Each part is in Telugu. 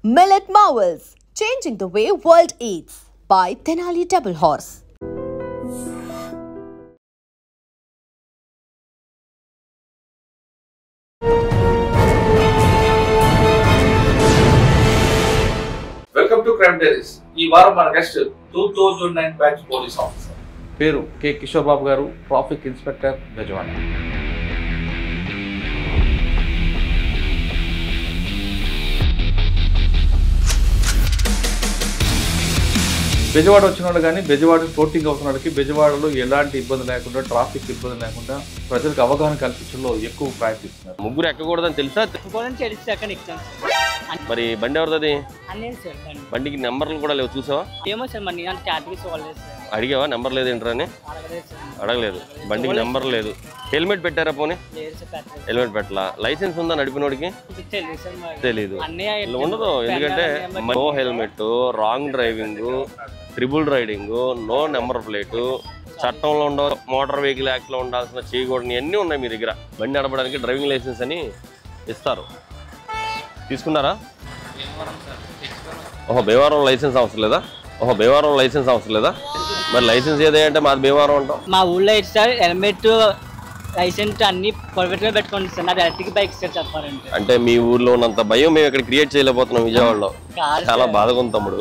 Millet Marvels, changing the way world eats by Tenali Double Horse. Welcome to Crime Diaries. ఈ వారం మన గెస్ట్ 2009 బ్యాచ్ పోలీస్ ఆఫీసర్ పేరు కె కిషోర్ బాబు గారు, ట్రాఫిక్ ఇన్స్పెక్టర్ బెజవాడ. బెజవాడ వచ్చినాడు కానీ బెజవాడ ఫ్లోటింగ్ అవుతున్నాడికి బెజవాడలో ఎలాంటి ఇబ్బంది లేకుండా, ట్రాఫిక్ ఇబ్బంది లేకుండా ప్రజలకు అవగాహన కల్పించడంలో ఎక్కువ ప్రయత్నిస్తున్నారు. ముగ్గురు ఎక్కకూడదని తెలుసా? మరి బండి ఎవరిది? బండికి నెంబర్లు కూడా లేవు, చూసావా? ఏమో సార్, మరి అడిగావా నెంబర్ లేదు ఏంటని? అడగలేదు. బండికి నెంబర్ లేదు. హెల్మెట్ పెట్టారా? పోనీ హెల్మెట్ పెట్టలా. లైసెన్స్ ఉందా నడిపినోడికి? తెలీదు, ఉండదు. ఎందుకంటే no helmet, wrong driving, triple riding, no number plate, చట్టంలో ఉండవు, మోటార్ వెహికల్ యాక్ట్లో ఉండాల్సిన చేయకూడని అన్నీ ఉన్నాయి మీ దగ్గర. బండి నడపడానికి డ్రైవింగ్ లైసెన్స్ అని ఇస్తారు, తీసుకున్నారా? భీమవరం లైసెన్స్ అవసరం లేదా? భీమవరం లైసెన్స్ అవసరం లేదా? మరి లైసెన్స్ ఏదే అంటే మాది భీమవరం ఉంటాం. మా ఊళ్ళో సార్ హెల్మెట్, లైసెన్స్ అన్ని పర్ఫెక్ట్ గా పెట్టుకోండి సార్. నా ఎలక్ట్రిక్ బైక్ సార్ చెప్పాలంటే. అంటే మీ ఊర్లో ఉన్నంత భయం మేము ఇక్కడ క్రియేట్ చేయలేకపోతున్నాం విజయవాడలో. చాలా బాధగా ఉంది తమ్ముడు.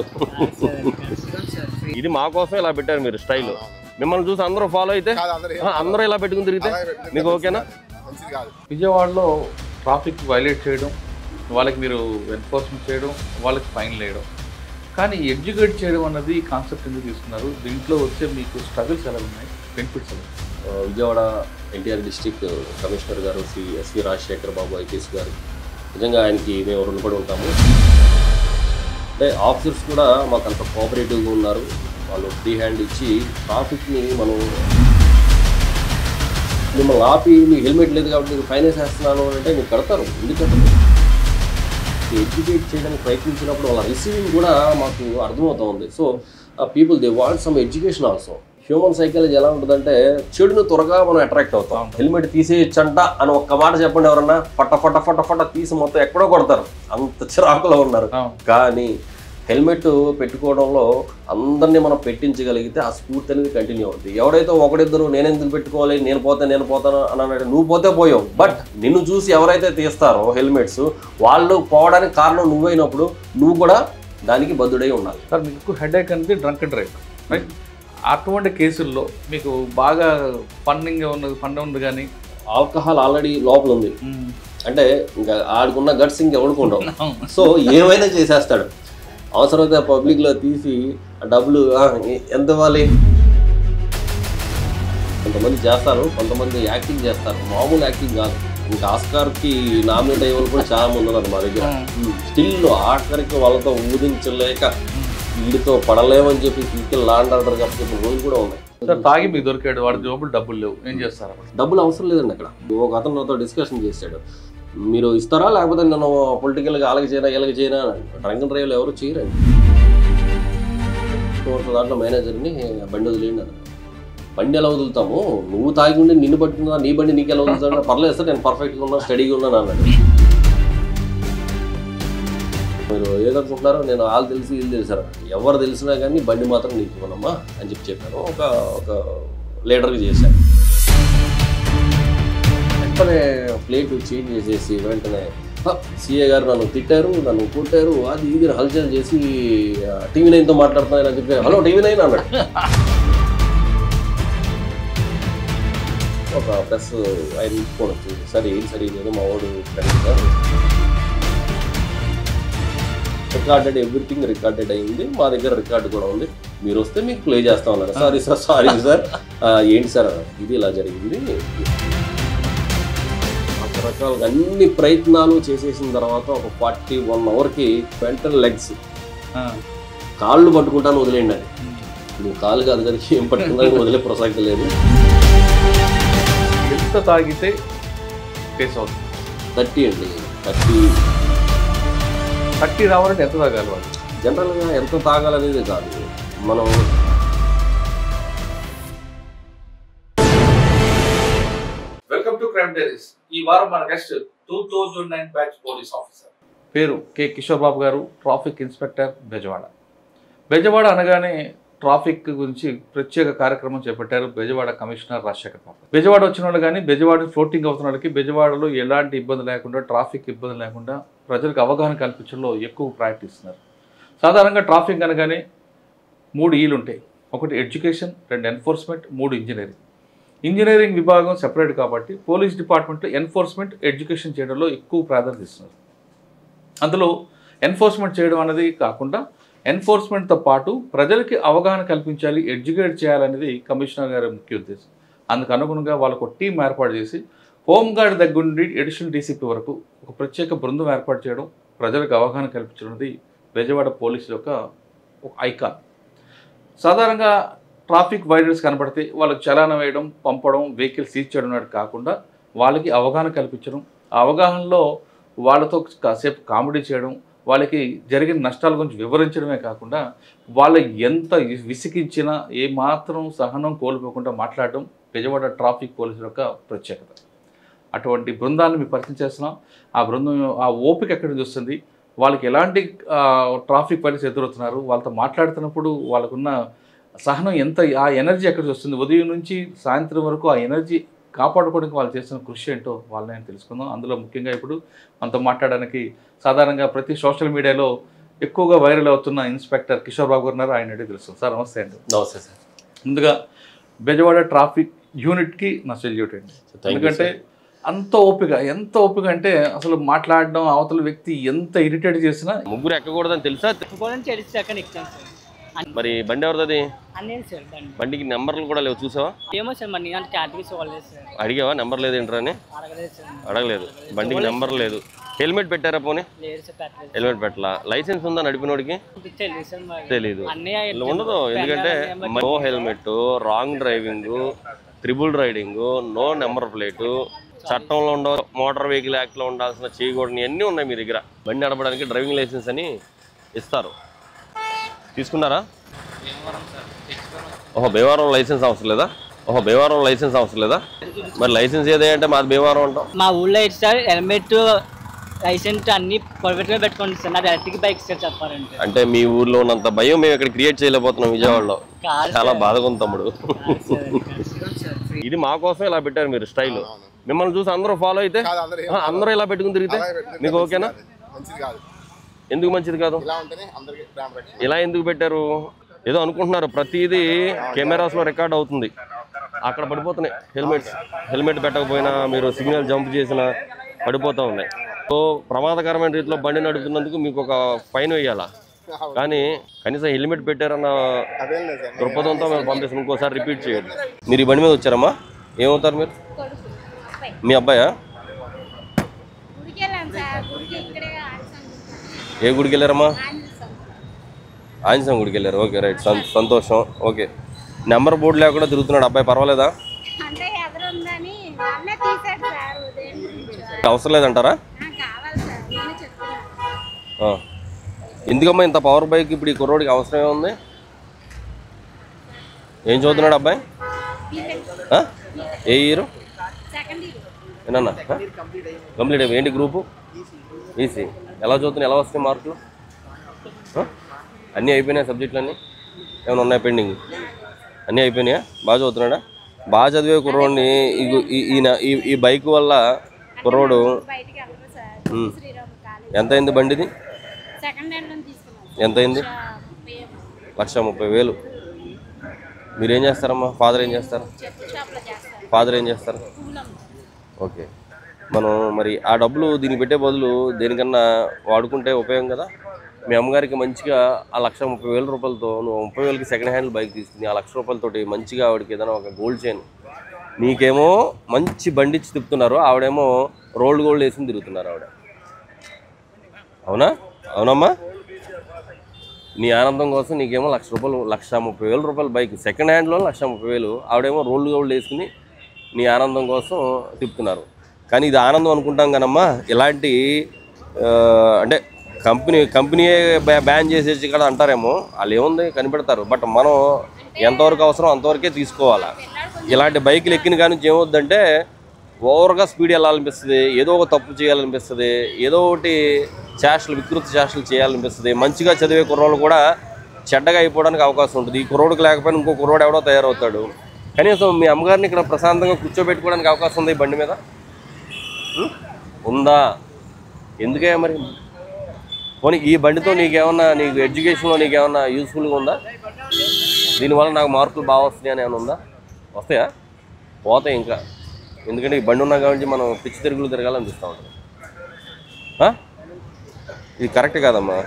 ఇది మా కోసం ఇలా పెట్టారు మీరు స్టైల్. మిమ్మల్ని చూసి అందరూ ఫాలో అయితే అందరూ ఇలా పెట్టుకుని తిరిగితే మీకు ఓకేనా? విజయవాడలో ట్రాఫిక్ వైలేట్ చేయడం, వాళ్ళకి మీరు ఎన్ఫోర్స్మెంట్ చేయడం, వాళ్ళకి ఫైన్ వేయడం, కానీ ఎడ్యుకేట్ చేయడం అన్నది కాన్సెప్ట్ ఎందుకు తీసుకున్నారు? దీంట్లో వచ్చే మీకు స్ట్రగుల్స్ ఎలా ఉన్నాయి, బెనిఫిట్స్ ఎలా? విజయవాడ ఎన్టీఆర్ డిస్ట్రిక్ట్ కమిషనర్ గారు శ్రీ ఎస్వి రాజశేఖర్ బాబు ఐపీఎస్ గారు, నిజంగా ఆయనకి మేము రుణపడి ఉంటాము. అంటే ఆఫీసర్స్ కూడా మాకు అంత కోఆపరేటివ్గా ఉన్నారు. వాళ్ళు ఫ్రీ హ్యాండ్ ఇచ్చి ట్రాఫిక్ని మిమ్మల్ని ఆపి మీకు హెల్మెట్ లేదు కాబట్టి మీకు ఫైన్ వేసేస్తున్నాను అంటే మీకు కడతారు. ఎందుకంటే ఎడ్యుకేట్ చేయడానికి ప్రయత్నించినప్పుడు వాళ్ళ రిసీవింగ్ కూడా మాకు అర్థమవుతుంది. So people they want some education also. Human psychology ఎలా ఉంటుందంటే చెడును త్వరగా మనం అట్రాక్ట్ అవుతాం. హెల్మెట్ తీసేయచ్చంట అని ఒక్క మాట చెప్పండి, ఎవరన్నా ఫట ఫట ఫట ఫట తీసి మొత్తం ఎక్కడో కొడతారు, అంత చిరాకులో ఉన్నారు. కానీ హెల్మెట్ పెట్టుకోవడంలో అందరినీ మనం పెట్టించగలిగితే ఆ స్ఫూర్తి అనేది కంటిన్యూ అవుతుంది. ఎవరైతే ఒకడిద్దరు నేనెందుకు పెట్టుకోవాలి, నేను పోతాను అని అన్నాడు, నువ్వు పోతే పోయావు. బట్ నిన్ను చూసి ఎవరైతే తీస్తారో హెల్మెట్స్, వాళ్ళు పోవడానికి కారణం నువ్వైనప్పుడు నువ్వు కూడా దానికి బద్దుడై ఉండాలి. సార్, మీకు హెడేక్ అనేది డ్రంక్ అండ్ డ్రైవ్, రైట్? అటువంటి కేసుల్లో మీకు బాగా ఫన్ ఉంది కానీ ఆల్కహాల్ ఆల్రెడీ లోపల ఉంది అంటే ఇంకా ఆడుకున్న గట్స్ ఇంకెవరికి ఉండవు. సో ఏమైనా చేసేస్తాడు. అవసరమైతే పబ్లిక్లో తీసి డబ్బులు ఎంత ఇవ్వాలి. కొంతమంది చేస్తారు, కొంతమంది యాక్టింగ్ చేస్తారు, మామూలు యాక్టింగ్ కాదు. ఇంకా ఆస్కార్కి నామినేట్ అయ్యే వాళ్ళు కూడా చాలా మంది ఉన్నారు మా దగ్గర. స్టిల్ ఆఖరికి వాళ్ళతో ఊదించలేక వీడితో పడలేమని చెప్పి తీసుకెళ్ళి లాండ్ ఆర్డర్ చెప్పిన రోజులు కూడా ఉన్నాయి. సార్, తాగి మీకు దొరికాడు, వాడి జోబులు డబ్బులు లేవు, ఏం చేస్తారు? డబ్బులు అవసరం లేదండి. అక్కడ ఒక అతను నాతో డిస్కషన్ చేశాడు, మీరు ఇస్తారా లేకపోతే నేను పొలిటికల్గా అలాగే చేయనా ఇలాగ చేయనా అని. డ్రంక్ అండ్ డ్రైవ్లు ఎవరు చేయరండి. దాంట్లో మేనేజర్ని బండి వదిలేండి అన్నాడు. బండి ఎలా వదులుతాము, నువ్వు తాగి ఉండి నిన్ను పట్టుకున్నా, నీ బండి నీకు ఎలా వదులుతా? పర్లేదు సార్, నేను పర్ఫెక్ట్గా ఉన్నా, స్టడీగా ఉన్నాను అన్నాడు. మీరు ఏదనుకుంటున్నారో, నేను వాళ్ళు తెలిసి వీళ్ళు తెలిసారు, ఎవరు తెలిసినా కానీ బండి మాత్రం నీకు ఇవ్వనమ్మా అని చెప్పాను. ఒక లీడర్కి చేశాను. వెంటనే ప్లేట్ చేంజ్ చేసేసి వెంటనే సిఏ గారు నన్ను తిట్టారు, నన్ను కొట్టారు, అది ఇది హల్చల్ చేసి టీవీ 9తో మాట్లాడుతున్నాను అని చెప్పి, హలో టీవీ 9 అన్నాడు. ఒక ప్రెస్ ఆయన ఫోన్ వచ్చింది, సరే ఏంటి సరే లేదు మా వాడు సార్, రికార్డెడ్, ఎవ్రీథింగ్ రికార్డెడ్ అయింది, మా దగ్గర రికార్డు కూడా ఉంది, మీరు వస్తే మీకు ప్లే చేస్తా ఉన్నారు. సారీ సార్ ఏంటి సార్ ఇది ఇలా జరిగింది. రకరకాలుగా అన్ని ప్రయత్నాలు చేసేసిన తర్వాత ఒక 41 అవర్కి వెంటనే లెగ్స్, కాళ్ళు పట్టుకుంటాను వదిలేండి అని. నువ్వు కాళ్ళు కాదు కదా ఏం పట్టుకుంటాను వదిలే ప్రసక్తి లేదు. ఎంత తాగితే కేసు అవుతుంది? 30 అండి. 30 రావాలంటే ఎంత తాగాలి వాళ్ళు? జనరల్గా ఎంత తాగాలనేది కాదు, మనం వెల్కమ్ టు క్రైమ్ డైరీస్. ఈ వారం మన గెస్ట్ 2009 బ్యాచ్ పోలీస్ ఆఫీసర్ పేరు కె కిషోర్ బాబు గారు, ట్రాఫిక్ ఇన్స్పెక్టర్ బెజవాడ. బెజవాడ అనగానే ట్రాఫిక్ గురించి ప్రత్యేక కార్యక్రమం చేపట్టారు బెజవాడ కమిషనర్ రాజశేఖర్ బాబు. బెజవాడ వచ్చిన వాళ్ళు కానీ బెజవాడ ఫ్లోటింగ్ అవుతున్న వాళ్ళకి బెజవాడలో ఎలాంటి ఇబ్బంది లేకుండా, ట్రాఫిక్ ఇబ్బంది లేకుండా ప్రజలకు అవగాహన కల్పించడంలో ఎక్కువ ప్రయారిటీ ఇస్తున్నారు. సాధారణంగా ట్రాఫిక్ అనగానే 3 ఈలు ఉంటాయి. 1 ఎడ్యుకేషన్, 2 ఎన్ఫోర్స్మెంట్, 3 ఇంజనీరింగ్. ఇంజనీరింగ్ విభాగం సెపరేట్ కాబట్టి పోలీస్ డిపార్ట్మెంట్లో ఎన్ఫోర్స్మెంట్, ఎడ్యుకేషన్ చేయడంలో ఎక్కువ ప్రాధాన్యత ఇస్తున్నారు. అందులో ఎన్ఫోర్స్మెంట్ చేయడం అనేది కాకుండా ఎన్ఫోర్స్మెంట్తో పాటు ప్రజలకి అవగాహన కల్పించాలి, ఎడ్యుకేట్ చేయాలనేది కమిషనర్ గారి ముఖ్య ఉద్దేశం. అందుకు అనుగుణంగా వాళ్ళకు ఒక టీం ఏర్పాటు చేసి హోంగార్డ్ దగ్గర నుండి అడిషనల్ డీసీపీ వరకు ఒక ప్రత్యేక బృందం ఏర్పాటు చేయడం, ప్రజలకు అవగాహన కల్పించడం అనేది బెజవాడ పోలీసుల యొక్క ఒక ఐకాన్. సాధారణంగా ట్రాఫిక్ వైడర్స్ కనబడితే వాళ్ళకి చలానా వేయడం, పంపడం, వెహికల్ సీజ్ చేయడం అనేది కాకుండా వాళ్ళకి అవగాహన కల్పించడం, ఆ అవగాహనలో వాళ్ళతో కాసేపు కామెడీ చేయడం, వాళ్ళకి జరిగిన నష్టాల గురించి వివరించడమే కాకుండా వాళ్ళు ఎంత విసిగించినా ఏమాత్రం సహనం కోల్పోకుండా మాట్లాడడం బెజవాడ ట్రాఫిక్ పోలీసుల యొక్క ప్రత్యేకత. అటువంటి బృందాన్ని మేము పరిచయం చేస్తున్నాం. ఆ బృందం ఆ ఓపిక ఎక్కడి నుంచి వస్తుంది, వాళ్ళకి ఎలాంటి ట్రాఫిక్ పరిస్థితి ఎదురవుతున్నారు, వాళ్ళతో మాట్లాడుతున్నప్పుడు వాళ్ళకున్న సహనం ఎంత, ఆ ఎనర్జీ ఎక్కడి నుంచి వస్తుంది, ఉదయం నుంచి సాయంత్రం వరకు ఆ ఎనర్జీ కాపాడుకోవడానికి వాళ్ళు చేస్తున్న కృషి ఏంటో వాళ్ళని తెలుసుకుందాం. అందులో ముఖ్యంగా ఇప్పుడు మనతో మాట్లాడడానికి సాధారణంగా ప్రతి సోషల్ మీడియాలో ఎక్కువగా వైరల్ అవుతున్న ఇన్స్పెక్టర్ కిషోర్ బాబు గారు ఉన్నారు. ఆయన తెలుస్తుంది. సార్ నమస్తే అండి. నమస్తే సార్. ముందుగా బెజవాడ ట్రాఫిక్ యూనిట్కి నా సెల్యూట్ అండి. ఎందుకంటే అంత ఓపిక, ఎంత ఓపిక అంటే అసలు మాట్లాడడం, అవతల వ్యక్తి ఎంత ఇరిటేట్ చేసినా ముగ్గురు ఎక్కకూడదని తెలుసా? మరి బండి ఎవరిది? బండికి నెంబర్లు కూడా లేవు, చూసావా? ఏమో సార్, మరి నేను క్యాటగిరీ చూడలేదు సార్. అడిగావా నెంబర్ లేదు ఏంట్రా అని? అడగలేదు. బండికి నెంబర్ లేదు. హెల్మెట్ పెట్టారా? పోనీ హెల్మెట్ పెట్టలా. లైసెన్స్ ఉందా నడిపినోడికి? తెలీదు, ఉండదు. ఎందుకంటే no helmet, wrong driving, triple riding, no number plate, చట్టంలో ఉండ మోటార్ వెహికల్ యాక్ట్లో ఉండాల్సిన చేయకూడని అన్నీ ఉన్నాయి మీ దగ్గర. బండి నడపడానికి డ్రైవింగ్ లైసెన్స్ అని ఇస్తారు, తీసుకున్నారా? ఓహో, భీమవరం లైసెన్స్ అవసరం లేదా? మరి లైసెన్స్ ఏదంటే మాది భీమవరం అంటాం. మా ఊళ్ళో అయితే సార్ హెల్మెట్, లైసెన్స్ అన్ని పర్ఫెక్ట్గా పెట్టుకోండి సార్. నాది ఎలక్ట్రిక్ బైక్ సార్ చెప్పారంటే. అంటే మీ ఊర్లో ఉన్నంత భయం మేము ఇక్కడ క్రియేట్ చేయలేకపోతున్నాం విజయవాడలో. చాలా బాధగా ఉంది తమ్ముడు. ఇది మా కోసం ఇలా పెట్టారు మీరు స్టైల్. మిమ్మల్ని చూసి అందరూ ఫాలో అయితే అందరూ ఇలా పెట్టుకుని తిరిగితే మీకు ఓకేనా? ఎందుకు మంచిది కాదు? ఇలా ఎందుకు పెట్టారు? ఏదో అనుకుంటున్నారు, ప్రతిదీ కెమెరాస్లో రికార్డ్ అవుతుంది, అక్కడ పడిపోతున్నాయి హెల్మెట్ పెట్టకపోయినా, మీరు సిగ్నల్ జంప్ చేసినా పడిపోతూ ఉన్నాయి. సో ప్రమాదకరమైన రీతిలో బండి నడుపుతున్నందుకు మీకు ఒక ఫైన్ వేయాలా, కానీ కనీసం హెల్మెట్ పెట్టారన్న దృక్పథంతో మేము పంపిస్తాం. ఇంకోసారి రిపీట్ చేయండి. మీరు ఈ బండి మీద వచ్చారమ్మా? ఏమవుతారు మీరు? మీ అబ్బాయా? ఏ గుడికి వెళ్ళారమ్మా? ఆంజనేయ గుడికి వెళ్ళారు. ఓకే, రైట్, సంతోషం. ఓకే, నెంబర్ బోర్డు లేకుండా తిరుగుతున్నాడు అబ్బాయి, పర్వాలేదా? అవసరం లేదంటారా? ఎందుకమ్మా ఇంత పవర్ బైక్ ఇప్పుడు ఈ కుర్రోడికి అవసరమే ఉంది? ఏం చదువుతున్నాడు అబ్బాయి? ఏ ఇయర్? ఏనన్నా కంప్లీట్ అయిపోయి. ఏంటి గ్రూపు? ఈసీ. ఎలా చదువుతున్నాయి? ఎలా వస్తాయి మార్కులు? అన్నీ అయిపోయినాయి సబ్జెక్టులు అన్నీ? ఏమైనా ఉన్నాయి పెండింగ్? అన్నీ అయిపోయినాయా? బాగా చదువుతున్నాడా? బాగా చదివే కుర్రోడిని ఈ బైక్ వల్ల కుర్రోడు ఎంత అయింది బండిది? ఎంత అయింది? 1,30,000. మీరేం చేస్తారమ్మా? ఫాదర్ ఏం చేస్తారు? ఓకే, మనం మరి ఆ డబ్బులు దీనికి పెట్టే బదులు దేనికన్నా వాడుకుంటే ఉపయోగం కదా. మీ అమ్మగారికి మంచిగా ఆ 1,30,000 రూపాయలతో నువ్వు 30,000కి సెకండ్ హ్యాండ్ బైక్ తీసుకుని ఆ 1,00,000 రూపాయలతోటి మంచిగా ఆవిడకి ఏదైనా ఒక గోల్డ్ చైన్, నీకేమో మంచి బండి ఇచ్చి తిప్పుతున్నారు, ఆవిడేమో రోల్డ్ గోల్డ్ వేసుకుని తిరుగుతున్నారు ఆవిడ. అవునమ్మా? నీ ఆనందం కోసం నీకేమో 1,30,000 రూపాయల బైక్ సెకండ్ హ్యాండ్లో 1,30,000, ఆవిడేమో రోల్డ్ గోల్డ్ వేసుకుని నీ ఆనందం కోసం తిప్పుతున్నారు. కానీ ఇది ఆనందం అనుకుంటాం కానమ్మా, ఇలాంటి అంటే కంపెనీయే బ్యాన్ చేసేసి ఇక్కడ అంటారేమో, వాళ్ళు ఏముంది కనిపెడతారు. బట్ మనం ఎంతవరకు అవసరం అంతవరకే తీసుకోవాలా. ఇలాంటి బైకులు ఎక్కిన కానీ ఏమవుద్దంటే ఓవర్గా స్పీడ్ వెళ్ళాలనిపిస్తుంది, ఏదో ఒక తప్పు చేయాలనిపిస్తుంది, ఏదో ఒకటి చేష్టలు వికృతి చేష్టలు చేయాలనిపిస్తుంది. మంచిగా చదివే కుర్రోళ్ళు కూడా చెడ్డగా అయిపోవడానికి అవకాశం ఉంటుంది. ఈ కుర్రోడికి లేకపోయినా ఇంకో కుర్రోడు ఎవడో తయారవుతాడు. కనీసం మీ అమ్మగారిని ఇక్కడ ప్రశాంతంగా కూర్చోబెట్టుకోవడానికి అవకాశం ఉంది ఈ బండి మీద ఉందా? ఎందుకే మరి పోనీ ఈ బండితో నీకేమన్నా నీకు ఎడ్యుకేషన్లో నీకేమన్నా యూస్ఫుల్గా ఉందా? దీనివల్ల నాకు మార్కులు బాగా వస్తాయి అని ఏమైనా ఉందా? వస్తాయా? పోతాయి ఇంకా. ఎందుకంటే ఈ బండి ఉన్నా కాబట్టి మనం పిచ్చి తిరుగులు తిరగాలనిపిస్తూ ఉంటుంది. ఇది కరెక్ట్ కాదమ్మా,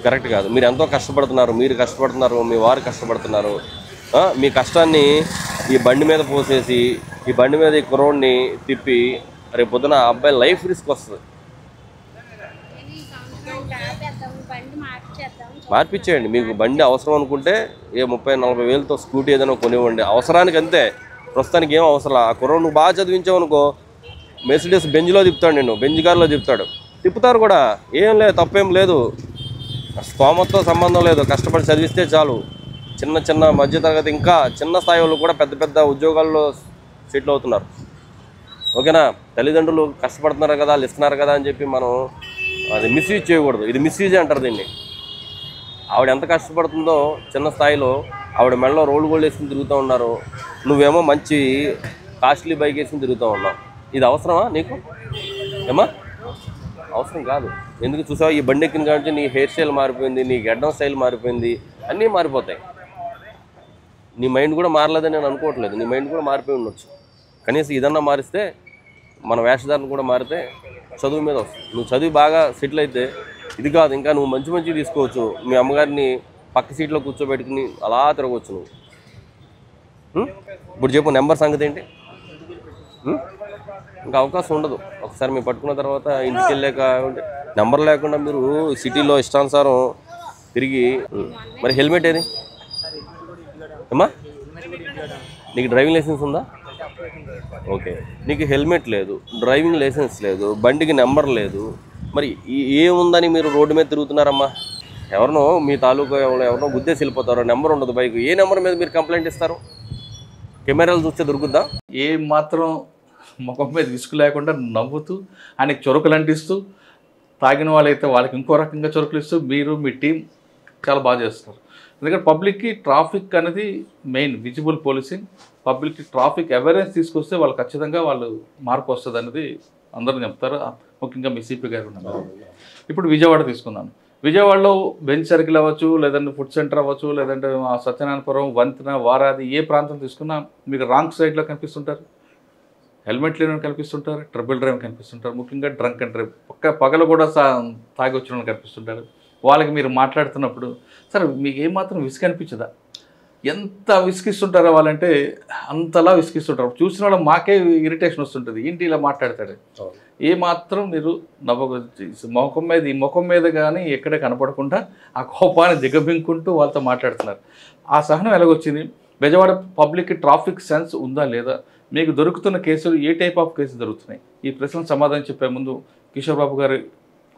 కరెక్ట్ కాదు. మీరు ఎంతో కష్టపడుతున్నారు, మీరు కష్టపడుతున్నారు, మీ వారు కష్టపడుతున్నారు. మీ కష్టాన్ని ఈ బండి మీద పోసేసి ఈ బండి మీద ఈ కుర్రోడ్ని తిప్పి రేపు పొద్దున ఆ అబ్బాయి లైఫ్ రిస్క్ వస్తుంది. మార్పిచ్చేయండి. మీకు బండి అవసరం అనుకుంటే ఏ 30-40 వేలతో స్కూటీ ఏదైనా కొనివ్వండి, అవసరానికి అంతే. ప్రస్తుతానికి ఏం అవసరం. ఆ కుర్రోడు నువ్వు బాగా చదివించావు అనుకో, మెర్సిడీస్ బెంజ్లో తిప్పుతాడు, నిన్ను బెంజ్ కార్లో తిప్పుతారు కూడా. ఏం లేదు, తప్పేం లేదు. స్తోమతతో సంబంధం లేదు. కష్టపడి చదివిస్తే చాలు. చిన్న చిన్న మధ్యతరగతి ఇంకా చిన్న స్థాయి వాళ్ళు కూడా పెద్ద పెద్ద ఉద్యోగాల్లో సెటిల్ అవుతున్నారు. ఓకేనా? తల్లిదండ్రులు కష్టపడుతున్నారు కదా, వాళ్ళు ఇస్తున్నారు కదా అని చెప్పి మనం అది మిస్యూజ్ చేయకూడదు. ఇది మిస్యూజ్ అంటారు దీన్ని. ఆవిడ ఎంత కష్టపడుతుందో చిన్న స్థాయిలో, ఆవిడ మెడలో రోడ్డు గోల్డ్ వేసుకుని తిరుగుతూ ఉన్నారు, నువ్వేమో మంచి కాస్ట్లీ బైక్ వేసుకుని తిరుగుతూ ఉన్నావు. ఇది అవసరమా నీకు? ఏమా అవసరం కాదు. ఎందుకు చూసావు? ఈ బండి ఎక్కిన కాబట్టి నీ హెయిర్ స్టైల్ మారిపోయింది, నీ గడ్డం స్టైల్ మారిపోయింది, అన్నీ మారిపోతాయి. నీ మైండ్ కూడా మారలేదని నేను అనుకోవట్లేదు. నీ మైండ్ కూడా మారిపోయి ఉండొచ్చు. కనీసం ఇదన్నా మారిస్తే, మన వేషధారణ కూడా మారితే చదువు మీద వస్తుంది. నువ్వు చదివి బాగా సెటిల్ అయితే ఇది కాదు, ఇంకా నువ్వు మంచి మంచి తీసుకోవచ్చు. మీ అమ్మగారిని పక్క సీట్లో కూర్చోబెట్టుకుని అలా తిరగవచ్చు నువ్వు. ఇప్పుడు చెప్పు, నెంబర్ సంగతి ఏంటి? ఇంకా అవకాశం ఉండదు. ఒకసారి మీరు పట్టుకున్న తర్వాత ఇంటికి వెళ్ళాక నెంబర్ లేకుండా మీరు సిటీలో ఇష్టానుసారం తిరిగి. మరి హెల్మెట్ ఏది అమ్మా? నీకు డ్రైవింగ్ లైసెన్స్ ఉందా? ఓకే, నీకు హెల్మెట్ లేదు, డ్రైవింగ్ లైసెన్స్ లేదు, బండికి నెంబర్ లేదు, మరి ఏముందని మీరు రోడ్డు మీద తిరుగుతున్నారమ్మా? ఎవరినో మీ తాలూకా ఎవరినో గుద్దేసి వెళ్ళిపోతారో, నెంబర్ ఉండదు బైక్. ఏ నెంబర్ మీద మీరు కంప్లైంట్ ఇస్తారు? కెమెరాలు చూస్తే దొరుకుద్దా? ఏ మాత్రం ముఖం మీద విసుగు లేకుండా నవ్వుతూ ఆయనకి చొరకలు అంటిస్తూ, తాగిన వాళ్ళైతే వాళ్ళకి ఇంకో రకంగా చొరకలు ఇస్తూ మీరు మీ టీం చాలా బాగా చేస్తారు. ఎందుకంటే పబ్లిక్కి ట్రాఫిక్ అనేది మెయిన్, విజిబుల్ పోలీసింగ్. పబ్లిక్కి ట్రాఫిక్ అవేర్నెస్ తీసుకొస్తే వాళ్ళు ఖచ్చితంగా వాళ్ళు మార్పు వస్తుంది అనేది అందరూ చెప్తారు. ముఖ్యంగా మీ సిపి గారు ఉన్నారు. ఇప్పుడు విజయవాడ తీసుకుందాం. విజయవాడలో బెంచ్ సర్కిల్ అవ్వచ్చు, లేదంటే ఫుడ్ సెంటర్ అవ్వచ్చు, లేదంటే సత్యనారాయణపురం, వంతెన, వారాది, ఏ ప్రాంతం తీసుకున్నా మీకు రాంగ్ సైడ్లో కనిపిస్తుంటారు. హెల్మెట్ లేని కనిపిస్తుంటారు, ట్రిపుల్ డ్రైవ్ కనిపిస్తుంటారు, ముఖ్యంగా డ్రంక్ అండ్ డ్రైవ్ పగలు కూడా తాగి వచ్చిన వాళ్ళు కనిపిస్తుంటారు. వాళ్ళకి మీరు మాట్లాడుతున్నప్పుడు సరే మీకు ఏమాత్రం విసుగు అనిపించదా? ఎంత విసిగిస్తుంటారో వాళ్ళంటే అంతలా విసిగిస్తుంటారు. చూసిన వాళ్ళ మాకే ఇరిటేషన్ వస్తుంటుంది, ఏంటి ఇలా మాట్లాడతాడు. ఏమాత్రం మీరు ఈ ముఖం మీద కానీ ఎక్కడ కనపడకుండా ఆ కోపాన్ని దిగబింకుంటూ వాళ్ళతో మాట్లాడుతున్నారు. ఆ సహనం ఎలాగొచ్చింది? బెజవాడ పబ్లిక్ ట్రాఫిక్ సెన్స్ ఉందా లేదా? మీకు దొరుకుతున్న కేసులు ఏ టైప్ ఆఫ్ కేసులు దొరుకుతున్నాయి? ఈ ప్రశ్నకు సమాధానం చెప్పే ముందు కిషోర్ బాబు గారి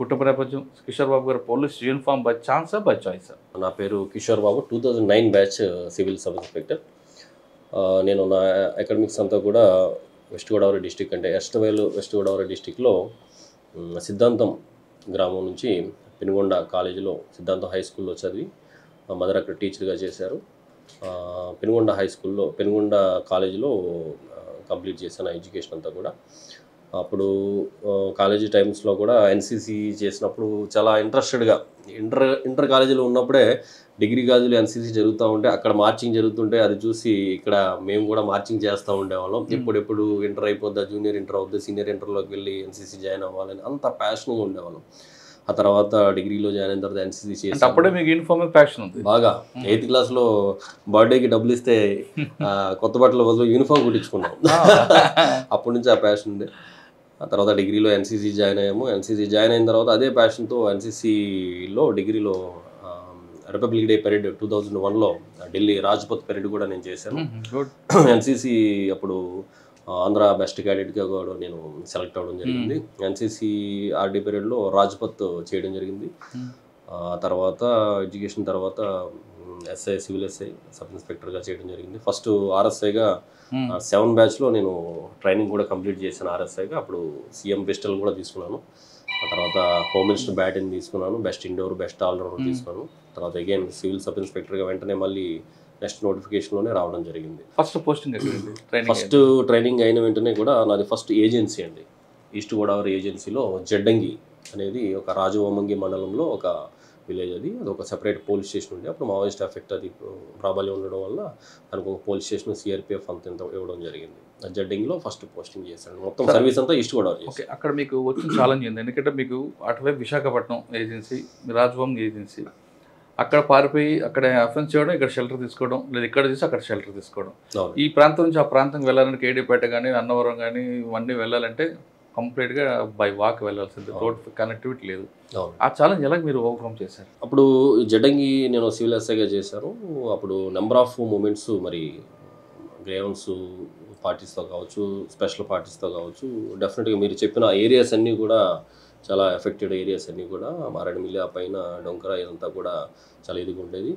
కుటుంబ నేపథ్యం, కిషోర్ బాబు గారు పోలీస్ యూనిఫామ్ బై ఛాన్సా బై చాయిసా? నా పేరు Kishore Babu, 2009 batch civil sub inspector. నేను నా అకాడమిక్స్ అంతా కూడా వెస్ట్ గోదావరి డిస్టిక్, అంటే వెస్ట్ గోదావరి డిస్టిక్లో సిద్ధాంతం గ్రామం నుంచి పెనుగొండ కాలేజీలో, సిద్ధాంతం హై స్కూల్లో చదివి మా మదర్ అక్కడ టీచర్గా చేశారు. పెనుగొండ కాలేజీలో కంప్లీట్ చేశాను ఎడ్యుకేషన్ అంతా కూడా. అప్పుడు కాలేజీ టైమ్స్లో కూడా ఎన్సీసీ చేసినప్పుడు చాలా ఇంట్రెస్టెడ్గా, ఇంటర్ కాలేజీలో ఉన్నప్పుడే డిగ్రీ కాలేజీలో ఎన్సీసీ జరుగుతూ ఉంటే, అక్కడ మార్చింగ్ జరుగుతుంటే అది చూసి ఇక్కడ మేము కూడా మార్చింగ్ చేస్తూ ఉండేవాళ్ళం. ఎప్పుడెప్పుడు ఇంటర్ అయిపోద్దా, జూనియర్ ఇంటర్ అవుద్దా, సీనియర్ ఇంటర్లోకి వెళ్ళి ఎన్సీసీ జాయిన్ అవ్వాలని అంత ప్యాషన్గా ఉండేవాళ్ళం. ఆ తర్వాత డిగ్రీలో జాయిన్ అయిన తర్వాత ఎన్సీసీ చేసి అప్పుడే మీకు యూనిఫామ్ ప్యాషన్ ఉంది బాగా. 8th క్లాస్లో బర్త్డేకి డబ్బులు ఇస్తే కొత్త బట్టల బదులు యూనిఫామ్ కుట్టించుకున్నాం. అప్పటి నుంచి ఆ ప్యాషన్ ఉంది. ఆ తర్వాత డిగ్రీలో ఎన్సీసీ జాయిన్ అయ్యాము. ఎన్సీసీ జాయిన్ అయిన తర్వాత అదే ప్యాషన్తో ఎన్సీసీలో డిగ్రీలో రిపబ్లిక్ డే పెరేడ్ 2001లో ఢిల్లీ రాజ్పథ్ పెరేడ్ కూడా నేను చేశాను. ఎన్సీసీ అప్పుడు ఆంధ్ర బెస్ట్ క్యాడెట్గా కూడా నేను సెలెక్ట్ అవ్వడం జరిగింది. ఎన్సీసీ ఆర్డీ పీరియడ్లో రాజ్పథ్ చేయడం జరిగింది. తర్వాత ఎడ్యుకేషన్ తర్వాత ఎస్ఐ, సివిల్ ఎస్ఐ, సబ్ ఇన్స్పెక్టర్గా చేయడం జరిగింది. ఫస్ట్ ఆర్ఎస్ఐగా 7 బ్యాచ్లో నేను ట్రైనింగ్ కూడా కంప్లీట్ చేశాను ఆర్ఎస్ఐగా. అప్పుడు సీఎం పిస్టల్ కూడా తీసుకున్నాను. ఆ తర్వాత హోమ్ మినిస్టర్ బ్యాటింగ్ తీసుకున్నాను, బెస్ట్ ఇండోర్ బెస్ట్ ఆల్రౌండర్ తీసుకున్నాను. తర్వాత అగైన్ సివిల్ సబ్ ఇన్స్పెక్టర్గా వెంటనే మళ్ళీ నెక్స్ట్ నోటిఫికేషన్లోనే రావడం జరిగింది. ఫస్ట్ పోస్టింగ్ ఫస్ట్ ట్రైనింగ్ అయిన వెంటనే కూడా నాది ఫస్ట్ ఏజెన్సీ అండి, ఈస్ట్ గోదావరి ఏజెన్సీలో జడ్డంగి అనేది ఒక రాజవోమంగి మండలంలో ఒక విలేజ్. అది ఒక సెపరేట్ పోలీస్ స్టేషన్ ఉండే, అప్పుడు మావోయిస్ట్ ఎఫెక్ట్ అది ప్రాబల్యం ఉండడం వల్ల దానికి ఒక పోలీస్ స్టేషన్ సిఆర్పిఎఫ్ అంత ఇవ్వడం జరిగింది. జడ్డింగ్లో ఫస్ట్ పోస్టింగ్ చేశాను. మొత్తం సర్వీస్ అంతా ఈస్ట్ గోదావరి. ఓకే, అక్కడ మీకు వచ్చిన ఛాలెంజ్ ఏంది? ఎందుకంటే మీకు అటువైపు విశాఖపట్నం ఏజెన్సీ, రాజభవన్ ఏజెన్సీ, అక్కడ పారిపోయి అక్కడ అఫెన్స్ చేయడం, ఇక్కడ షెల్టర్ తీసుకోవడం, లేదా ఇక్కడ చేసి అక్కడ షెల్టర్ తీసుకోవడం. ఈ ప్రాంతం నుంచి ఆ ప్రాంతంకి వెళ్ళాలంటే కేడీపేట కానీ అన్నవరం కానీ ఇవన్నీ వెళ్ళాలంటే కంప్లీట్గా బై వాక్ వెళ్ళాల్సింది, రోడ్ కనెక్టివిటీ లేదు. ఆ ఛాలెంజ్ ఎలా మీరు ఓవర్కమ్ చేశారు? అప్పుడు జడ్డంగి నేను సివిల్ ఎస్ఐగా చేశాను. అప్పుడు నెంబర్ ఆఫ్ మూమెంట్స్ మరి గ్రేవన్స్ పార్టీస్తో కావచ్చు, స్పెషల్ పార్టీస్తో కావచ్చు, డెఫినెట్గా మీరు చెప్పిన ఏరియాస్ అన్నీ కూడా చాలా ఎఫెక్టెడ్ ఏరియాస్ అన్నీ కూడా మారేడుమిల్లి ఆ పైన డొంకరా ఇదంతా కూడా చాలా ఇదిగా ఉండేది.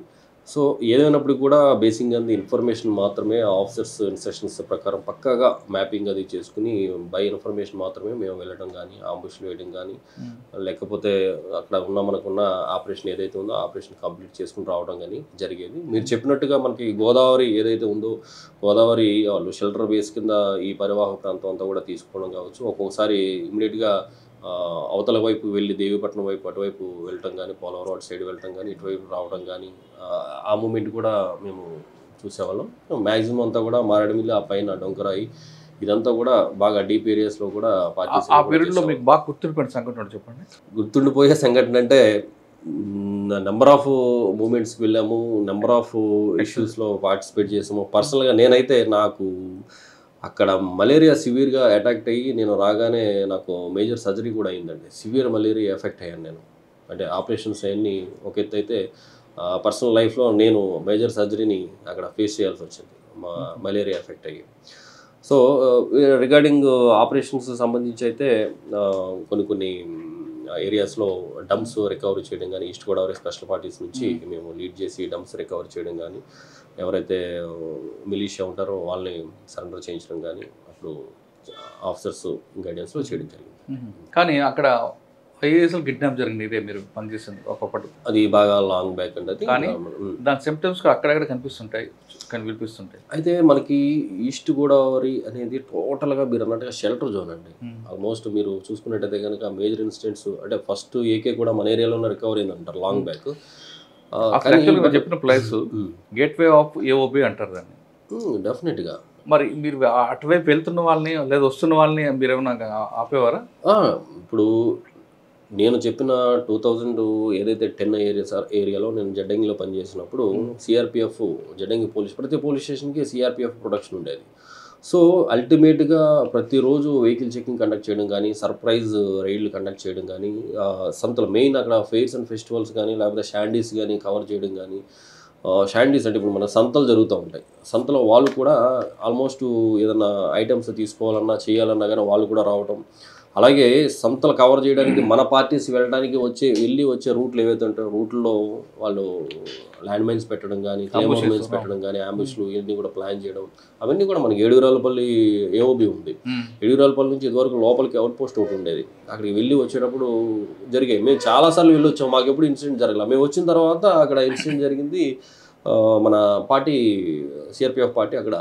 సో ఏదైనప్పుడు కూడా బేసింగ్ అంది ఇన్ఫర్మేషన్ మాత్రమే, ఆఫీసర్స్ ఇన్స్ట్రక్షన్స్ ప్రకారం పక్కాగా మ్యాపింగ్ అది చేసుకుని బై ఇన్ఫర్మేషన్ మాత్రమే మేము వెళ్ళడం కానీ, ఆంబుష్లు వేయడం కానీ, లేకపోతే అక్కడ మనకున్న ఆపరేషన్ ఏదైతే ఉందో ఆపరేషన్ కంప్లీట్ చేసుకుని రావడం కానీ జరిగేది. మీరు చెప్పినట్టుగా మనకి గోదావరి ఏదైతే ఉందో, గోదావరి వాళ్ళు షెల్టర్ బేస్ కింద ఈ పరివాహక ప్రాంతం అంతా కూడా తీసుకోవడం కావచ్చు. ఒక్కొక్కసారి ఇమీడియట్గా అవతల వైపు వెళ్ళి దేవీపట్నం వైపు అటువైపు వెళ్ళటం కానీ, పోలవరం అటు సైడ్ వెళ్ళటం కానీ, ఇటువైపు రావడం కానీ, ఆ మూమెంట్ కూడా మేము చూసేవాళ్ళం. మ్యాక్సిమం అంతా కూడా మారేడుమిల్లి ఆ పైన డొంకరాయి ఇదంతా కూడా బాగా డీప్ ఏరియాస్లో కూడా ఆ పీరియడ్లో మీకు బాగా గుర్తుండిపోయిన సంఘటన చెప్పండి. గుర్తుండిపోయే సంఘటన అంటే నెంబర్ ఆఫ్ మూమెంట్స్కి వెళ్ళాము, నెంబర్ ఆఫ్ ఇష్యూస్లో పార్టిసిపేట్ చేసాము. పర్సనల్గా నేనైతే నాకు అక్కడ మలేరియా సివియర్గా అటాక్ట్ అయ్యి నేను రాగానే నాకు మేజర్ సర్జరీ కూడా అయిందండి. సివియర్ మలేరియా ఎఫెక్ట్ అయ్యాను నేను. అంటే ఆపరేషన్స్ అవన్నీ ఒక ఎత్తు అయితే పర్సనల్ లైఫ్లో నేను మేజర్ సర్జరీని అక్కడ ఫేస్ చేయాల్సి వచ్చింది మలేరియా ఎఫెక్ట్ అయ్యి. సో రిగార్డింగ్ ఆపరేషన్స్ సంబంధించి అయితే కొన్ని ఏరియాస్లో డంప్స్ రికవరీ చేయడం కానీ, ఈస్ట్ గోదావరి స్పెషల్ పార్టీస్ నుంచి మేము లీడ్ చేసి డంప్స్ రికవరీ చేయడం కానీ, ఎవరైతే మిలీషియా ఉంటారో వాళ్ళని సరెండర్ చేయించడం కానీ అప్పుడు ఆఫీసర్స్ గైడెన్స్లో చేయడం జరిగింది. కానీ అక్కడ ఐఏఎస్ఎల్ కిడ్నాప్ జరిగింది, ఇదే మీరు పనిచేసింది ఒకప్పుడు. అది బాగా లాంగ్ బ్యాక్ అండి. అది కానీ దాని సిమ్టమ్స్ అక్కడక్కడ కనిపిస్తుంటాయి, వినిపిస్తుంటాయి. అయితే మనకి ఈస్ట్ గోదావరి అనేది టోటల్గా మీరు అన్నట్టుగా షెల్టర్ జోన్ అండి. ఆల్మోస్ట్ మీరు చూసుకున్నట్టయితే కనుక మేజర్ ఇన్సిడెంట్స్ అంటే ఫస్ట్ ఏకే కూడా మన ఏరియాలో రికవరీ అయింది అంటారు లాంగ్ బ్యాక్. చెప్పిన ప్లేస్ గేట్వే ఆఫ్ ఏఓబి అంటారు దాన్ని. డెఫినెట్గా మరి మీరు అటువైపు వెళ్తున్న వాళ్ళని లేదా వస్తున్న వాళ్ళని మీరు ఏమైనా ఆపేవారా? ఇప్పుడు నేను చెప్పిన 2000 ఏదైతే 10 ఏరియాలో నేను జడ్డంగిలో పనిచేసినప్పుడు సిఆర్పిఎఫ్ జడ్డంగి ప్రతి పోలీస్ స్టేషన్కి సిఆర్పిఎఫ్ ప్రొడక్షన్ ఉండేది. సో అల్టిమేట్గా ప్రతిరోజు వెహికల్ చెకింగ్ కండక్ట్ చేయడం కానీ, సర్ప్రైజ్ రైడ్లు కండక్ట్ చేయడం కానీ, సంతలు మెయిన్ అక్కడ ఫెయిర్స్ అండ్ ఫెస్టివల్స్ కానీ, లేకపోతే షాండీస్ కానీ కవర్ చేయడం కానీ. షాండీస్ అంటే ఇప్పుడు మన సంతలు జరుగుతూ ఉంటాయి, సంతలో వాళ్ళు కూడా ఆల్మోస్ట్ ఏదైనా ఐటమ్స్ తీసుకోవాలన్నా చేయాలన్నా కానీ వాళ్ళు కూడా రావటం. అలాగే సంతలు కవర్ చేయడానికి మన పార్టీస్ వెళ్ళడానికి వచ్చే రూట్లు ఏవైతే ఉంటాయో రూట్లో వాళ్ళు ల్యాండ్ మైన్స్ పెట్టడం కానీ, క్లైమర్ మైన్స్ పెట్టడం కానీ, అంబుష్లు ఇవన్నీ కూడా ప్లాన్ చేయడం. అవన్నీ కూడా మనకి ఏడుగురాలపల్లి ఏఓబి ఉంది. ఏడుగురాలపల్లి నుంచి ఇదివరకు లోపలికి అవుట్ పోస్ట్ ఒకటి ఉండేది. అక్కడికి వెళ్ళి వచ్చేటప్పుడు జరిగాయి. మేము చాలాసార్లు వెళ్ళి వచ్చాము, మాకు ఎప్పుడు ఇన్సిడెంట్ జరగలేదు. మేము వచ్చిన తర్వాత అక్కడ ఇన్సిడెంట్ జరిగింది. మన పార్టీ సిఆర్పిఎఫ్ పార్టీ అక్కడ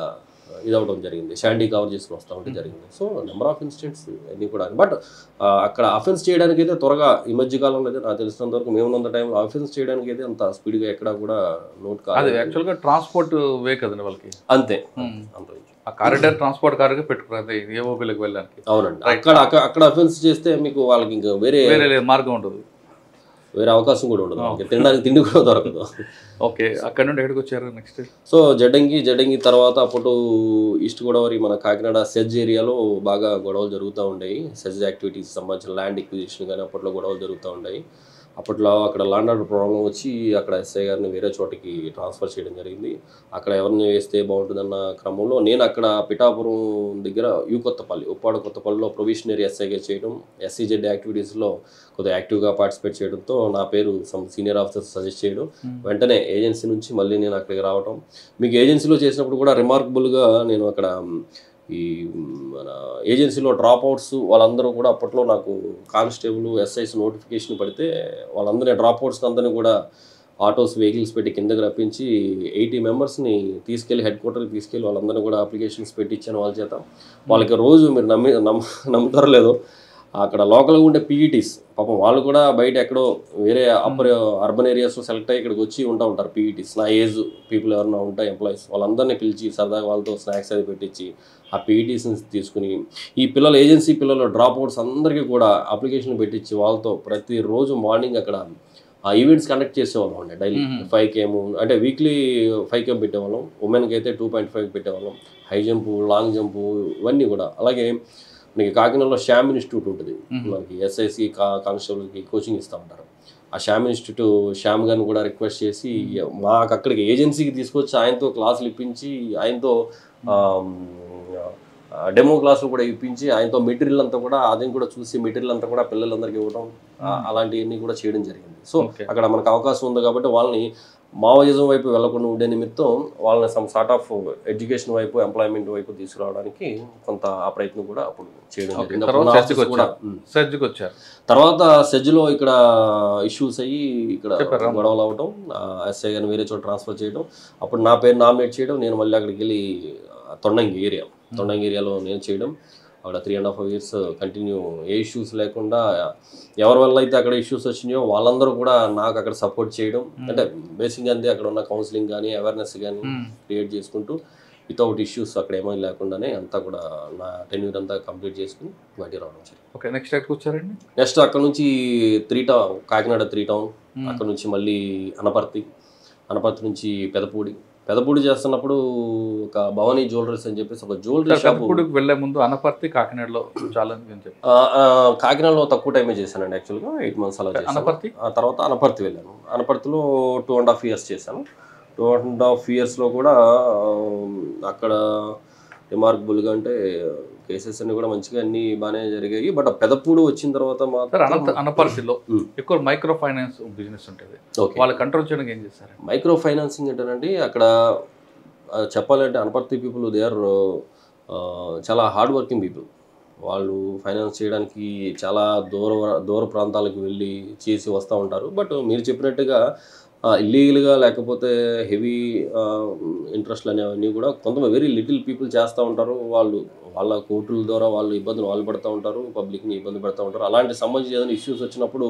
ఇదవడం జరిగింది, షాండీ కవర్ చేసుకుని వస్తూ ఉంటే జరిగింది. సో నెంబర్ ఆఫ్ ఇన్సిడెంట్స్ అన్నీ కూడా. బట్ అక్కడ అఫెన్స్ చేయడానికి అయితే త్వరగా ఈ మధ్య కాలంలో అయితే నాకు తెలిసినంత వరకు మేమున్నంత టైంలో అఫెన్స్ చేయడానికి అయితే అంత స్పీడ్గా ఎక్కడా కూడా నోట్ కాదు. యాక్చువల్గా ట్రాన్స్పోర్ట్ వే కదండి వాళ్ళకి, అంతే. ఆ కారిడార్ ట్రాన్స్పోర్ట్ కారుగా పెట్టుకున్నారు ఏఓబీలకు వెళ్ళడానికి. అవునండి. అక్కడ అఫెన్స్ చేస్తే మీకు వాళ్ళకి ఇంకా వేరే మార్గం ఉండదు, వేరే అవకాశం కూడా ఉండదు, తినడానికి తిండి కూడా దొరకదు. ఓకే, అక్కడ నుండి ఎక్కడికి వచ్చారు నెక్స్ట్? సో జడ్డంగి తర్వాత అప్పుడు ఈస్ట్ గోదావరి మన కాకినాడ సెజ్ ఏరియాలో బాగా గొడవలు జరుగుతూ ఉండేవి. సెజ్ యాక్టివిటీస్ సంబంధించిన ల్యాండ్ ఎక్విజిషన్ కానీ అప్పట్లో గొడవలు జరుగుతూ ఉండేవి. అప్పట్లో అక్కడ ల్యాండ్ ఆర్డర్ ప్రాబ్లం వచ్చి అక్కడ ఎస్ఐ గారిని వేరే చోటికి ట్రాన్స్ఫర్ చేయడం జరిగింది. అక్కడ ఎవరిని వేస్తే బాగుంటుందన్న క్రమంలో నేను అక్కడ పిఠాపురం దగ్గర ఉప్పాడ కొత్తపల్లిలో ప్రొవిషనరీ ఎస్ఐగా చేయడం, ఎస్సీజెడ్ యాక్టివిటీస్లో కొద్దిగా యాక్టివ్గా పార్టిసిపేట్ చేయడంతో నా పేరు సీనియర్ ఆఫీసర్స్ సజెస్ట్ చేయడం, వెంటనే ఏజెన్సీ నుంచి మళ్ళీ నేను అక్కడికి రావడం. మీకు ఏజెన్సీలో చేసినప్పుడు కూడా రిమార్కబుల్గా నేను అక్కడ ఈ మన ఏజెన్సీలో డ్రాప్ అవుట్స్ వాళ్ళందరూ కూడా అప్పట్లో నాకు కానిస్టేబుల్ ఎస్ఐస్ నోటిఫికేషన్ పడితే వాళ్ళందరినీ డ్రాప్ అవుట్స్ అందరినీ కూడా ఆటోస్ వెహికల్స్ పెట్టి కిందకి రప్పించి 80 మెంబర్స్ని తీసుకెళ్ళి హెడ్ క్వార్టర్కి తీసుకెళ్ళి వాళ్ళందరినీ కూడా అప్లికేషన్స్ పెట్టించాను వాళ్ళ చేత. వాళ్ళకి రోజు మీరు నమ్ముతారో లేదో అక్కడ లోకల్గా ఉండే పీఈటీస్ పాపం వాళ్ళు కూడా బయట ఎక్కడో వేరే అర్బన్ ఏరియాస్లో సెలెక్ట్ అయ్యి ఇక్కడికి వచ్చి ఉంటారు పీఈటీస్. నా ఏజ్ పీపుల్ ఎవరైనా ఉంటాయి ఎంప్లాయీస్ వాళ్ళందరినీ పిలిచి సరదాగా వాళ్ళతో స్నాక్స్ అది పెట్టించి ఆ పీఈటీస్ని తీసుకుని ఈ పిల్లలు ఏజెన్సీ పిల్లలు డ్రాప్ అవుట్స్ అందరికీ కూడా అప్లికేషన్ పెట్టించి వాళ్ళతో ప్రతిరోజు మార్నింగ్ అక్కడ ఆ ఈవెంట్స్ కండక్ట్ చేసేవాళ్ళం అండి. డైలీ 5 km అంటే వీక్లీ 5 km పెట్టేవాళ్ళం. ఉమెన్కి అయితే 2.5 పెట్టేవాళ్ళం. హై జంపు, లాంగ్ జంపు ఇవన్నీ కూడా. అలాగే మనకి కాకినాడలో శ్యామ్ ఇన్స్టిట్యూట్ ఉంటుంది, మనకి ఎస్ఐసి కానిస్టేబుల్కి కోచింగ్ ఇస్తూ ఉంటారు. ఆ శ్యామ్ ఇన్స్టిట్యూట్ శ్యామ్ గారిని కూడా రిక్వెస్ట్ చేసి మాకు అక్కడికి ఏజెన్సీకి తీసుకొచ్చి ఆయనతో క్లాసులు ఇప్పించి ఆయనతో డెమో క్లాసులు కూడా ఇప్పించి ఆయనతో మెటీరియల్ అంతా కూడా అదేం కూడా చూసి మెటీరియల్ అంతా కూడా పిల్లలందరికీ ఇవ్వడం అలాంటివన్నీ కూడా చేయడం జరిగింది. సో అక్కడ మనకు అవకాశం ఉంది కాబట్టి వాళ్ళని మావోయిజం వైపు వెళ్లకుండా ఉండే నిమిత్తం వాళ్ళని సమ్ సార్ట్ ఆఫ్ ఎడ్యుకేషన్ వైపు ఎంప్లాయ్మెంట్ వైపు తీసుకురావడానికి కొంత ఆ ప్రయత్నం కూడా అప్పుడు చేయడం జరిగింది. తర్వాత సెజ్లో ఇక్కడ ఇష్యూస్ అయ్యి ఇక్కడ గొడవలు అవ్వడం, ఎస్ఐ గారిని వేరే చోట ట్రాన్స్ఫర్ చేయడం, అప్పుడు నా పేరు నామినేట్ చేయడం, నేను మళ్ళీ అక్కడికి వెళ్ళి తొండంగి ఏరియాలో నేను చేయడం. అక్కడ 3.5 years కంటిన్యూ ఏ ఇష్యూస్ లేకుండా ఎవరి వల్ల అయితే అక్కడ ఇష్యూస్ వచ్చినాయో వాళ్ళందరూ కూడా నాకు అక్కడ సపోర్ట్ చేయడం. అంటే బేసిక్గా అంతే అక్కడ ఉన్న కౌన్సిలింగ్ కానీ అవేర్నెస్ కానీ క్రియేట్ చేసుకుంటూ వితౌట్ ఇష్యూస్ అక్కడ ఏమైనా లేకుండానే అంతా కూడా నా టెన్యూర్ అంతా కంప్లీట్ చేసుకుని బయటికి రావడం జరిగింది. ఓకే, నెక్స్ట్ ఎక్కడికి వచ్చారండి? నెక్స్ట్ అక్కడ నుంచి 3 town, కాకినాడ 3 town, అక్కడ నుంచి మళ్ళీ అనపర్తి నుంచి పెదపూడి చేస్తున్నప్పుడు ఒక భవానీ జ్యువెలరీస్ అని చెప్పేసి ఒక జ్యువెలరీ షాప్. వెళ్ళే ముందు అనపర్తి కాకినాడలో చాలా కాకినాడలో తక్కువ టైమే చేశానండి యాక్చువల్గా 8 months అలా చేశాను. ఆ తర్వాత అనపర్తి వెళ్ళాను. అనపర్తిలో 2.5 years చేశాను. 2.5 yearsలో కూడా అక్కడ రిమార్కబుల్గా అంటే కేసెస్ అన్ని కూడా మంచిగా అన్ని బాగానే జరిగాయి. బట్ పెదపూడి వచ్చిన తర్వాత మాత్రం అనపర్తిలో ఎక్కువ మైక్రో ఫైనాన్స్ బిజినెస్ ఉంటుంది, వాళ్ళు కంట్రోల్ చేయడానికి ఏం చేస్తారు? మైక్రో ఫైనాన్సింగ్ ఏంటంటే అక్కడ చెప్పాలంటే అనపర్తి పీపుల్ దే ఆర్ చాలా హార్డ్ వర్కింగ్ పీపుల్. వాళ్ళు ఫైనాన్స్ చేయడానికి చాలా దూర ప్రాంతాలకు వెళ్ళి చేసి వస్తూ ఉంటారు. బట్ మీరు చెప్పినట్టుగా ఇల్లీగల్గా లేకపోతే హెవీ ఇంట్రెస్ట్లు అనేవన్నీ కూడా కొంతమంది వెరీ లిటిల్ పీపుల్ చేస్తూ ఉంటారు. వాళ్ళ కోర్టుల ద్వారా వాళ్ళు పడుతూ ఉంటారు, పబ్లిక్ని ఇబ్బంది పెడతా ఉంటారు. అలాంటి సంబంధించి ఏదైనా ఇష్యూస్ వచ్చినప్పుడు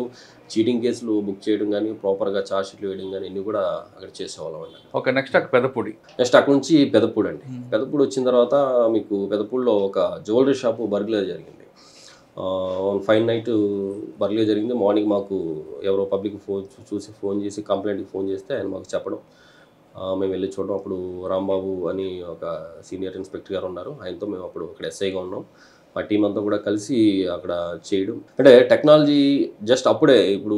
చీటింగ్ కేసులు బుక్ చేయడం కానీ ప్రాపర్గా ఛార్జ్ షీట్లు వేయడం కానీ ఇన్ని కూడా అక్కడ చేసేవాళ్ళం అండి. ఓకే, నెక్స్ట్ అక్కడ నుంచి పెదపూడి అండి. పెదపూడి వచ్చిన తర్వాత మీకు పెదపూడిలో ఒక జ్యువెలరీ షాపు బర్గ్లరీ జరిగింది. ఫైన్ నైట్ బర్గ్లరీ జరిగింది. మార్నింగ్ మాకు ఎవరో పబ్లిక్ ఫోన్ చేసి కంప్లైంట్కి ఫోన్ చేస్తే ఆయన మాకు చెప్పడం, మేము వెళ్ళి చూడడం. అప్పుడు రాంబాబు అని ఒక సీనియర్ ఇన్స్పెక్టర్ గారు ఉన్నారు, ఆయనతో మేము అప్పుడు అక్కడ ఎస్ఐగా ఉన్నాం. మా టీం అంతా కూడా కలిసి అక్కడ చేయడం. అంటే టెక్నాలజీ జస్ట్ అప్పుడే, ఇప్పుడు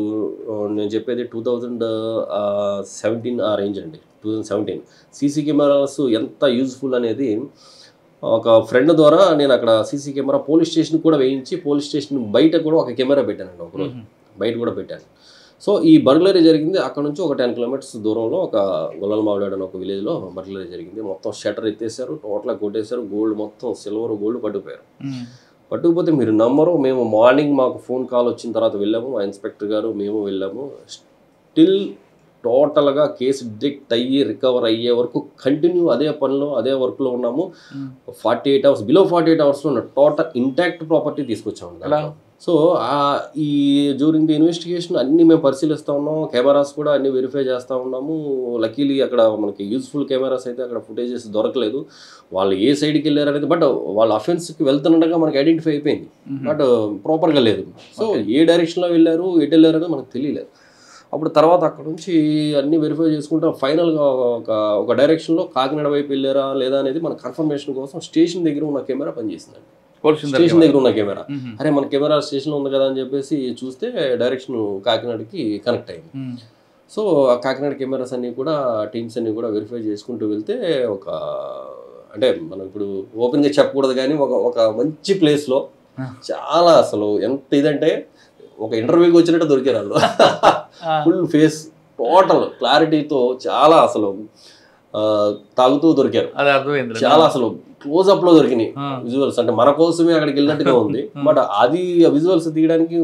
నేను చెప్పేది 2017 ఆ రేంజ్ అండి. 2017 సీసీ కెమెరాస్ ఎంత యూజ్ఫుల్ అనేది ఒక ఫ్రెండ్ ద్వారా నేను అక్కడ సీసీ కెమెరా పోలీస్ స్టేషన్ కూడా వేయించి పోలీస్ స్టేషన్ బయట కూడా ఒక కెమెరా పెట్టానండి. ఒకరోజు బయట కూడా పెట్టాను. సో ఈ బర్గ్లరీ జరిగింది అక్కడ నుంచి ఒక 10 kilometers దూరంలో ఒక గొల్లలమావిడాడు అని ఒక విలేజ్లో బర్గ్లరీ జరిగింది. మొత్తం షట్టర్ ఎత్తేసారు, టోటల్గా కొట్టేశారు, గోల్డ్ మొత్తం సిల్వర్ గోల్డ్ పట్టుకుపోయారు. పట్టుకుపోతే మీరు నమ్మరు, మేము మార్నింగ్ మాకు ఫోన్ కాల్ వచ్చిన తర్వాత వెళ్ళాము, ఆ ఇన్స్పెక్టర్ గారు మేము వెళ్ళాము. స్టిల్ టోటల్గా కేసు డిటెక్ట్ అయ్యి రికవర్ అయ్యే వరకు కంటిన్యూ అదే పనిలో అదే వర్క్లో ఉన్నాము. 48 hours బిలో 48 hours ఉన్న టోటల్ ఇంటాక్ట్ ప్రాపర్టీ తీసుకొచ్చాము. సో ఈ డ్యూరింగ్ ది ఇన్వెస్టిగేషన్ అన్నీ మేము పరిశీలిస్తూ ఉన్నాం, కెమెరాస్ కూడా అన్నీ వెరిఫై చేస్తూ ఉన్నాము. లక్కీలీ అక్కడ మనకి యూజ్ఫుల్ కెమెరాస్ అయితే అక్కడ ఫుటేజెస్ దొరకలేదు, వాళ్ళు ఏ సైడ్కి వెళ్ళారు అనేది. బట్ వాళ్ళ అఫెన్స్కి వెళ్తుండగా మనకి ఐడెంటిఫై అయిపోయింది, బట్ ప్రాపర్గా లేదు. సో ఏ డైరెక్షన్లో వెళ్ళారు ఎటు వెళ్ళారు అనేది మనకు తెలియలేదు. అప్పుడు తర్వాత అక్కడ నుంచి అన్నీ వెరిఫై చేసుకుంటే ఫైనల్గా ఒక డైరెక్షన్లో కాకినాడ వైపు వెళ్ళారా లేదా అనేది మన కన్ఫర్మేషన్ కోసం స్టేషన్ దగ్గర ఉన్న కెమెరా పనిచేసిందండి. స్టేషన్ దగ్గర ఉన్న కెమెరా, అరే మన కెమెరా స్టేషన్లో ఉంది కదా అని చెప్పేసి చూస్తే డైరెక్షన్ కాకినాడకి కనెక్ట్ అయింది. సో ఆ కాకినాడ కెమెరాస్ అన్నీ కూడా టీమ్స్ అన్నీ కూడా వెరిఫై చేసుకుంటూ వెళ్తే అంటే మనం ఇప్పుడు ఓపెన్గా చెప్పకూడదు కానీ ఒక మంచి ప్లేస్లో చాలా అసలు ఎంత ఇదంటే ఒక ఇంటర్వ్యూకి వచ్చినట్టు దొరికారు వాళ్ళు. ఫుల్ ఫేస్ టోటల్ క్లారిటీతో చాలా అసలు తాగుతూ దొరికారు. అది అర్థమైంది. చాలా అసలు క్లోజ్అప్ లో దొరికినాయి విజువల్స్. అంటే మన కోసమే అక్కడికి వెళ్ళినట్టుగా ఉంది. బట్ అది విజువల్స్ తీయడానికి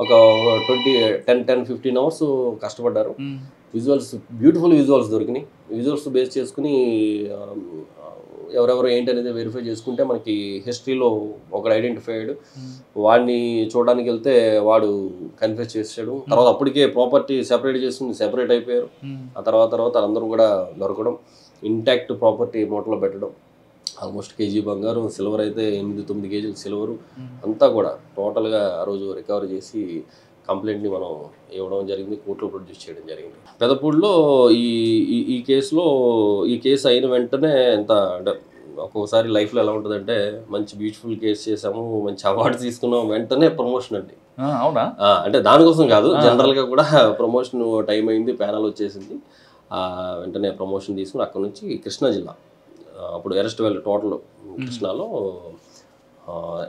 ఒక 10-15 అవర్స్ కష్టపడ్డారు. విజువల్స్ బ్యూటిఫుల్ విజువల్స్ దొరికినాయి. విజువల్స్ బేస్ చేసుకుని ఎవరెవరు ఏంటి అనేది వెరిఫై చేసుకుంటే మనకి హిస్టరీలో ఒకడు ఐడెంటిఫై అయ్యాడు. వాడిని చూడడానికి వెళ్తే వాడు కన్ఫ్యూజ్ చేసాడు. తర్వాత అప్పటికే ప్రాపర్టీ సెపరేట్ చేసుకుని సెపరేట్ అయిపోయారు. ఆ తర్వాత అందరూ కూడా దొరకడం, ఇంటాక్ట్ ప్రాపర్టీ మూటలో పెట్టడం, ఆల్మోస్ట్ కేజీ బంగారం, సిల్వర్ అయితే 8-9 కేజీలు సిల్వరు అంతా కూడా టోటల్గా ఆ రోజు రికవర్ చేసి కంప్లైంట్ని మనం ఇవ్వడం జరిగింది. కోర్టులో ప్రొడ్యూస్ చేయడం జరిగింది. పెదపూడిలో ఈ కేసు అయిన వెంటనే ఎంత అంటే ఒక్కొక్కసారి లైఫ్లో ఎలా ఉంటుందంటే మంచి బ్యూటిఫుల్ కేసు చేసాము, మంచి అవార్డు తీసుకున్నాం, వెంటనే ప్రమోషన్ అండి. అవునా? అంటే దానికోసం కాదు, జనరల్గా కూడా ప్రమోషన్ టైం అయింది, ప్యానల్ వచ్చేసింది, వెంటనే ప్రమోషన్ తీసుకుని అక్కడ నుంచి కృష్ణా జిల్లా, అప్పుడు అరెస్ట్ వ్యాలీ టోటల్ కృష్ణాలో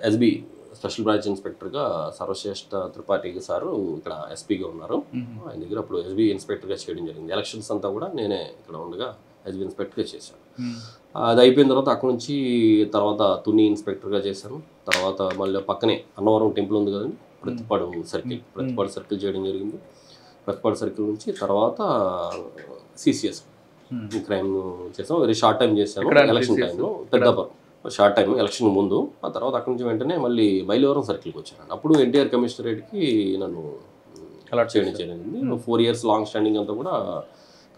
ఎస్బీ స్పెషల్ బ్రాంచ్ ఇన్స్పెక్టర్గా సర్వశ్రేష్ఠ త్రిపాఠి సారు ఇక్కడ ఎస్పీగా ఉన్నారు. ఆయన దగ్గర అప్పుడు ఎస్బీ ఇన్స్పెక్టర్గా చేయడం జరిగింది. ఎలక్షన్స్ అంతా కూడా నేనే ఇక్కడ ఉండగా ఎస్బీ ఇన్స్పెక్టర్గా చేశాను. అది అయిపోయిన తర్వాత అక్కడ నుంచి తర్వాత తుని ఇన్స్పెక్టర్గా చేశాను. తర్వాత మళ్ళీ పక్కనే అన్నవరం టెంపుల్ ఉంది కదండి, ప్రతిపాడు సర్కిల్ చేయడం జరిగింది. ప్రతిపాడు సర్కిల్ నుంచి తర్వాత సిసిఎస్ క్రైమ్ చేసాం. వెరీ షార్ట్ టైం చేశాను ఎలక్షన్ టైంలో, పెద్దపురం షార్ట్ టైం ఎలక్షన్ ముందు. ఆ తర్వాత అక్కడి నుంచి వెంటనే మళ్ళీ మైలవరం సర్కిల్కి వచ్చాను. అప్పుడు ఎన్టీఆర్ కమిషనరేట్కి నన్ను అలాట్ చేయడం జరిగింది. 4 years లాంగ్ స్టాండింగ్ అంతా కూడా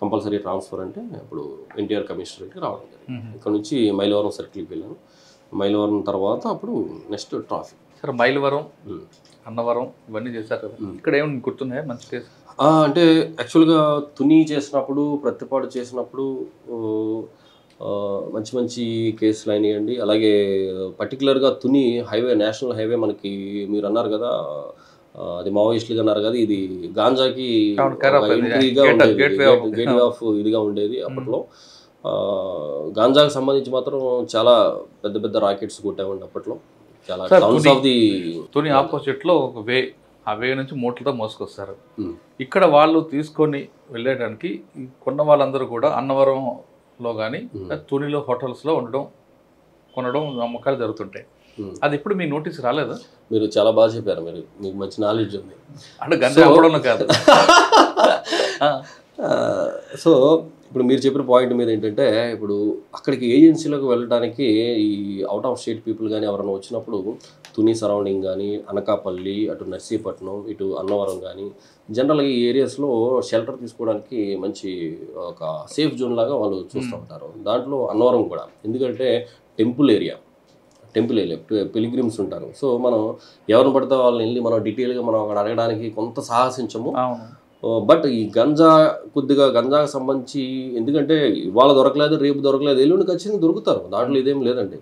కంపల్సరీ ట్రాన్స్ఫర్ అంటే అప్పుడు ఎన్టీఆర్ కమిషనరేట్కి రావడం జరిగింది. ఇక్కడ నుంచి మైలవరం సర్కిల్కి వెళ్ళాను. మైలవరం తర్వాత అప్పుడు నెక్స్ట్ ట్రాఫిక్. సరే, మైలవరం, అన్నవరం ఇవన్నీ చేశారు కదా, ఇక్కడ ఏమైనా గుర్తున్నాయా మంచి కేసు? అంటే యాక్చువల్గా తుని చేసినప్పుడు, ప్రతిపాడు చేసినప్పుడు మంచి కేసులు అయినాయండి. అలాగే పర్టికులర్గా తుని హైవే, నేషనల్ హైవే మనకి మీరు అన్నారు కదా, అది మావోయిస్టులుగా అన్నారు కదా, ఇది గాంజాకి ఎంట్రీగా ఉండేది, గేట్వే ఆఫ్ ఇదిగా ఉండేది అప్పట్లో. గాంజాకి సంబంధించి మాత్రం చాలా పెద్ద రాకెట్స్ కొట్టామండి అప్పట్లో. చాలా టౌన్స్ ఆఫ్ ది తుని ఆపోజిట్లో ఒక వే, ఆ వే నుంచి మూటలతో మోసుకొస్తారు. ఇక్కడ వాళ్ళు తీసుకొని వెళ్ళడానికి కొన్న వాళ్ళందరూ కూడా అన్నవరంలో కానీ తునిలో హోటల్స్లో కొనడం అమ్మకాలు జరుగుతుంటాయి. అది ఇప్పుడు మీ నోటీస్ రాలేదా? మీరు చాలా బాగా చెప్పారు, మీకు మంచి నాలెడ్జ్ ఉంది. అంటే గంజా అవ్వడంలో కాదు. సో ఇప్పుడు మీరు చెప్పిన పాయింట్ మీద ఏంటంటే, ఇప్పుడు అక్కడికి ఏజెన్సీలకు వెళ్ళడానికి ఈ అవుట్ ఆఫ్ స్టేట్ పీపుల్ కానీ ఎవరైనా వచ్చినప్పుడు తుని సరౌండింగ్ కానీ, అనకాపల్లి, అటు నర్సీపట్నం, ఇటు అన్నవరం కానీ జనరల్గా ఈ ఏరియాస్లో షెల్టర్ తీసుకోవడానికి మంచి ఒక సేఫ్ జోన్ లాగా వాళ్ళు చూస్తూ ఉంటారు. దాంట్లో అన్నవరం కూడా, ఎందుకంటే టెంపుల్ ఏరియా, పిలిగ్రిమ్స్ ఉంటారు. సో మనం ఎవరిని పడితే వాళ్ళని వెళ్ళి మనం డీటెయిల్గా మనం అక్కడ అడగడానికి కొంత సాహసించము. బట్ ఈ గంజాకు సంబంధించి, ఎందుకంటే ఇవాళ దొరకలేదు, రేపు దొరకలేదు, ఎల్లుండి ఖచ్చితంగా దొరుకుతారు, దాంట్లో ఇదేం లేదండి.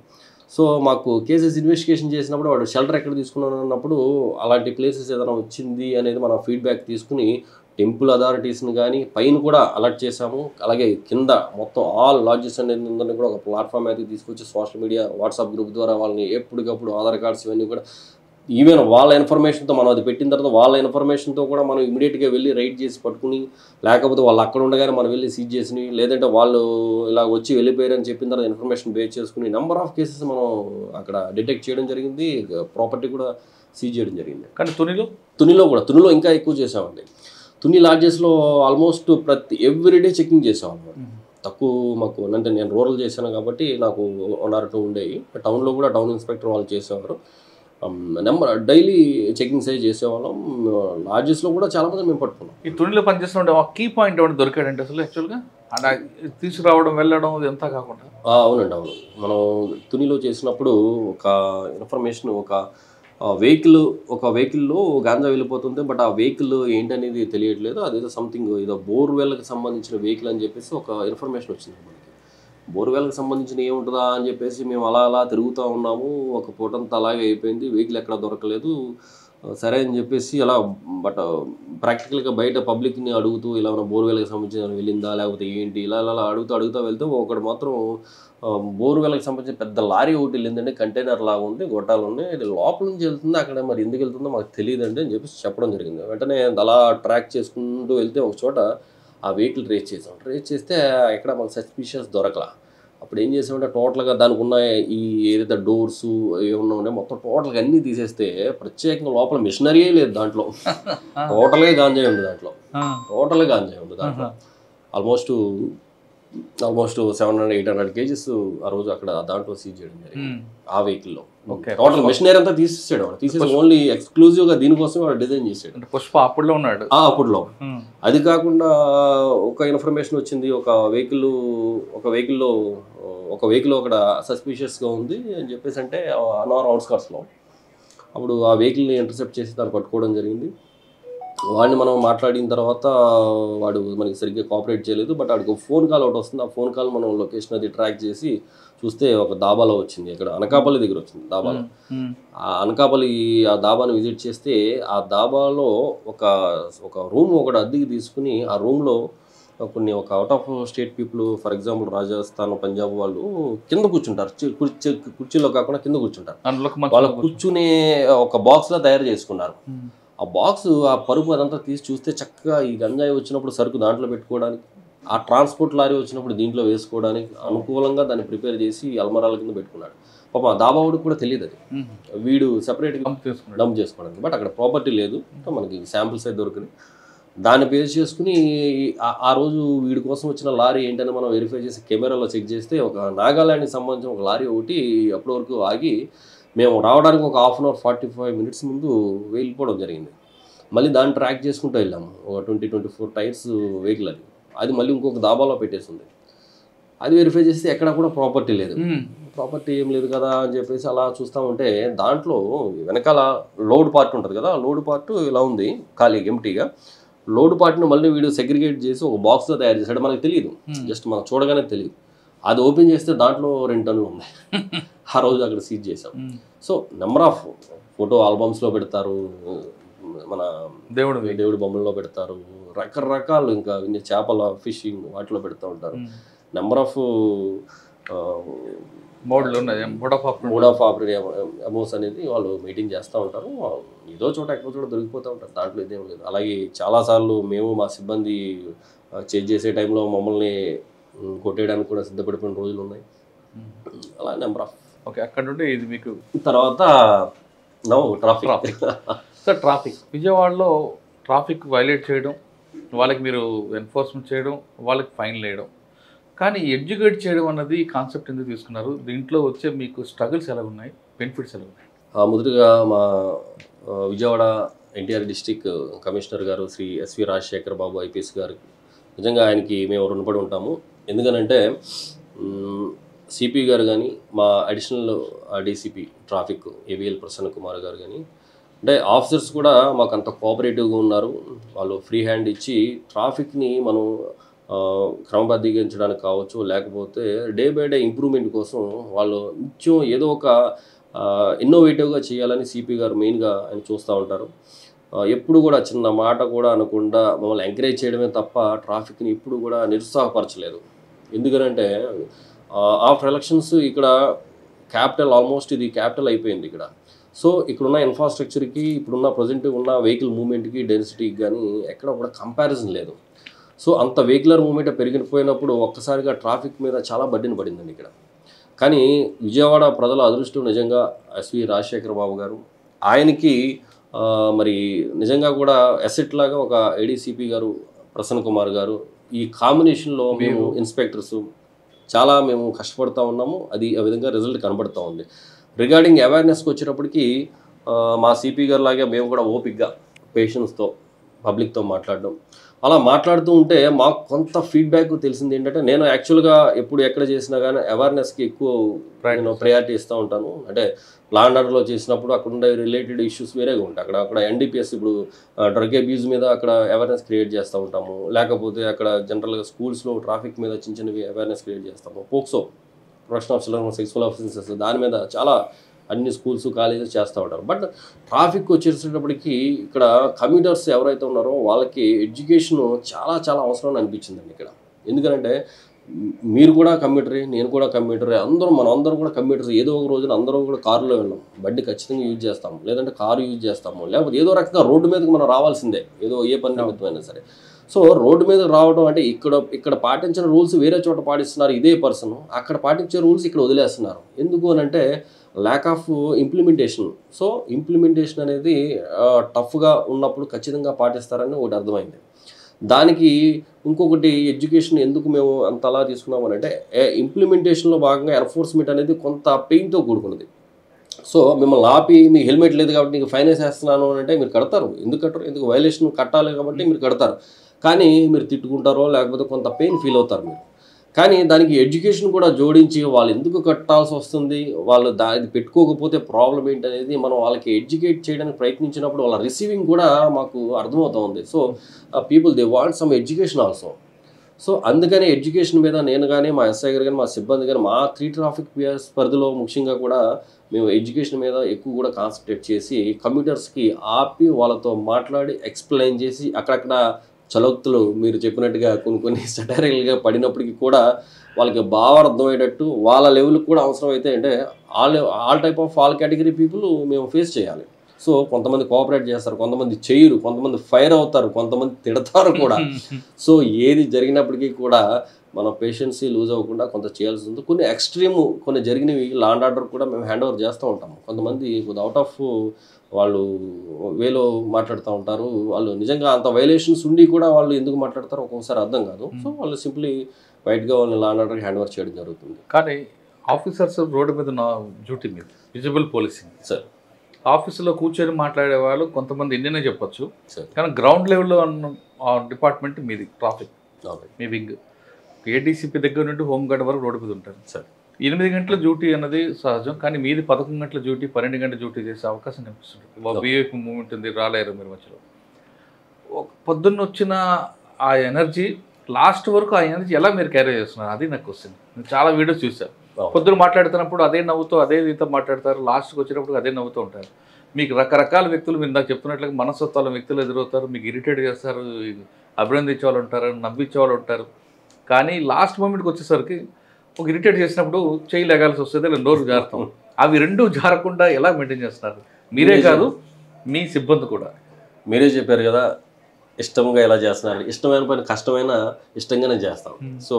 సో మాకు కేసెస్ ఇన్వెస్టిగేషన్ చేసినప్పుడు వాడు షెల్టర్ ఎక్కడ తీసుకున్నాను అన్నప్పుడు అలాంటి ప్లేసెస్ ఏదైనా వచ్చింది అనేది మనం ఫీడ్బ్యాక్ తీసుకుని టెంపుల్ అథారిటీస్ని కానీ పైన కూడా అలర్ట్ చేశాము. అలాగే కింద మొత్తం ఆల్ లాడ్జెస్ అనేది ఉందని కూడా ఒక ప్లాట్ఫామ్ అయితే తీసుకొచ్చి సోషల్ మీడియా, వాట్సాప్ గ్రూప్ ద్వారా వాళ్ళని ఎప్పటికప్పుడు ఆధార్ కార్డ్స్ ఇవన్నీ కూడా, ఈవెన్ వాళ్ళ ఇన్ఫర్మేషన్తో మనం అది పెట్టిన తర్వాత వాళ్ళ ఇన్ఫర్మేషన్తో కూడా మనం ఇమీడియట్గా వెళ్ళి రైడ్ చేసి పట్టుకుని, లేకపోతే వాళ్ళు అక్కడ ఉండగానే మనం వెళ్ళి సీజ్ చేసి, లేదంటే వాళ్ళు ఇలా వచ్చి వెళ్ళిపోయారని చెప్పిన తర్వాత ఇన్ఫర్మేషన్ బేస్ చేసుకుని నెంబర్ ఆఫ్ కేసెస్ మనం అక్కడ డిటెక్ట్ చేయడం జరిగింది. ప్రాపర్టీ కూడా సీజ్ చేయడం జరిగింది. కానీ తునిలో ఇంకా ఎక్కువ చేసామండి. తుని లాడ్జెస్లో ఆల్మోస్ట్ ఎవ్రీడే చెకింగ్ చేసామన్నమాట. తక్కువ మాకు అంటే నేను రూరల్ చేశాను కాబట్టి నాకు 1 or 2 ఉండేవి. టౌన్లో కూడా టౌన్ ఇన్స్పెక్టర్ వాళ్ళు చేసేవారు. డైలీ చెకింగ్స్ అయ్యి చేసేవాళ్ళం. లాడ్జెస్లో కూడా చాలామంది మేము పట్టుకున్నాం. ఈ తునిలో పనిచేస్తున్న కీ పాయింట్ ఏమైనా దొరికాడంటే అసలు యాక్చువల్గా తీసుకురావడం, వెళ్ళడం ఇదంతా కాకుండా? అవునండి, అవును. మనం తునిలో చేసినప్పుడు ఒక ఇన్ఫర్మేషన్, ఒక వెహికల్లో గాంజా వెళ్ళిపోతుంది, బట్ ఆ వెహికల్ ఏంటనేది తెలియట్లేదు, అదేదో సంథింగ్ ఏదో బోర్వెల్కి సంబంధించిన వెహికల్ అని చెప్పేసి ఒక ఇన్ఫర్మేషన్ వచ్చింది మనకి. బోర్వెల్కి సంబంధించిన ఏముంటుందా అని చెప్పేసి మేము అలా తిరుగుతూ ఉన్నాము. ఒక పూటంతా అలాగే అయిపోయింది, వెహికల్ ఎక్కడ దొరకలేదు. సరే అని చెప్పేసి అలా, బట్ ప్రాక్టికల్గా బయట పబ్లిక్ని అడుగుతూ ఇలా ఉన్న బోర్వెల్కి సంబంధించిన వెళ్ళిందా లేకపోతే ఏంటి ఇలా అడుగుతూ వెళ్తే ఒకటి మాత్రం బోర్వెల్కి సంబంధించిన పెద్ద లారీ ఒకటి వెళ్ళిందండి, కంటైనర్ లాగా ఉంది, గొట్టాలు ఉన్నాయి, ఇది లోపల నుంచి వెళ్తుంది, అక్కడ మరి ఎందుకు వెళ్తుందో మాకు తెలియదండి అని చెప్పేసి చెప్పడం జరిగింది. వెంటనే అలా ట్రాక్ చేసుకుంటూ వెళ్తే ఒక చోట ఆ వెహికల్ రేస్ చేసాం. రేస్ చేస్తే ఎక్కడ మాకు సస్పిషియస్ దొరకలా. అప్పుడు ఏం చేసామంటే టోటల్గా దానికి ఉన్న ఈ ఏదైతే డోర్సు ఏమన్నా ఉన్నాయో మొత్తం టోటల్గా అన్నీ తీసేస్తే ప్రత్యేకంగా లోపల మిషనరీయే లేదు దాంట్లో. టోటల్గా గాంజాయి ఉంది దాంట్లో. టోటల్గా గాంజాయి ఉంది దాంట్లో. ఆల్మోస్ట్ 700-800 kgs ఆ రోజు అక్కడ దాంట్లో సీజ్ చేయడం జరిగింది ఆ వెహికల్లో. టోటల్ మిషనరీ అంతా తీసేసాడు. తీసేసి ఓన్లీ ఎక్స్క్లూజివ్గా దీనికోసం వాడు డిజైన్ చేసాడు. పుష్ప అప్పుడులో ఉన్నాడు. అప్పుడులో. అది కాకుండా ఒక ఇన్ఫర్మేషన్ వచ్చింది, ఒక వెహికల్లో అక్కడ సస్పిషియస్గా ఉంది అని చెప్పేసి అంటే అన్నవరం అవుట్స్కట్స్లో. అప్పుడు ఆ వెహికల్ని ఇంటర్సెప్ట్ చేసి దాన్ని పట్టుకోవడం జరిగింది. వాడిని మనం మాట్లాడిన తర్వాత వాడు మనకి సరిగ్గా కోఆపరేట్ చేయలేదు. బట్ వాడికి ఒక ఫోన్ కాల్ ఒకటి వస్తుంది. ఆ ఫోన్ కాల్ మనం లొకేషన్ అది ట్రాక్ చేసి చూస్తే ఒక దాబాలో వచ్చింది. ఇక్కడ అనకాపల్లి దగ్గర వచ్చింది దాబాలో. ఆ అనకాపల్లి ఆ దాబాను విజిట్ చేస్తే ఆ దాబాలో ఒక రూమ్ ఒకటి అద్దెకి తీసుకుని ఆ రూమ్లో కొన్ని ఒక out of state people, for example Rajasthan, Punjab వాళ్ళు కింద కూర్చుంటారు. కుర్చీలో కాకుండా కింద కూర్చుంటారు. వాళ్ళు కూర్చునే ఒక బాక్స్లో తయారు చేసుకున్నారు. ఆ బాక్స్ ఆ పరుపు అదంతా తీసి చూస్తే చక్కగా ఈ గంజాయి వచ్చినప్పుడు సరుకు దాంట్లో పెట్టుకోవడానికి, ఆ ట్రాన్స్పోర్ట్ లారీ వచ్చినప్పుడు దీంట్లో వేసుకోవడానికి అనుకూలంగా దాన్ని ప్రిపేర్ చేసి అల్మరాల కింద పెట్టుకున్నాడు. పాప ఆ దాబావుడికి కూడా తెలియదు అది. వీడు సెపరేట్గా డంప్ చేసుకోవడానికి. బట్ అక్కడ ప్రాపర్టీ లేదు, మనకి శాంపిల్స్ అయితే దొరికినాయి. దాన్ని బేస్ చేసుకుని ఆ రోజు వీడి కోసం వచ్చిన లారీ ఏంటని మనం వెరిఫై చేసి కెమెరాలో చెక్ చేస్తే ఒక నాగాలాండ్కి సంబంధించిన ఒక లారీ ఒకటి అప్పటి వరకు ఆగి మేము రావడానికి ఒక 1/2 అవర్ 45 minutes ముందు వెళ్ళిపోవడం జరిగింది. మళ్ళీ దాన్ని ట్రాక్ చేసుకుంటూ వెళ్ళాము. ఒక 20-24 టైర్స్ వెహికల్ అది మళ్ళీ ఇంకొక దాబాలో పెట్టేసింది. అది వెరిఫై చేస్తే ఎక్కడ కూడా ప్రాపర్టీ లేదు. ప్రాపర్టీ ఏం లేదు కదా అని చెప్పేసి అలా చూస్తూ ఉంటే దాంట్లో వెనకాల లోడ్ పార్ట్ ఉంటుంది కదా, లోడ్ పార్ట్ ఇలా ఉంది ఖాళీ ఎంటీగా. లోడ్ పార్ట్ని మళ్ళీ వీడు సెగ్రిగేట్ చేసి ఒక బాక్స్లో తయారు చేశాడు. మనకు తెలియదు, జస్ట్ మనం చూడగానే తెలియదు. అది ఓపెన్ చేస్తే దాంట్లో 2 టన్నులు ఉన్నాయి. ఆ రోజు అక్కడ సీజ్ చేసాం. సో నెంబర్ ఆఫ్ ఫోటో ఆల్బమ్స్లో పెడతారు, మన దేవుడి బొమ్మల్లో పెడతారు, రకరకాలు ఇంకా చేపల ఫిషింగ్ వాటిలో పెడతా ఉంటారు. Number of mode of operative amounts అనేది వాళ్ళు మీటింగ్ చేస్తూ ఉంటారు. ఏదో చోట ఎక్కడో చోట దొరికిపోతూ ఉంటారు, దాంట్లో ఇదేం లేదు. అలాగే చాలాసార్లు మేము మా సిబ్బంది చేంజ్ చేసే టైంలో మమ్మల్ని కొట్టేయడానికి కూడా సిద్ధపడిపోయిన రోజులు ఉన్నాయి. అలా నెంబర్ ఆఫ్. ఓకే, అక్కడ నుండి ఇది మీకు తర్వాత ట్రాఫిక్. సార్, ట్రాఫిక్ విజయవాడలో ట్రాఫిక్ వైలేట్ చేయడం, వాళ్ళకి మీరు ఎన్ఫోర్స్మెంట్ చేయడం, వాళ్ళకి ఫైన్లు వేయడం, కానీ ఎడ్యుకేట్ చేయడం అన్నది కాన్సెప్ట్ ఎందుకు తీసుకున్నారు? దీంట్లో వచ్చే మీకు స్ట్రగుల్స్ ఎలా ఉన్నాయి, బెనిఫిట్స్ ఎలా ఉన్నాయి? మొదటిగా మా విజయవాడ ఎన్టీఆర్ డిస్ట్రిక్ట్ కమిషనర్ గారు శ్రీ ఎస్వి రాజశేఖర్ బాబు ఐపీఎస్ గారు, నిజంగా ఆయనకి మేము రుణపడి ఉంటాము. ఎందుకనంటే సిపి గారు కానీ, మా additional DCP traffic AVL Prasanna Kumar గారు కానీ, అంటే ఆఫీసర్స్ కూడా మాకు అంత కోఆపరేటివ్గా ఉన్నారు. వాళ్ళు ఫ్రీ హ్యాండ్ ఇచ్చి ట్రాఫిక్ని మనం క్రమబద్ధీకరించడానికి కావచ్చు, లేకపోతే డే బై డే ఇంప్రూవ్మెంట్ కోసం వాళ్ళు నిత్యం ఏదో ఒక ఇన్నోవేటివ్గా చేయాలని సిపి గారు మెయిన్గా ఆయన చూస్తూ ఉంటారు. ఎప్పుడు కూడా చిన్న మాట కూడా అనకుండా మమ్మల్ని ఎంకరేజ్ చేయడమే తప్ప ట్రాఫిక్ని ఇప్పుడు కూడా నిరుత్సాహపరచలేదు. ఎందుకనంటే ఆఫ్టర్ ఎలక్షన్స్ ఇక్కడ క్యాపిటల్, ఆల్మోస్ట్ ఇది క్యాపిటల్ అయిపోయింది ఇక్కడ. సో ఇక్కడున్న ఇన్ఫ్రాస్ట్రక్చర్కి, ఇప్పుడున్న ప్రజెంట్ ఉన్న వెహికల్ మూవ్మెంట్కి, డెన్సిటీకి కానీ ఎక్కడ కూడా కంపారిజన్ లేదు. సో అంత వెహికులర్ మూవ్మెంట్ పెరిగిపోయినప్పుడు ఒక్కసారిగా ట్రాఫిక్ మీద చాలా బర్డెన్ పడిందండి ఇక్కడ. కానీ విజయవాడ ప్రజల అదృష్టం నిజంగా ఎస్వి రాజశేఖర్ బాబు గారు, ఆయనకి మరి నిజంగా కూడా ఎసెట్ లాగా ఒక ఏడీసీపీ గారు ప్రసన్న కుమార్ గారు, ఈ కాంబినేషన్లో మేము ఇన్స్పెక్టర్స్ చాలా మేము కష్టపడుతూ ఉన్నాము. అది ఆ విధంగా రిజల్ట్ కనబడుతూ ఉంది. రిగార్డింగ్ అవేర్నెస్కి వచ్చేటప్పటికి మా సిపి గారు లాగే మేము కూడా ఓపిక్గా పేషెన్స్తో పబ్లిక్తో మాట్లాడడం, అలా మాట్లాడుతూ ఉంటే మాకు కొంత ఫీడ్బ్యాక్ తెలిసింది ఏంటంటే, నేను యాక్చువల్గా ఎప్పుడు ఎక్కడ చేసినా కానీ అవేర్నెస్కి ఎక్కువ ప్రయారిటీ ఇస్తూ ఉంటాను. అంటే లా అండ్ ఆర్డర్లో చేసినప్పుడు అక్కడ ఉండే రిలేటెడ్ ఇష్యూస్ వేరేగా ఉంటాయి. అక్కడ ఎన్డీపీఎస్, ఇప్పుడు డ్రగ్ అబ్యూజ్ మీద అక్కడ అవేర్నెస్ క్రియేట్ చేస్తూ ఉంటాము. లేకపోతే అక్కడ జనరల్గా స్కూల్స్లో ట్రాఫిక్ మీద చిన్న చిన్నవి అవేర్నెస్ క్రియేట్ చేస్తాము. POCSO, protection of children sexual offences, దాని మీద చాలా అన్ని స్కూల్స్, కాలేజెస్ చేస్తూ ఉంటారు. బట్ ట్రాఫిక్ వచ్చేసేటప్పటికి ఇక్కడ కమ్యూటర్స్ ఎవరైతే ఉన్నారో వాళ్ళకి ఎడ్యుకేషన్ చాలా చాలా అవసరం అనిపించిందండి ఇక్కడ. ఎందుకంటే మీరు కూడా కమ్యూటరే, నేను కూడా కమ్యూటరే, మనం అందరం కూడా కమ్యూటర్స్. ఏదో ఒక రోజున అందరం కూడా కారులో వెళ్ళాం, బండి ఖచ్చితంగా యూజ్ చేస్తాము, లేదంటే కారు యూజ్ చేస్తాము, లేకపోతే ఏదో రకంగా రోడ్డు మీదకి మనం రావాల్సిందే, ఏదో ఏ పని నిమిత్తమైనా సరే. సో రోడ్డు మీద రావడం అంటే ఇక్కడ పాటించిన రూల్స్ వేరే చోట పాటిస్తున్నారు ఇదే పర్సన్, అక్కడ పాటించే రూల్స్ ఇక్కడ వదిలేస్తున్నారు. ఎందుకు అని అంటే lack of implementation. So implementation అనేది టఫ్గా ఉన్నప్పుడు ఖచ్చితంగా పాటిస్తారని ఒకటి అర్థమైంది. దానికి ఇంకొకటి ఎడ్యుకేషన్ ఎందుకు మేము అంత అలా తీసుకున్నామని అంటే ఇంప్లిమెంటేషన్లో భాగంగా ఎన్ఫోర్స్మెంట్ అనేది కొంత పెయిన్తో కూడుకున్నది. సో మిమ్మల్ని ఆపి మీకు హెల్మెట్ లేదు కాబట్టి నీకు ఫైన్ వేసేస్తున్నాను అని అంటే మీరు కడతారు. ఎందుకు కట్టరు? ఎందుకు వైలేషన్ కట్టాలి కాబట్టి మీరు కడతారు. కానీ మీరు తిట్టుకుంటారో లేకపోతే కొంత పెయిన్ ఫీల్ అవుతారు మీరు. కానీ దానికి ఎడ్యుకేషన్ కూడా జోడించి వాళ్ళు ఎందుకు కట్టాల్సి వస్తుంది, వాళ్ళు దాన్ని పెట్టుకోకపోతే ప్రాబ్లం ఏంటనేది మనం వాళ్ళకి ఎడ్యుకేట్ చేయడానికి ప్రయత్నించినప్పుడు వాళ్ళ రిసీవింగ్ కూడా మాకు అర్థమవుతూ ఉంది. So people they want some education also. So అందుకని ఎడ్యుకేషన్ మీద నేను కానీ మా ఎస్ఐ గారు కానీ మా సిబ్బంది కానీ మా 3 ట్రాఫిక్ పియర్స్ పరిధిలో ముఖ్యంగా కూడా మేము ఎడ్యుకేషన్ మీద ఎక్కువ కూడా కాన్సన్ట్రేట్ చేసి కమ్యూటర్స్కి ఆపి వాళ్ళతో మాట్లాడి ఎక్స్ప్లెయిన్ చేసి అక్కడక్కడ చలోక్తులు మీరు చెప్పినట్టుగా కొన్ని సెటైరల్గా పడినప్పటికీ కూడా వాళ్ళకి బాగా అర్థమయ్యేటట్టు వాళ్ళ లెవెల్కి కూడా అవసరం అయితే అంటే all type of all category people మేము ఫేస్ చేయాలి. సో కొంతమంది కోఆపరేట్ చేస్తారు, కొంతమంది చేయరు, కొంతమంది ఫైర్ అవుతారు, కొంతమంది తిడతారు కూడా. సో ఏది జరిగినప్పటికీ కూడా మన పేషెన్సీ లూజ్ అవ్వకుండా కొంత చేయాల్సి ఉంది. కొన్ని ఎక్స్ట్రీమ్ కొన్ని జరిగినవి లా అండ్ ఆర్డర్ కూడా మేము హ్యాండ్ ఓవర్ చేస్తూ ఉంటాము. కొంతమంది అవుట్ ఆఫ్ వాళ్ళు వేలో మాట్లాడుతూ ఉంటారు. వాళ్ళు నిజంగా అంత వైలేషన్స్ ఉండి కూడా వాళ్ళు ఎందుకు మాట్లాడతారో ఒక్కొక్కసారి అర్థం కాదు. సో వాళ్ళు సింప్లీ వైట్గా వాళ్ళని లా అండ్ ఆర్డర్కి హ్యాండ్ ఓవర్ చేయడం జరుగుతుంది. కానీ ఆఫీసర్స్ రోడ్డు మీద నా డ్యూటీ మీద విజిబుల్ పోలీసింగ్ సార్, ఆఫీసులో కూర్చొని మాట్లాడే వాళ్ళు కొంతమంది ఇండియనే చెప్పొచ్చు. కానీ గ్రౌండ్ లెవెల్లో డిపార్ట్మెంట్ మీది ట్రాఫిక్, మీ వింగ్ ఏడీసీపీ దగ్గర నుండి హోంగార్డ్ వరకు రోడ్డు మీద ఉంటారు సార్. 8 గంటల డ్యూటీ అన్నది సహజం. కానీ మీది 11 గంటల డ్యూటీ, 12 గంటల డ్యూటీ చేసే అవకాశం కనిపిస్తుంది. వీఐపీ మూమెంట్ ఉంది, రాలేరు మీరు మధ్యలో. పొద్దున్న వచ్చిన ఆ ఎనర్జీ లాస్ట్ వరకు ఆ ఎనర్జీ ఎలా మీరు క్యారీ చేస్తున్నారు అది నాకు వస్తుంది. నేను చాలా వీడియోస్ చూసాను. పొద్దున మాట్లాడుతున్నప్పుడు అదే నవ్వుతూ అదే రీతితో మాట్లాడతారు, లాస్ట్కి వచ్చినప్పుడు అదే నవ్వుతూ ఉంటారు. మీకు రకరకాల వ్యక్తులు మీరు నాకు చెప్తున్నట్లుగా మనస్తత్వాల వ్యక్తులు ఎదురవుతారు, మీకు ఇరిటేట్ చేస్తారు, అభినందించే వాళ్ళు ఉంటారు, నవ్వించే వాళ్ళు ఉంటారు. కానీ లాస్ట్ మూమెంట్కి వచ్చేసరికి ఒక ఇరిటేట్ చేసినప్పుడు చేయి లేగాల్సి వస్తుంది, లేదా నోరు జారుతాం. అవి రెండు జారకుండా ఎలా మెయింటైన్ చేస్తున్నారు? మీరే కాదు మీ సిబ్బంది కూడా. మీరే చెప్పారు కదా ఇష్టంగా ఎలా చేస్తున్నారు. ఇష్టమైన పని కష్టమైన ఇష్టంగానే చేస్తాం. సో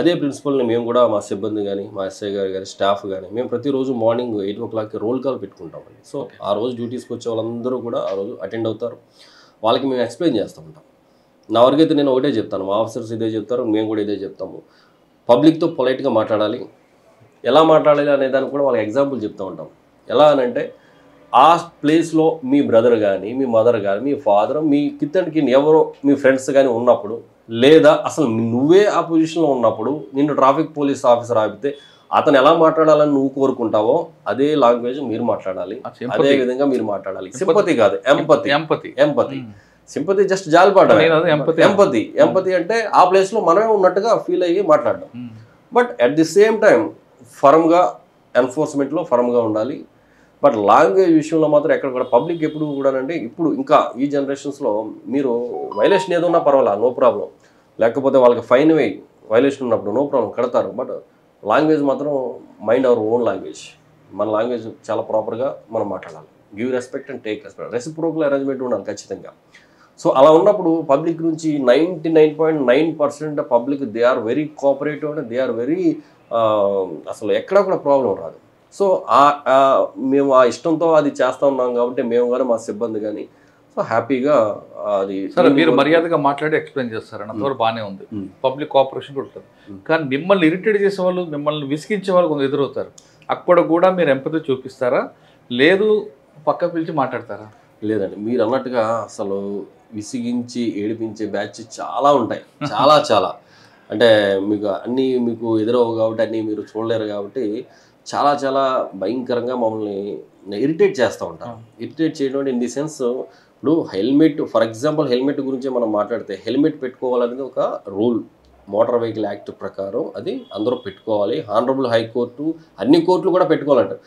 అదే ప్రిన్సిపల్ని మేము కూడా మా సిబ్బంది కానీ మా ఎస్ఐ గారు కానీ స్టాఫ్ కానీ మేము ప్రతిరోజు మార్నింగ్ 8 o'clockకి రోల్ కాల్ పెట్టుకుంటామండి. సో ఆ రోజు డ్యూటీస్కి వచ్చే వాళ్ళందరూ కూడా ఆ రోజు అటెండ్ అవుతారు. వాళ్ళకి మేము ఎక్స్ప్లెయిన్ చేస్తూ ఉంటాం. నా వరకు అయితే నేను ఒకటే చెప్తాను, మా ఆఫీసర్స్ ఇదే చెప్తారు, మేము కూడా ఇదే చెప్తాము. పబ్లిక్తో పొలైట్గా మాట్లాడాలి. ఎలా మాట్లాడాలి అనే దానికి కూడా వాళ్ళకి ఎగ్జాంపుల్ చెప్తూ ఉంటాం. ఎలా అనంటే ఆ ప్లేస్లో మీ బ్రదర్ కానీ మీ మదర్ కానీ మీ ఫాదర్ మీ కిత్తడికి ఎవరో మీ ఫ్రెండ్స్ కానీ ఉన్నప్పుడు, లేదా అసలు నువ్వే ఆ పొజిషన్లో ఉన్నప్పుడు నిన్ను ట్రాఫిక్ పోలీస్ ఆఫీసర్ ఆపితే అతను ఎలా మాట్లాడాలని నువ్వు కోరుకుంటావో అదే లాంగ్వేజ్ మీరు మాట్లాడాలి, అదే విధంగా మీరు మాట్లాడాలి. సింపతి కాదు, ఎంపతి. సింపతి జస్ట్ జాలిపడడం. ఎంపతి అంటే ఆ ప్లేస్లో మనమే ఉన్నట్టుగా ఫీల్ అయ్యి మాట్లాడడం. But at the same time ఫర్మ్గా ఎన్ఫోర్స్మెంట్లో ఫర్మ్గా ఉండాలి. బట్ లాంగ్వేజ్ విషయంలో మాత్రం ఎక్కడ కూడా పబ్లిక్ ఎప్పుడు కూడా అంటే ఇప్పుడు ఇంకా ఈ జనరేషన్స్లో మీరు వైలేషన్ ఏదో ఉన్నా పర్వాలేదు, నో ప్రాబ్లం. లేకపోతే వాళ్ళకి ఫైన్ వేయి వైలేషన్ ఉన్నప్పుడు నో ప్రాబ్లం కడతారు. బట్ లాంగ్వేజ్ మాత్రం మైండ్ అవర్ ఓన్ లాంగ్వేజ్. మన లాంగ్వేజ్ చాలా ప్రాపర్గా మనం మాట్లాడాలి. Give respect and take respect. Reciprocal arrangement ఉండాలి ఖచ్చితంగా. సో అలా ఉన్నప్పుడు పబ్లిక్ నుంచి 99.9% public they are very cooperative and they are very అసలు ఎక్కడా కూడా ప్రాబ్లం రాదు. సో మేము ఆ ఇష్టంతో అది చేస్తూ ఉన్నాం కాబట్టి మేము కానీ మా సిబ్బంది కానీ సో హ్యాపీగా అది. సరే, మీరు మర్యాదగా మాట్లాడి ఎక్స్ప్లెయిన్ చేస్తారు, అంతవరకు బాగానే ఉంది. పబ్లిక్ కోఆపరేషన్ కూడా ఉంటుంది. కానీ మిమ్మల్ని ఇరిటేట్ చేసేవాళ్ళు, మిమ్మల్ని విసిగించే వాళ్ళు కొంచెం ఎదురవుతారు. అక్కడ కూడా మీరు ఎంపతి చూపిస్తారా, లేదు పక్క పిలిచి మాట్లాడతారా? లేదండి, మీరు అన్నట్టుగా అసలు విసిగించి ఏడిపించే బ్యాచ్ చాలా ఉంటాయి. చాలా అంటే మీకు అన్నీ మీకు ఎదురవు కాబట్టి అన్నీ మీరు చూడలేరు కాబట్టి చాలా భయంకరంగా మమ్మల్ని ఇరిటేట్ చేస్తూ ఉంటారు. ఇరిటేట్ చేయడం ఇన్ ది సెన్స్, ఇప్పుడు హెల్మెట్ ఫర్ ఎగ్జాంపుల్ హెల్మెట్ గురించి మనం మాట్లాడితే హెల్మెట్ పెట్టుకోవాలనేది ఒక రూల్. మోటార్ వెహికల్ యాక్ట్ ప్రకారం అది అందరూ పెట్టుకోవాలి. హానరబుల్ హైకోర్టు అన్ని కోర్టులు కూడా పెట్టుకోవాలంటారు.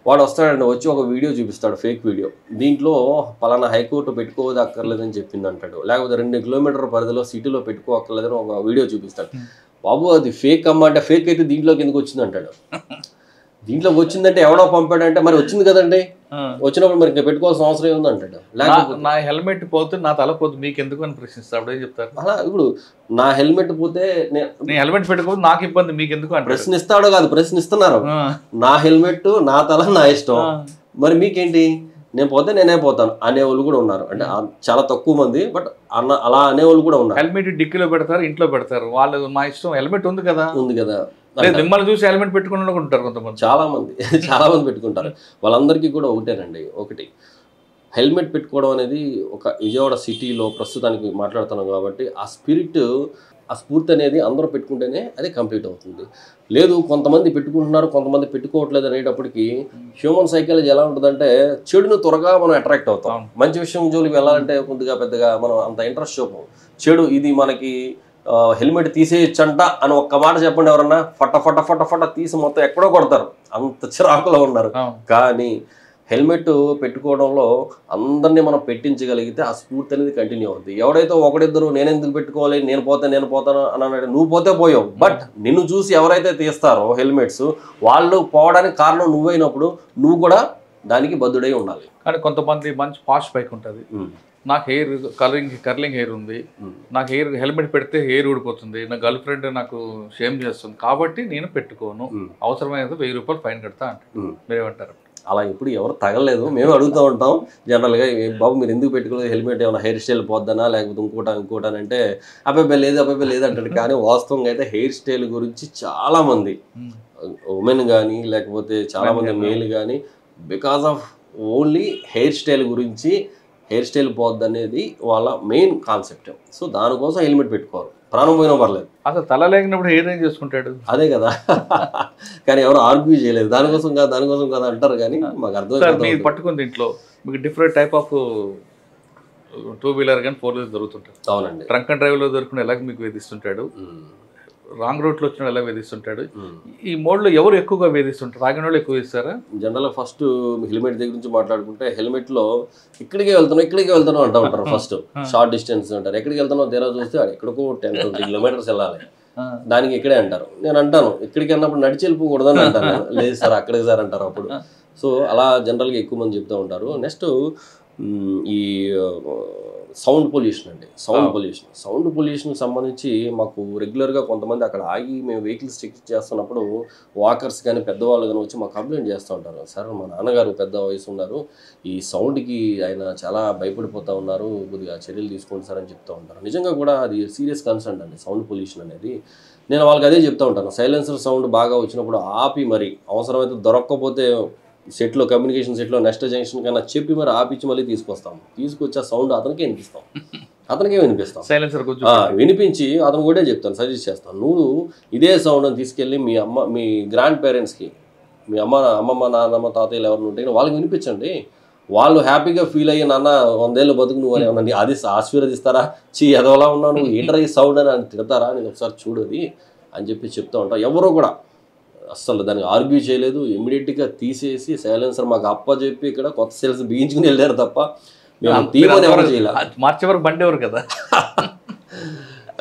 వాడు వస్తాడండి, వచ్చి ఒక వీడియో చూపిస్తాడు, ఫేక్ వీడియో. దీంట్లో పలానా హైకోర్టు పెట్టుకోవద్దు అక్కర్లేదని చెప్పింది అంటాడు. లేకపోతే 2 కిలోమీటర్ల పరిధిలో సిటీలో పెట్టుకోక్కర్లేదని ఒక వీడియో చూపిస్తాడు. బాబు అది ఫేక్ అమ్మ అంటే ఫేక్ అయితే దీంట్లోకి ఎందుకు వచ్చింది అంటాడు. దీంట్లో వచ్చిందంటే ఎవడో పంపాడంటే మరి వచ్చింది కదండి, వచ్చినప్పుడు మరి ఇంకా పెట్టుకోవాల్సిన అవసరం ఏముంది అంటాడు. నా హెల్మెట్ పోతే నా తల పోతే మీకు ఎందుకు అని ప్రశ్నిస్తారు, అప్పుడు ఏం చెప్తారు? అలా ఇప్పుడు నా హెల్మెట్ పోతే నేను హెల్మెట్ పెట్టుకోతే నాకు ఇబ్బంది మీకు ఎందుకు అంటే ప్రశ్నిస్తాడో కాదు, ప్రశ్నిస్తున్నారు. నా హెల్మెట్ నా తల నా ఇష్టం, మరి మీకేంటి, నేను పోతే నేనే పోతాను అనేవాళ్ళు కూడా ఉన్నారు. అంటే చాలా తక్కువ మంది, బట్ అలా అనేవాళ్ళు కూడా ఉన్నారు. హెల్మెట్ డిక్కీలో పెడతారు, ఇంట్లో పెడతారు, వాళ్ళు మా ఇష్టం, హెల్మెట్ ఉంది కదా మిమ్మల్ని చూసి హెల్మెట్ పెట్టుకుని ఉంటారు కొంతమంది, చాలా మంది పెట్టుకుంటారు. వాళ్ళందరికీ కూడా ఒకటేనండి, ఒకటి హెల్మెట్ పెట్టుకోవడం అనేది ఒక విజయవాడ సిటీలో ప్రస్తుతానికి మాట్లాడుతున్నాం కాబట్టి ఆ స్ఫూర్తి అనేది అందరూ పెట్టుకుంటేనే అది కంప్లీట్ అవుతుంది. లేదు కొంతమంది పెట్టుకుంటున్నారు, కొంతమంది పెట్టుకోవట్లేదు అనేటప్పటికీ హ్యూమన్ సైకాలజీ ఎలా ఉంటుందంటే చెడును త్వరగా మనం అట్రాక్ట్ అవుతాం. మంచి విషయం జోలికి వెళ్ళాలంటే కొద్దిగా పెద్దగా మనం అంత ఇంట్రెస్ట్ చూపం. చెడు ఇది మనకి హెల్మెట్ తీసేయచ్చంట అని ఒక్క మాట చెప్పండి, ఎవరన్నా ఫట తీసి మొత్తం ఎక్కడో కొడతారు, అంత చిరాకులో ఉన్నారు. కానీ హెల్మెట్ పెట్టుకోవడంలో అందరినీ మనం పెట్టించగలిగితే ఆ స్ఫూర్తి అనేది కంటిన్యూ అవుతుంది. ఎవడైతే ఒకడిద్దరు నేను ఎందుకు పెట్టుకోవాలి, నేను పోతాను అని అన్నాడు, నువ్వు పోతే పోయావు. బట్ నిన్ను చూసి ఎవరైతే తీస్తారో హెల్మెట్స్ వాళ్ళు పోవడానికి కారణం నువ్వైనప్పుడు నువ్వు కూడా దానికి బద్దుడై ఉండాలి. కానీ కొంతమంది మంచి ఫాస్ట్ బైక్ ఉంటుంది, నాకు హెయిర్ కర్లింగ్ హెయిర్ ఉంది, నాకు హెల్మెట్ పెడితే హెయిర్ ఊడిపోతుంది, నా గర్ల్ ఫ్రెండ్ నాకు షేమ్ చేస్తుంది కాబట్టి నేను పెట్టుకోను, అవసరమైనంత 1000 రూపాయలు ఫైన్ కడతా అంటే మీరేమంటారు? అలా ఎప్పుడు ఎవరు తగలేదు, మేము అడుగుతూ ఉంటాం జనరల్గా, బాబు మీరు ఎందుకు పెట్టుకోలేదు హెల్మెట్, ఏమైనా హెయిర్ స్టైల్ పోద్దనా లేకపోతే ఇంకోటి అంటే అబ్బాయి లేదు అంటాడు. కానీ వాస్తవంగా అయితే హెయిర్ స్టైల్ గురించి చాలామంది ఉమెన్ కానీ లేకపోతే చాలామంది మేల్ కానీ because of only hair style గురించి, హెయిర్ స్టైల్ పోద్ది అనేది వాళ్ళ మెయిన్ కాన్సెప్ట్. సో దానికోసం హెల్మెట్ పెట్టుకోరు, ప్రాణం పోయినా పర్లేదు. అసలు తల లేకినప్పుడు హెయిర్ ఏం చేసుకుంటాడు, అదే కదా. కానీ ఎవరు ఆర్గ్యూ చేయలేదు, దానికోసం కాదు అంటారు. కానీ మాకు అర్థం మీరు పట్టుకుని దీంట్లో మీకు డిఫరెంట్ టైప్ ఆఫ్ 2 వీలర్ కానీ 4 వీలర్ దొరుకుతుంటారు. అవునండి. ట్రంక్ అండ్ డ్రైవ్లో దొరుకుని ఎలాగ మీకు వేధిస్తుంటాడు, రాంగ్ రూట్లో వచ్చిన ఎలా వేధిస్తుంటాడు, ఈ మోడ్లో ఎవరు ఎక్కువగా వేధిస్తుంటారు? రాగిన వాళ్ళు ఎక్కువ వేస్తారా? జనరల్గా ఫస్ట్ హెల్మెట్ దగ్గర నుంచి మాట్లాడుకుంటే హెల్మెట్లో ఇక్కడికే వెళ్తాను అంటూ ఉంటారు. ఫస్ట్ షార్ట్ డిస్టెన్స్ అంటారు, ఎక్కడికి వెళ్తానో తీరా చూస్తే ఎక్కడికో 10-20 కిలోమీటర్స్ వెళ్ళాలి, దానికి ఇక్కడే అంటారు. నేను అంటాను ఇక్కడికి అన్నప్పుడు నడిచి వెళ్ళిపోకూడదని అంటాను. లేదు సార్ అక్కడికి సార్ అంటారు అప్పుడు. సో అలా జనరల్గా ఎక్కువ మంది చెప్తూ ఉంటారు. నెక్స్ట్ ఈ సౌండ్ పొల్యూషన్ అండి. సౌండ్ పొల్యూషన్కి సంబంధించి మాకు రెగ్యులర్గా కొంతమంది అక్కడ ఆగి మేము వెహికల్స్ చెక్ చేస్తున్నప్పుడు వాకర్స్ కానీ పెద్దవాళ్ళు కానీ వచ్చి మాకు కంప్లైంట్ చేస్తూ ఉంటారు. సార్ మా నాన్నగారు పెద్ద వయసు ఉన్నారు, ఈ సౌండ్కి ఆయన చాలా భయపడిపోతూ ఉన్నారు, కొద్దిగా చర్యలు తీసుకోండి సార్ అని చెప్తూ ఉంటారు. నిజంగా కూడా అది సీరియస్ కన్సర్న్ అండి సౌండ్ పొల్యూషన్ అనేది. నేను వాళ్ళకి అదే చెప్తూ ఉంటాను, సైలెన్సర్ సౌండ్ బాగా వచ్చినప్పుడు ఆపి మరి అవసరమైతే దొరక్కపోతే సెట్లో కమ్యూనికేషన్ సెట్లో నెక్స్ట్ జంక్షన్ కన్నా చెప్పి మరి ఆపించి మళ్ళీ తీసుకొచ్చి ఆ సౌండ్ అతనికే వినిపిస్తాం సైలెన్సర్ వినిపించి అతను కూడా చెప్తాను, సజెస్ట్ చేస్తాను, నువ్వు ఇదే సౌండ్ తీసుకెళ్ళి మీ గ్రాండ్ పేరెంట్స్కి, మీ అమ్మమ్మ నాన్నమ్మ తాతయ్యలు ఎవరిని ఉంటే వాళ్ళకి వినిపించండి, వాళ్ళు హ్యాపీగా ఫీల్ అయ్యి నాన్న 100 ఏళ్ళు బతుకు నువ్వు అని ఏమన్నా అది ఆశీర్వదిస్తారా, ఎదవలా ఉన్నావు నువ్వు ఏంటర్ ఈ సౌండ్ అని తిడతారా, నేను ఒకసారి చూడది అని చెప్పి చెప్తూ ఉంటాను. ఎవరో కూడా అస్సలు దానికి ఆర్గ్యూ చేయలేదు, ఇమ్మీడియట్గా తీసేసి సైలెన్సర్ మాకు చెప్పి ఇక్కడ కొత్త సెల్స్ బిగించుకుని వెళ్ళారు తప్ప మేము తీయమని ఎవరు చేయలేదు. మార్చి వరకు బండి ఎవరు కదా.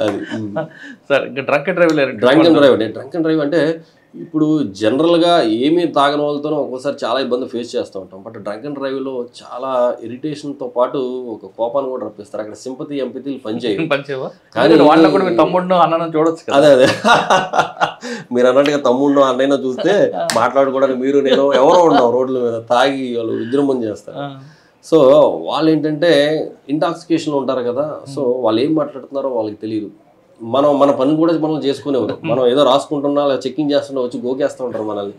అది సార్ ఇంకా డ్రంక్ అండ్ డ్రైవ్ అంటే ఇప్పుడు జనరల్గా ఏమీ తాగని వాళ్ళతోనూ ఒక్కోసారి చాలా ఇబ్బంది ఫేస్ చేస్తూ ఉంటాం. బట్ డ్రంక్ అండ్ డ్రైవ్లో చాలా ఇరిటేషన్తో పాటు ఒక కోపాన్ని కూడా రప్పిస్తారు. అక్కడ సింపతి ఎంపతిలు పనిచేయవు. కానీ తమ్ముడు అన్న చూడొచ్చు. అదే మీరు అన్నట్టుగా తమ్ముడు అన్నైనా చూస్తే మాట్లాడుకోవడానికి మీరు నేను ఎవరో ఉన్నాం రోడ్ల మీద తాగి వాళ్ళు విజృంభణ చేస్తారు. సో వాళ్ళు ఏంటంటే ఇంటాక్సికేషన్లో ఉంటారు కదా, సో వాళ్ళు ఏం మాట్లాడుతున్నారో వాళ్ళకి తెలియదు. మన పని కూడా మనం చేసుకునేవారు, మనం ఏదో రాసుకుంటున్నా లేదా చెక్కింగ్ చేస్తున్నా వచ్చి గోకేస్తూ ఉంటారు మనల్ని,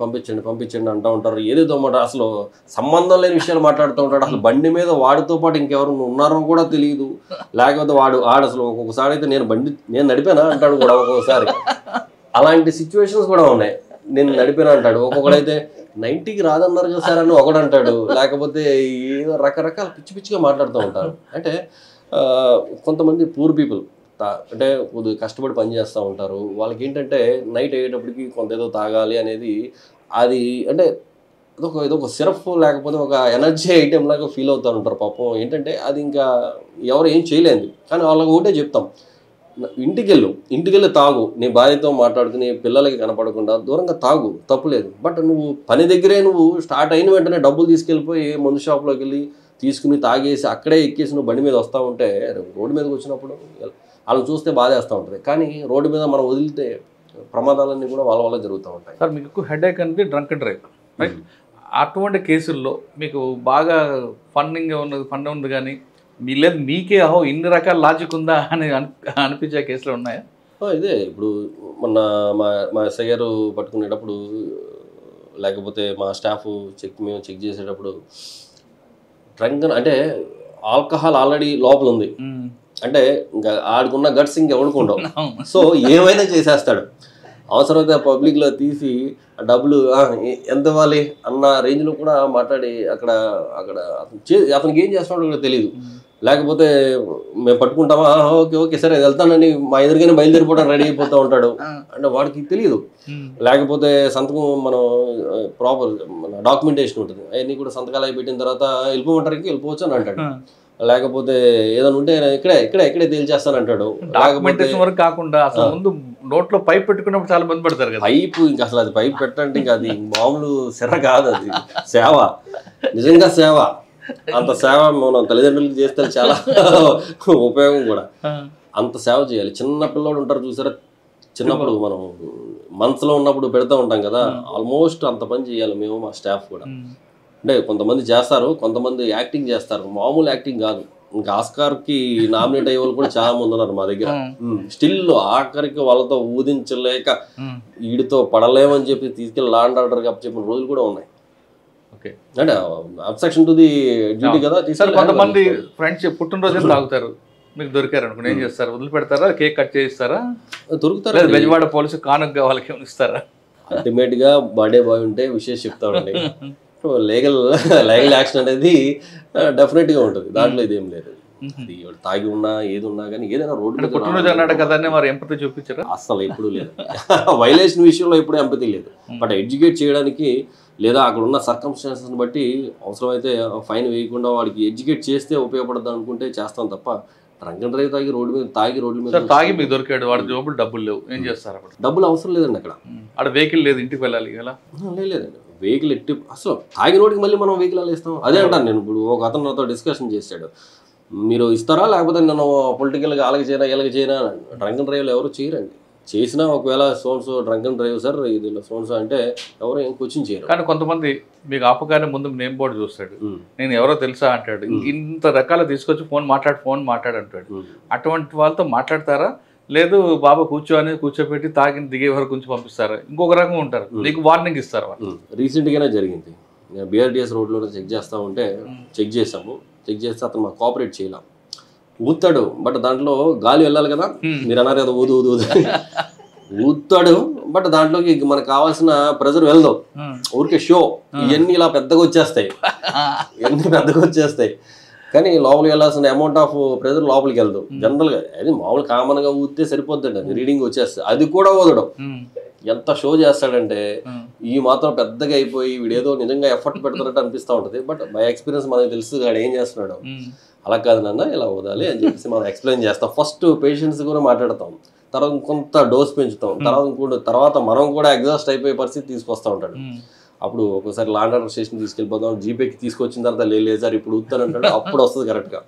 పంపించండి అంటూ ఉంటారు. ఏదేదో మాట అసలు సంబంధం లేని విషయాలు మాట్లాడుతూ ఉంటాడు. అసలు బండి మీద వాడితో పాటు ఇంకెవరు ఉన్నారో కూడా తెలియదు. లేకపోతే వాడు అసలు ఒక్కొక్కసారి అయితే నేను నడిపానా అంటాడు కూడా ఒక్కొక్కసారి. అలాంటి సిచ్యువేషన్స్ కూడా ఉన్నాయి. నేను నడిపానా అంటాడు. ఒక్కొక్కడైతే 90కి రాదన్నారు కదా సార్ అని ఒకడు అంటాడు. లేకపోతే ఏదో రకరకాల పిచ్చిగా మాట్లాడుతూ ఉంటారు. అంటే కొంతమంది పూర్ పీపుల్ అంటే కొద్దిగా కష్టపడి పనిచేస్తూ ఉంటారు. వాళ్ళకి ఏంటంటే నైట్ అయ్యేటప్పటికి కొంత ఏదో తాగాలి అనేది, అది అంటే ఏదో ఒక సిరప్ లేకపోతే ఒక ఎనర్జీ ఐటెం లాగా ఫీల్ అవుతూ ఉంటారు. పాపం ఏంటంటే అది ఇంకా ఎవరు ఏం చేయలేదు. కానీ వాళ్ళకి ఒకటే చెప్తాం, ఇంటికెళ్ళి తాగు, నీ భార్యతో మాట్లాడుకుని పిల్లలకి కనపడకుండా దూరంగా తాగు, తప్పులేదు. బట్ నువ్వు పని దగ్గరే నువ్వు స్టార్ట్ అయిన వెంటనే డబ్బులు తీసుకెళ్ళిపోయి మందు షాప్లోకి వెళ్ళి తీసుకుని తాగేసి అక్కడే ఎక్కేసి నువ్వు బండి మీద వస్తూ ఉంటే రోడ్డు మీదకి వచ్చినప్పుడు వాళ్ళని చూస్తే బాధేస్తూ ఉంటుంది. కానీ రోడ్డు మీద మనం వదిలితే ప్రమాదాలన్నీ కూడా వాళ్ళ వల్ల జరుగుతూ ఉంటాయి. సార్ మీకు హెడేక్ అనేది డ్రంక్ అండ్ డ్రైవ్, రైట్? అటువంటి కేసుల్లో మీకు బాగా ఫన్ ఉంది కానీ లేదు మీకే ఇన్ని రకాల లాజిక్ ఉందా అని అనిపించే కేసులు ఉన్నాయా? ఇదే ఇప్పుడు మొన్న మా ఎస్ఐ గారు పట్టుకునేటప్పుడు, లేకపోతే మా స్టాఫ్ మేము చెక్ చేసేటప్పుడు డ్రంక్ అంటే ఆల్కహాల్ ఆల్రెడీ లోపల ఉంది అంటే ఇంకా ఆడుకున్న గట్స్ ఇంకెవరికి ఉండవు. సో ఏమైనా చేసేస్తాడు. అవసరమైతే పబ్లిక్లో తీసి డబ్బులు ఎంత ఇవ్వాలి అన్న రేంజ్లో కూడా మాట్లాడి అక్కడ అతనికి ఏం చేస్తున్నాడో కూడా తెలియదు. లేకపోతే మేము పట్టుకుంటామా, ఓకే సరే వెళ్తానని మా ఎదురుగానే బయలుదేరిపోవడం రెడీ అయిపోతూ ఉంటాడు అంటే వాడికి తెలియదు. లేకపోతే సంతకం మనం ప్రాపర్ మన డాక్యుమెంటేషన్ ఉంటుంది, అవన్నీ కూడా సంతకాలు అయి పెట్టిన తర్వాత వెళ్ళిపోమంటారికి వెళ్ళిపోవచ్చు అని అంటాడు. లేకపోతే ఏదైనా ఉంటే ఇక్కడే తేల్చేస్తాను అంటాడు. డాక్యుమెంటేషన్ వరకు కాకుండా అసలు ముందు నోట్లో పైప్ పెట్టుకున్నప్పుడు చాలా మంది పడతారు కదా. పైపు ఇంకా అసలు అది పైప్ పెట్టంటే ఇంకా అది మామూలు సెర కాదు, అది సేవ, నిజంగా సేవ. అంత సేవ మనం తల్లిదండ్రులకి చేస్తే చాలా ఉపయోగం కూడా. అంత సేవ చేయాలి. చిన్న పిల్లలు ఉంటారు చూసారా, చిన్నప్పుడు మనం మనసులో ఉన్నప్పుడు పెడతా ఉంటాం కదా, ఆల్మోస్ట్ అంత పని చేయాలి మేము మా స్టాఫ్ కూడా. అంటే కొంతమంది చేస్తారు, కొంతమంది యాక్టింగ్ చేస్తారు, మామూలు యాక్టింగ్ కాదు. ఇంకా ఆస్కార్కి నామినేట్ అయ్యే వాళ్ళు కూడా చాలా మంది ఉన్నారు మా దగ్గర. స్టిల్ ఆఖరికి వాళ్ళతో ఊదించలేక వీడితో పడలేమని చెప్పి తీసుకెళ్ళి లా అండ్ ఆర్డర్కి అప్పచెప్పిన రోజులు కూడా ఉన్నాయి. అంటే అబ్స్ట్రక్షన్ టు ది డ్యూటీ కదా. కొంతమంది ఫ్రెండ్స్ పుట్టినరోజు తాగుతారు, మీకు దొరికారు అనుకుని ఏం చేస్తారు? వదిలిపెడతారా? కేక్ కట్ చేయిస్తారా? దొరుకుతారా? బెజవాడ పోలీసు కానుక వాళ్ళకి ఇస్తారా? అల్టిమేట్ గా బర్త్డే బాయ్ ఉంటే విషయం చెప్తామండి. లీగల్ యాక్షన్ అనేది డెఫినెట్ గా ఉంటుంది, దాంట్లో ఇదేం లేదు. అది తాగి ఉన్నా ఏది ఉన్నా కానీ ఏదైనా రోడ్డు పుట్టినరోజు అన్నాడు కదా మరి ఎంపతి చూపించారా? అసలు ఎప్పుడు లేదు. వైలేషన్ విషయంలో ఎప్పుడు ఎంపతి లేదు. బట్ ఎడ్యుకేట్ చేయడానికి లేదా అక్కడ ఉన్న సర్కమ్స్టాన్సెస్ని బట్టి అవసరమైతే ఫైన్ వేయకుండా వాడికి ఎడ్యుకేట్ చేస్తే ఉపయోగపడదు అనుకుంటే చేస్తాం తప్ప డ్రంక్ అండ్ డ్రైవ్ తాగి రోడ్ల మీద తాగి మీకు దొరికాడు, వాడి జోబులు డబ్బులు లేవు, ఏం చేస్తారు? అప్పుడు డబ్బులు అవసరం లేదండి. అక్కడ వెహికల్ లేదు, ఇంటికి వెళ్ళాలి ఎలా? లేదండి, వెహికల్ అసలు తాగి రోడ్డుకి మళ్ళీ మనం వెహికల్ అలా ఇస్తాం. అదే అంటాను నేను. ఇప్పుడు ఒక అతను నాతో డిస్కషన్ చేశాడు, మీరు ఇస్తారా లేకపోతే నేను పొలిటికల్గా అలాగే చేయనా డ్రంక్ అండ్ డ్రైవ్లు ఎవరు చేయరండి. చేసినా ఒకవేళ సోన్సో డ్రంక్ అండ్ డ్రైవ్ సార్ ఇది సోన్సో అంటే ఎవరు ఏం కోచింగ్ చేయరు. కానీ కొంతమంది మీకు ఆపగానే ముందు నేమ్ బోర్డు చూస్తాడు, నేను ఎవరో తెలుసా అంటాడు, ఇంత రకాల తీసుకొచ్చి ఫోన్ మాట్లాడు అంటాడు. అటువంటి వాళ్ళతో మాట్లాడతారా? లేదు బాబా కూర్చోపెట్టి తాగిన దిగే వరకు కొంచెం పంపిస్తారా? ఇంకొక రకంగా ఉంటారు, నీకు వార్నింగ్ ఇస్తారు వాళ్ళు. రీసెంట్గానే జరిగింది, బిఆర్టీఎస్ రోడ్లో చెక్ చేస్తా ఉంటే చెక్ చేస్తే అతను మాకు కోఆపరేట్ చేయలేం, ఊతాడు. బట్ దాంట్లో గాలి వెళ్ళాలి కదా, మీరు అన్నారు కదా ఊదు ఊతాడు. బట్ దాంట్లోకి మనకు కావాల్సిన ప్రెజర్ వెళ్దాం, ఊరికే షో ఇవన్నీ ఇలా పెద్దగా వచ్చేస్తాయి, కానీ లోపలికి వెళ్ళాల్సిన అమౌంట్ ఆఫ్ ప్రెజర్ లోపలికి వెళ్దాం. జనరల్గా అది మామూలు కామన్గా ఊదితే సరిపోద్దండి, అది రీడింగ్ వచ్చేస్తుంది. అది కూడా ఊదడం ఎంత షో చేస్తాడంటే ఈ మాత్రం పెద్దగా అయిపోయి వీడేదో నిజంగా ఎఫర్ట్ పెడతారంటే అనిపిస్తూ ఉంటుంది. బట్ బై ఎక్స్పీరియన్స్ మనకు తెలుసు వాడు ఏం చేస్తున్నాడు. అలా కాదు నాన్న ఇలా వదాలి అని చెప్పేసి మనం ఎక్స్ప్లెయిన్ చేస్తాం. ఫస్ట్ పేషెంట్స్ కూడా మాట్లాడతాం, తర్వాత కొంత డోస్ పెంచుతాం, తర్వాత మనం కూడా ఎగ్జాస్ట్ అయిపోయే పరిస్థితి తీసుకొస్తూ ఉంటాడు. అప్పుడు ఒకసారి లా అండ్ ఆర్డర్ స్టేషన్ తీసుకెళ్ళిపోతాం, జీపేకి తీసుకొచ్చిన తర్వాత లేదు సార్ ఇప్పుడు ఊతానంటాడు, అప్పుడు వస్తుంది కరెక్ట్గా.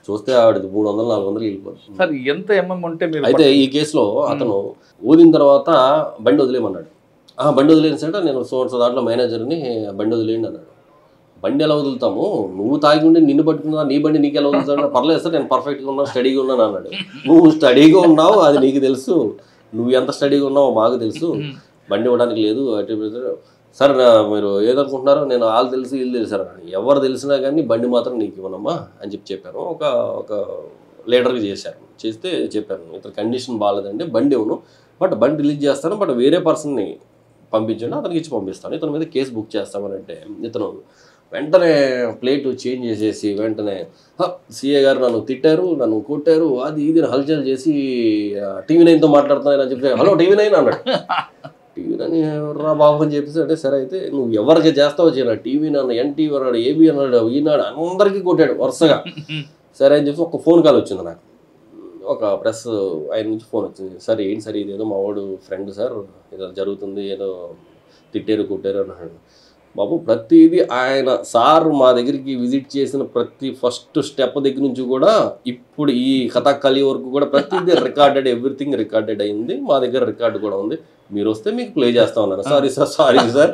చూస్తే ఆవిడది 300-400 వెళ్ళిపోతుంది. సార్ ఎంత ఎంఎం ఉంటే అయితే ఈ కేసులో అతను ఊదిన తర్వాత బండి వదిలేయమన్నాడు. బండి వదిలేసాట, నేను సో దాంట్లో మేనేజర్ని బండి వదిలేయండి అన్నాడు. బండి ఎలా వదులుతాము, నువ్వు తాగి ఉండి నిన్ను పట్టుకున్నా నీ బండి నీకు ఎలా వదులుతాడు? పర్లేదు సార్ నేను పర్ఫెక్ట్గా ఉన్నా, స్టడీగా ఉన్నాను అన్నాడు. నువ్వు స్టడీగా ఉన్నావు అది నీకు తెలుసు, నువ్వు ఎంత స్టడీగా ఉన్నావో మాకు తెలుసు, బండి ఇవ్వడానికి లేదు. సార్ మీరు ఏదనుకుంటున్నారో నేను వాళ్ళు తెలుసు వీళ్ళు తెలుసారు అన్నాడు. ఎవరు తెలిసినా కానీ బండి మాత్రం నీకు ఇవ్వనమ్మా అని చెప్పాను. ఒక లీడర్కి చేస్తే చెప్పాను, ఇతను కండిషన్ బాగాలేదండి, బండి ఇవ్వను, బట్ బండి రిలీజ్ చేస్తాను, బట్ వేరే పర్సన్ని పంపించండి అతనికి ఇచ్చి పంపిస్తాను, ఇతని మీద కేసు బుక్ చేస్తామని అంటే ఇతను వెంటనే ప్లేట్ చేంజ్ చేసేసి వెంటనే సిఏ గారు నన్ను తిట్టారు, నన్ను కొట్టారు, అది ఇది హల్చల్ చేసి TV9తో మాట్లాడుతున్నాను అని చెప్పి హలో TV9 అన్నాడు. TV9 ఎవర్రా బాబు అని చెప్పేసి అంటే సరే అయితే నువ్వు ఎవరికి చేస్తావో చేయనా, TV9 అన్న NTV అన్నాడు, AB అన్నాడు, ఈనాడు అందరికీ కొట్టాడు వరుసగా. సరే అని చెప్పి ఒక ఫోన్ కాల్ వచ్చింది నాకు, ఒక ప్రెస్ ఆయన నుంచి ఫోన్ వచ్చింది, సార్ ఏంటి సార్ ఇది ఏదో మా వాడు ఫ్రెండ్ సార్ ఏదో జరుగుతుంది, ఏదో తిట్టారు కొట్టారు అన్నాడు. బాబు ప్రతిదీ ఆయన సార్ మా దగ్గరికి విజిట్ చేసిన ప్రతి ఫస్ట్ స్టెప్ దగ్గర నుంచి కూడా ఇప్పుడు ఈ కథాకళి వరకు కూడా ప్రతిదీ రికార్డెడ్, ఎవ్రీథింగ్ రికార్డెడ్ అయింది. మా దగ్గర రికార్డు కూడా ఉంది, మీరు వస్తే మీకు ప్లే చేస్తా ఉన్నారు. సారీ సార్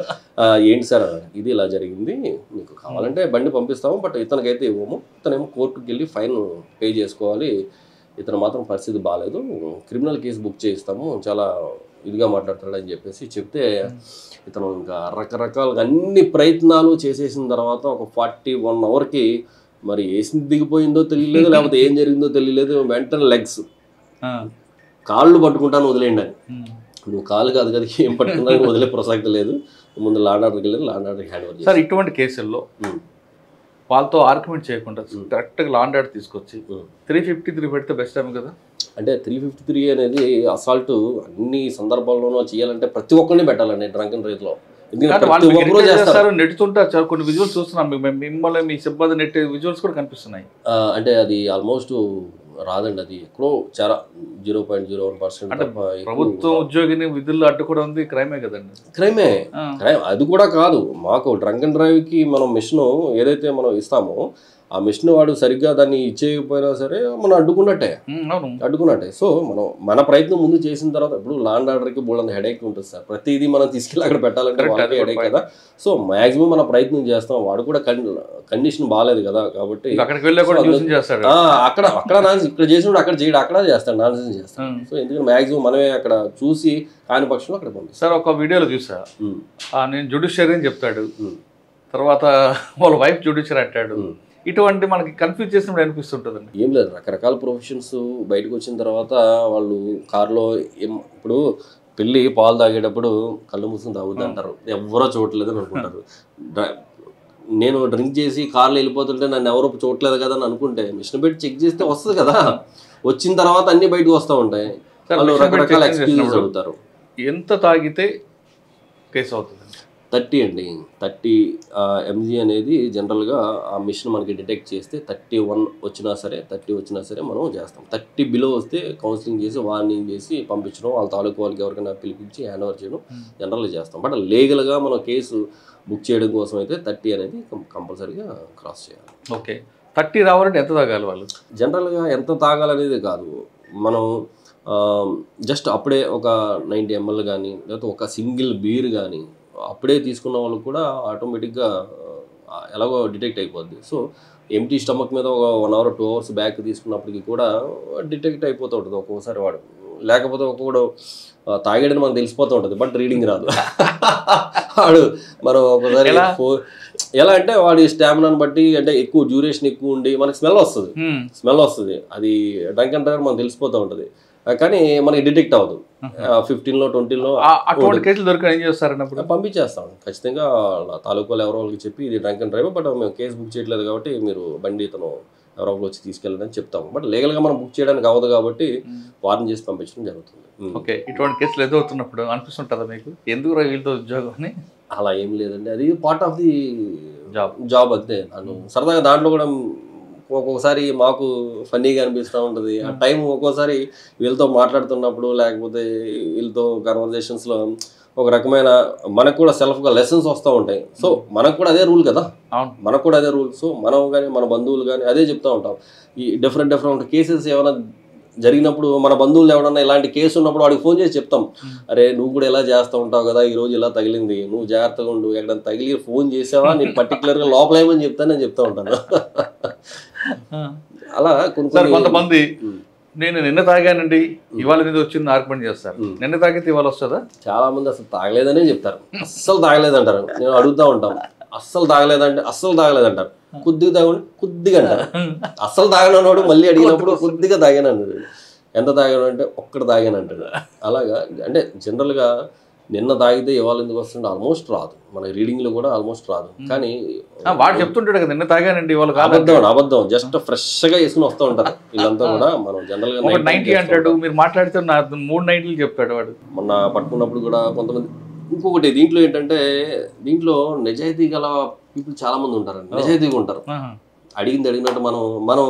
ఏంటి సార్ ఇది ఇలా జరిగింది, మీకు కావాలంటే బండి పంపిస్తాము, బట్ ఇతనికైతే ఇవ్వము, ఇతనేమో కోర్టుకి వెళ్ళి ఫైన్ పే చేసుకోవాలి, ఇతను మాత్రం పరిస్థితి బాగాలేదు, క్రిమినల్ కేసు బుక్ చేయిస్తాము, చాలా ఇదిగా మాట్లాడతాడు అని చెప్పేసి చెప్తే ఇతను ఇంకా రకరకాలుగా అన్ని ప్రయత్నాలు చేసేసిన తర్వాత ఒక 41 అవర్కి మరి వేసింది దిగిపోయిందో తెలియలేదు, లేకపోతే ఏం జరిగిందో తెలియలేదు. వెంటనే లెగ్స్ కాళ్ళు పట్టుకుంటాను వదిలేయండి అని, నువ్వు కాళ్ళు కాదు కదా ఏం పట్టుకున్నా వదిలే ప్రసక్తి లేదు, ముందు లాండ్ ఆర్డర్కి వెళ్ళి లాండ్ ఆర్డర్కి హ్యాండ్ ఓవర్. సార్ ఇటువంటి కేసుల్లో వాళ్ళతో ఆర్గ్యుమెంట్ చేయకుండా కరెక్ట్గా లాండ్ ఆర్డర్ తీసుకొచ్చి 353 పెడితే బెస్ట్ టైం కదా. అంటే 353 అనేది అసాల్ట్ అన్ని సందర్భాల్లోనూ చేయాలంటే ప్రతి ఒక్కరిని పెట్టాలండి డ్రంకెన్ రేస్లో. నెట్టుతుంటారు కొన్ని విజువల్స్ చూస్తున్నాం, మిమ్మల్ని మీ సిబ్బంది నెట్టే విజువల్స్ కూడా కనిపిస్తున్నాయి. అంటే అది ఆల్మోస్ట్ రాదండి, అది ఎక్కడో చాలా 0.01%. ప్రభుత్వం ఉద్యోగిని విధుల్లో అడ్డుకోవడం ఉంది క్రైమే కదండి. క్రైమ్ అది కూడా కాదు. మాకు డ్రంక్ అండ్ డ్రైవ్కి మనం మిషన్ ఏదైతే మనం ఇస్తామో ఆ మిషన్ వాడు సరిగ్గా దాన్ని ఇచ్చేయకపోయినా సరే మనం అడ్డుకున్నట్టే. సో మనం మన ప్రయత్నం ముందు చేసిన తర్వాత ఇప్పుడు లాండ్ ఆర్డర్కి బోల్డ్ హెడేక్ ఉంటుంది సార్, ప్రతిదీ మనం తీసుకెళ్ళి అక్కడ పెట్టాలంటే వాళ్ళకి హెడేక్ కదా. సో మ్యాక్సిమం మనం ప్రయత్నం చేస్తాం, వాడు కూడా కండిషన్ బాగాలేదు కదా కాబట్టి అక్కడ ఇక్కడ చేసినప్పుడు అక్కడ చేయడు, అక్కడ చేస్తాడు, నాన్ సెన్స్ చేస్తాడు. సో ఎందుకంటే మ్యాక్సిమం మనమే అక్కడ చూసి కాని పక్షంలో అక్కడ పంపిస్తాం. సార్ ఒక వీడియోలో చూసా, నేను జుడిషియరీ అని చెప్తాడు, తర్వాత వాళ్ళ వైఫ్ జుడిషియరీ అంటాడు. ఇటువంటి మనకి కన్ఫ్యూజ్ చేసినప్పుడు అనిపిస్తుంటుందండి. ఏం లేదు, రకరకాల ప్రొఫెషన్స్ బయటకు వచ్చిన తర్వాత వాళ్ళు కారులో ఇప్పుడు పెళ్ళి పాలు తాగేటప్పుడు కళ్ళు మూసుకుని తాగుద్ది అంటారు, ఎవరో చూడలేదని అనుకుంటారు. నేను డ్రింక్ చేసి కార్లో వెళ్ళిపోతుంటే నన్ను ఎవరో చూడలేదు కదా అని అనుకుంటే మిషన్ పెట్టి చెక్ చేస్తే వస్తుంది కదా, వచ్చిన తర్వాత అన్ని బయటకు వస్తూ ఉంటాయి, వాళ్ళు రకరకాల ఎక్స్పీరియన్స్ అడుగుతారు. ఎంత తాగితే కేసు అవుతుంది? 30 అండి. 30 mg అనేది జనరల్గా ఆ మిషన్ మనకి డిటెక్ట్ చేస్తే 31 వచ్చినా సరే మనం చేస్తాం. 30 బిలో వస్తే కౌన్సిలింగ్ చేసి వార్నింగ్ చేసి పంపించడం, వాళ్ళ తాలూకు వాళ్ళకి ఎవరికైనా పిలిపించి హ్యాండ్ ఓవర్ చేయడం జనరల్గా చేస్తాం. బట్ లీగల్గా మనం కేసు బుక్ చేయడం కోసం అయితే 30 అనేది కంపల్సరీగా క్రాస్ చేయాలి. ఓకే, 30 రావాలంటే ఎంత తాగాలి వాళ్ళు? జనరల్గా ఎంత తాగాలనేది కాదు, మనం జస్ట్ అప్పుడే ఒక 90 ml కానీ లేకపోతే ఒక సింగిల్ బీర్ కానీ అప్పుడే తీసుకున్న వాళ్ళకు కూడా ఆటోమేటిక్గా ఎలాగో డిటెక్ట్ అయిపోద్ది. సో ఎంటీ స్టమక్ మీద ఒక 1 hour 2 hours బ్యాక్ తీసుకున్నప్పటికీ కూడా డిటెక్ట్ అయిపోతూ ఉంటుంది ఒక్కొక్కసారి వాడు. లేకపోతే ఒక్కొక్కడు తాగాడని మనకు తెలిసిపోతూ ఉంటుంది, బట్ రీడింగ్ రాదు. వాడు మనం ఒకసారి ఎలా అంటే వాడి స్టామినాని బట్టి, అంటే ఎక్కువ డ్యూరేషన్ ఎక్కువ ఉండి మనకి స్మెల్ వస్తుంది, అది డ్రంక్ అండ్ డ్రైవర్ మనకు తెలిసిపోతూ ఉంటుంది, కానీ మనకి డిటెక్ట్ అవ్వదు. 15లో 20లో అటువంటి కేసులు దొరికిన ఏం చేస్తారన్నప్పుడు పంపించేస్తాం ఖచ్చితంగా. తాలూకాలో ఎవరో వాళ్ళకి చెప్పి ఇది డ్రంక్ అండ్ డ్రైవ్, బట్ మేము కేసు బుక్ చేయట్లేదు కాబట్టి మీరు బండి ఇతను ఎవరో వచ్చి తీసుకెళ్ళాలని చెప్తాము. బట్ లీగల్గా మనం బుక్ చేయడానికి అవ్వదు కాబట్టి వార్న్ చేసి పంపించడం జరుగుతుంది. ఓకే, ఇటువంటి కేసులు ఎదుగుతున్నప్పుడు అనిపిస్తుంటుందా మీకు ఎందుకు వీళ్ళతో ఉద్యోగం అని? అలా ఏం లేదండి, అది పార్ట్ ఆఫ్ ది జాబ్ అంతే. నన్ను సరదాగా దాంట్లో కూడా ఒక్కొక్కసారి మాకు ఫన్నీగా అనిపిస్తూ ఉంటుంది. ఆ టైం ఒక్కోసారి వీళ్ళతో మాట్లాడుతున్నప్పుడు లేకపోతే వీళ్ళతో కన్వర్జేషన్స్లో ఒక రకమైన మనకు కూడా సెల్ఫ్గా లెసన్స్ వస్తూ ఉంటాయి. సో మనకు కూడా అదే రూల్ కదా, మనకు కూడా అదే రూల్. సో మనం కానీ మన బంధువులు కానీ అదే చెప్తూ ఉంటాం. ఈ డిఫరెంట్ కేసెస్ ఏమైనా జరిగినప్పుడు మన బంధువులు ఎవడన్నా ఇలాంటి కేసు ఉన్నప్పుడు వాడికి ఫోన్ చేసి చెప్తాం, అరే నువ్వు కూడా ఇలా చేస్తూ ఉంటావు కదా, ఈరోజు ఇలా తగిలింది, నువ్వు జాగ్రత్తగా ఉండు, ఎక్కడైనా తగిలి ఫోన్ చేసావా, నేను పర్టికులర్గా లోపల ఏమని చెప్తానని చెప్తూ ఉంటాను. అలా కొంతమంది నేను నిన్న తాగానండి ఇవాళ మీద వచ్చింది ఆర్గ్యుమెంట్ చేస్తారు, నిన్న తాగితే ఇవాళ వస్తుందా? చాలా మంది అసలు తాగలేదనే చెప్తారు, అస్సలు తాగలేదంటారు. నేను అడుగుతూ ఉంటాం, అస్సలు తాగలేదంటే అస్సలు తాగలేదంటారు, కొద్దిగా తాగండి కొద్దిగా అంటారు. అస్సలు తాగనన్నాడు మళ్ళీ అడిగినప్పుడు కొద్దిగా తాగాను అంటాడు, ఎంత తాగాను అంటే ఒక్కటి తాగాను అంటాడు. అలాగా అంటే జనరల్గా నిన్న తాగితే ఇవాళ ఎందుకు వస్తుంటే ఆల్మోస్ట్ రాదు, మన రీడింగ్లో కూడా ఆల్మోస్ట్ రాదు. కానీ వాడు చెప్తుంటాడు కదా నిన్న తాగానండి ఇవాళ, అబద్ధం జస్ట్ ఫ్రెష్గా వేసుకుని వస్తూ ఉంటారు వీళ్ళంతా కూడా. మనం జనరల్గా 90 అంటాడు, మీరు మాట్లాడితే 3 90 చెప్తాడు వాడు. మొన్న పట్టుకున్నప్పుడు కూడా కొంతమంది. ఇంకొకటి దీంట్లో ఏంటంటే, దీంట్లో నిజాయితీ గల పీపుల్ చాలా మంది ఉంటారండి, నిజాయితీగా ఉంటారు. అడిగింది అడిగినట్టు మనం మనం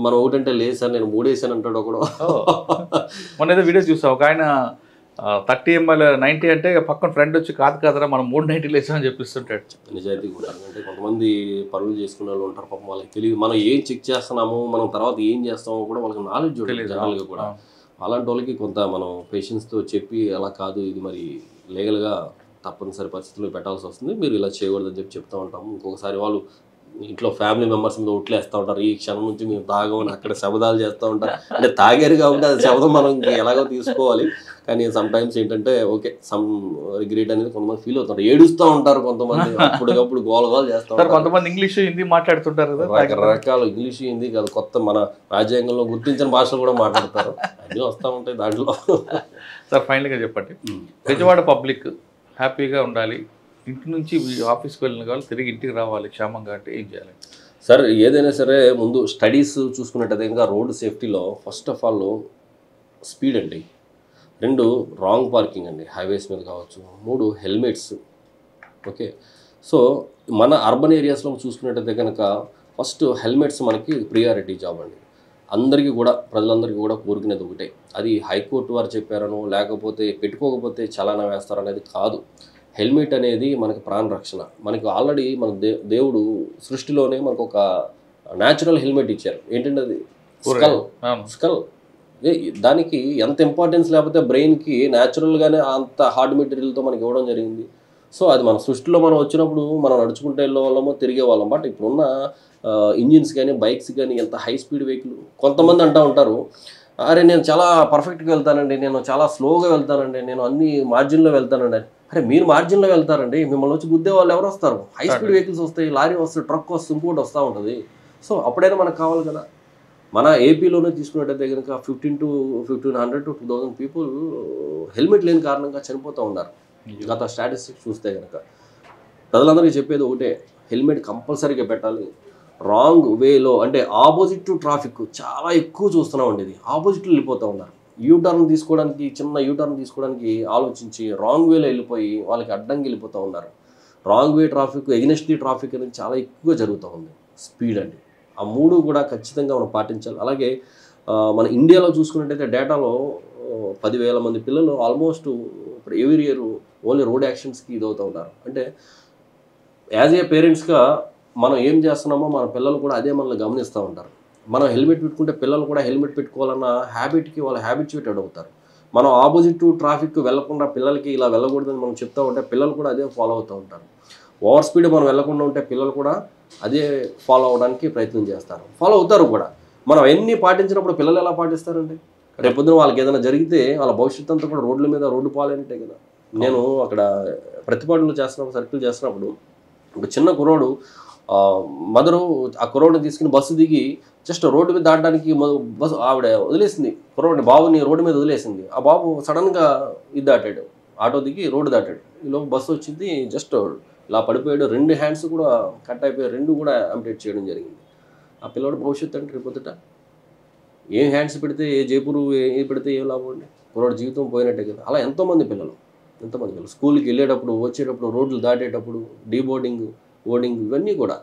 మనం ఒకటంటే లేదు సార్ నేను 3 వేసాను అంటాడు ఒకడు. మొన్న ఏదో వీడియో చూసాం, ఒక ఆయన 30 ml 90 అంటే పక్కన ఫ్రెండ్ వచ్చి కాదు కాదరా మనం 390 వేసామని చెప్పిస్తుంటాడు. నిజాయితీగా ఉంటారు. అంటే కొంతమంది పనులు చేసుకునే వాళ్ళు ఉంటారు పాపం, వాళ్ళకి తెలియదు మనం ఏం చెక్ చేస్తున్నాము, మనం తర్వాత ఏం చేస్తామో కూడా వాళ్ళకి నాలెడ్జ్ ఉంటుంది జనరల్గా కూడా. అలాంటి వాళ్ళకి కొంత మనం పేషెన్స్తో చెప్పి అలా కాదు ఇది మరి లీగల్గా తప్పనిసరి పరిస్థితుల్లో పెట్టాల్సి వస్తుంది, మీరు ఇలా చేయకూడదని చెప్తూ ఉంటాము. ఇంకొకసారి వాళ్ళు ఇంట్లో ఫ్యామిలీ మెంబర్స్ మీద ఒట్లేస్తూ ఉంటారు, ఈ క్షణం నుంచి మేము తాగమని అక్కడ శబదాలు చేస్తూ ఉంటారు. అంటే తాగారు కాబట్టి అది శబదం మనం ఎలాగో తీసుకోవాలి, కానీ సమ్ టైమ్స్ ఏంటంటే ఓకే సమ్ రిగ్రెట్ అనేది కొంతమంది ఫీల్ అవుతారు, ఏడుస్తూ ఉంటారు కొంతమంది, అప్పటికప్పుడు గోలగోలు చేస్తూ ఉంటారు. కొంతమంది ఇంగ్లీష్ హిందీ మాట్లాడుతుంటారు కదా, రకరకాల ఇంగ్లీష్ హిందీ కాదు కొత్త మన రాజ్యాంగంలో గుర్తించిన భాషలు కూడా మాట్లాడతారు, అన్నీ వస్తూ ఉంటాయి దాంట్లో. సార్ ఫైనల్గా చెప్పండి, బెజవాడ పబ్లిక్ హ్యాపీగా ఉండాలి, ఇంటి నుంచి ఆఫీస్కి వెళ్ళిన వాళ్ళు తిరిగి ఇంటికి రావాలి క్షేమంగా అంటే ఏం చేయాలి సార్? ఏదైనా సరే ముందు స్టడీస్ చూసుకున్నట్టయితే ఇంకా రోడ్ సేఫ్టీలో ఫస్ట్ ఆఫ్ ఆల్ స్పీడ్ అండి, 2 రాంగ్ పార్కింగ్ అండి హైవేస్ మీద కావచ్చు, 3 హెల్మెట్స్. ఓకే, సో మన అర్బన్ ఏరియాస్లో చూసుకున్నట్టయితే కనుక ఫస్ట్ హెల్మెట్స్ మనకి ప్రియారిటీ జాబ్ అండి. అందరికీ కూడా ప్రజలందరికీ కూడా కోరుకునేది ఒకటే, అది హైకోర్టు వారు చెప్పారనో లేకపోతే పెట్టుకోకపోతే చలానా వేస్తారనేది కాదు. హెల్మెట్ అనేది మనకి ప్రాణ రక్షణ. మనకి ఆల్రెడీ మన దేవుడు సృష్టిలోనే మనకు ఒక న్యాచురల్ హెల్మెట్ ఇచ్చారు. ఏంటంటే అది స్కల్. దానికి ఎంత ఇంపార్టెన్స్ లేకపోతే బ్రెయిన్కి న్యాచురల్గానే అంత హార్డ్ మెటీరియల్తో మనకి ఇవ్వడం జరిగింది. సో అది మన సృష్టిలో మనం వచ్చినప్పుడు మనం నడుచుకుంటే వెళ్ళే వాళ్ళమో తిరిగే వాళ్ళం. బట్ ఇప్పుడున్న ఇంజిన్స్ కానీ బైక్స్ కానీ ఎంత హై స్పీడ్ వెహికల్, కొంతమంది అంటూ ఉంటారు అరే నేను చాలా పర్ఫెక్ట్గా వెళ్తానండి, నేను చాలా స్లోగా వెళ్తానండి, నేను అన్ని మార్జిన్లో వెళ్తానండి. అరే మీరు మార్జిన్లో వెళ్తారండి, మిమ్మల్ని వచ్చి గుద్దే వాళ్ళు ఎవరు వస్తారు? హై స్పీడ్ వెహికల్స్ వస్తాయి, లారీ వస్తుంది, ట్రక్ వస్తుంది, ఇంకోటి వస్తూ ఉంటుంది. సో అప్పుడైనా మనకు కావాలి కదా. మన ఏపీలోనే తీసుకున్నట్టయితే కనుక 1500 to 2000 పీపుల్ హెల్మెట్ లేని కారణంగా చనిపోతూ ఉన్నారు గత స్టాటిస్టిక్స్ చూస్తే కనుక. ప్రజలందరికీ చెప్పేది ఒకటే, హెల్మెట్ కంపల్సరీగా పెట్టాలి. రాంగ్ వేలో అంటే ఆపోజిట్ టు ట్రాఫిక్ చాలా ఎక్కువ చూస్తున్నామండి. ఇది ఆపోజిట్లో వెళ్ళిపోతూ ఉన్నారు. యూటర్న్ తీసుకోవడానికి, చిన్న యూటర్న్ తీసుకోవడానికి ఆలోచించి రాంగ్ వేలో వెళ్ళిపోయి వాళ్ళకి అడ్డంగా వెళ్ళిపోతూ ఉన్నారు. Wrong way traffic, against the traffic అనేది చాలా ఎక్కువ జరుగుతూ ఉంది. స్పీడ్ అండి, ఆ 3 కూడా ఖచ్చితంగా మనం పాటించాలి. అలాగే మన ఇండియాలో చూసుకున్నట్టయితే డేటాలో 10,000 మంది పిల్లలు ఆల్మోస్ట్ ఇప్పుడు ఎవ్రీ ఇయర్ ఓన్లీ రోడ్ యాక్సిడెంట్స్కి ఇదవుతూ ఉన్నారు. అంటే యాజ్ ఏ పేరెంట్స్గా మనం ఏం చేస్తున్నామో మన పిల్లలు కూడా అదే మనల్ని గమనిస్తూ ఉంటారు. మనం హెల్మెట్ పెట్టుకుంటే పిల్లలు కూడా హెల్మెట్ పెట్టుకోవాలన్న హ్యాబిట్కి వాళ్ళు హ్యాబిచ్యుయేటెడ్ అవుతారు. మనం ఆపోజిట్ టు ట్రాఫిక్ వెళ్లకుండా పిల్లలకి ఇలా వెళ్ళకూడదని మనం చెప్తూ ఉంటే పిల్లలు కూడా అదే ఫాలో అవుతూ ఉంటారు. ఓవర్ స్పీడ్ మనం వెళ్లకుండా ఉంటే పిల్లలు కూడా అదే ఫాలో అవడానికి ప్రయత్నం చేస్తారు, ఫాలో అవుతారు కూడా. మనం ఎన్ని పాటించినప్పుడు పిల్లలు ఎలా పాటిస్తారండి? రేపొద్దున వాళ్ళకి ఏదైనా జరిగితే వాళ్ళ భవిష్యత్తు అంతా కూడా రోడ్ల మీద రోడ్డు పాలైనట్టే కదా. నేను అక్కడ ప్రతిపాదనలు చేస్తున్నప్పుడు, సర్కిల్ చేస్తున్నప్పుడు ఒక చిన్న కుర్రోడు మదరు ఆ కుర్రోడిని తీసుకుని బస్సు దిగి జస్ట్ రోడ్డు మీద దాటడానికి బస్సు ఆవిడ వదిలేసింది, కుర్రోడిని బాబుని రోడ్డు మీద వదిలేసింది. ఆ బాబు సడన్గా ఇది దాటాడు, ఆటో దిగి రోడ్డు దాటాడు. ఈలోపు బస్సు వచ్చింది, జస్ట్ ఇలా పడిపోయాడు. 2 హ్యాండ్స్ కూడా కట్ అయిపోయాయి, 2 కూడా అంప్డేట్ చేయడం జరిగింది. ఆ పిల్లవాడు భవిష్యత్తు అంటే రేపొద్దుట ఏం హ్యాండ్స్ పెడితే ఏ జైపూరు ఏ పెడితే ఏం లాభం అండి? కుర్రోడు జీవితం పోయినట్టే కదా. అలా ఎంతోమంది పిల్లలు స్కూల్కి వెళ్ళేటప్పుడు, వచ్చేటప్పుడు, రోడ్లు దాటేటప్పుడు, డీబోర్డింగ్, బోర్డింగ్, ఇవన్నీ కూడా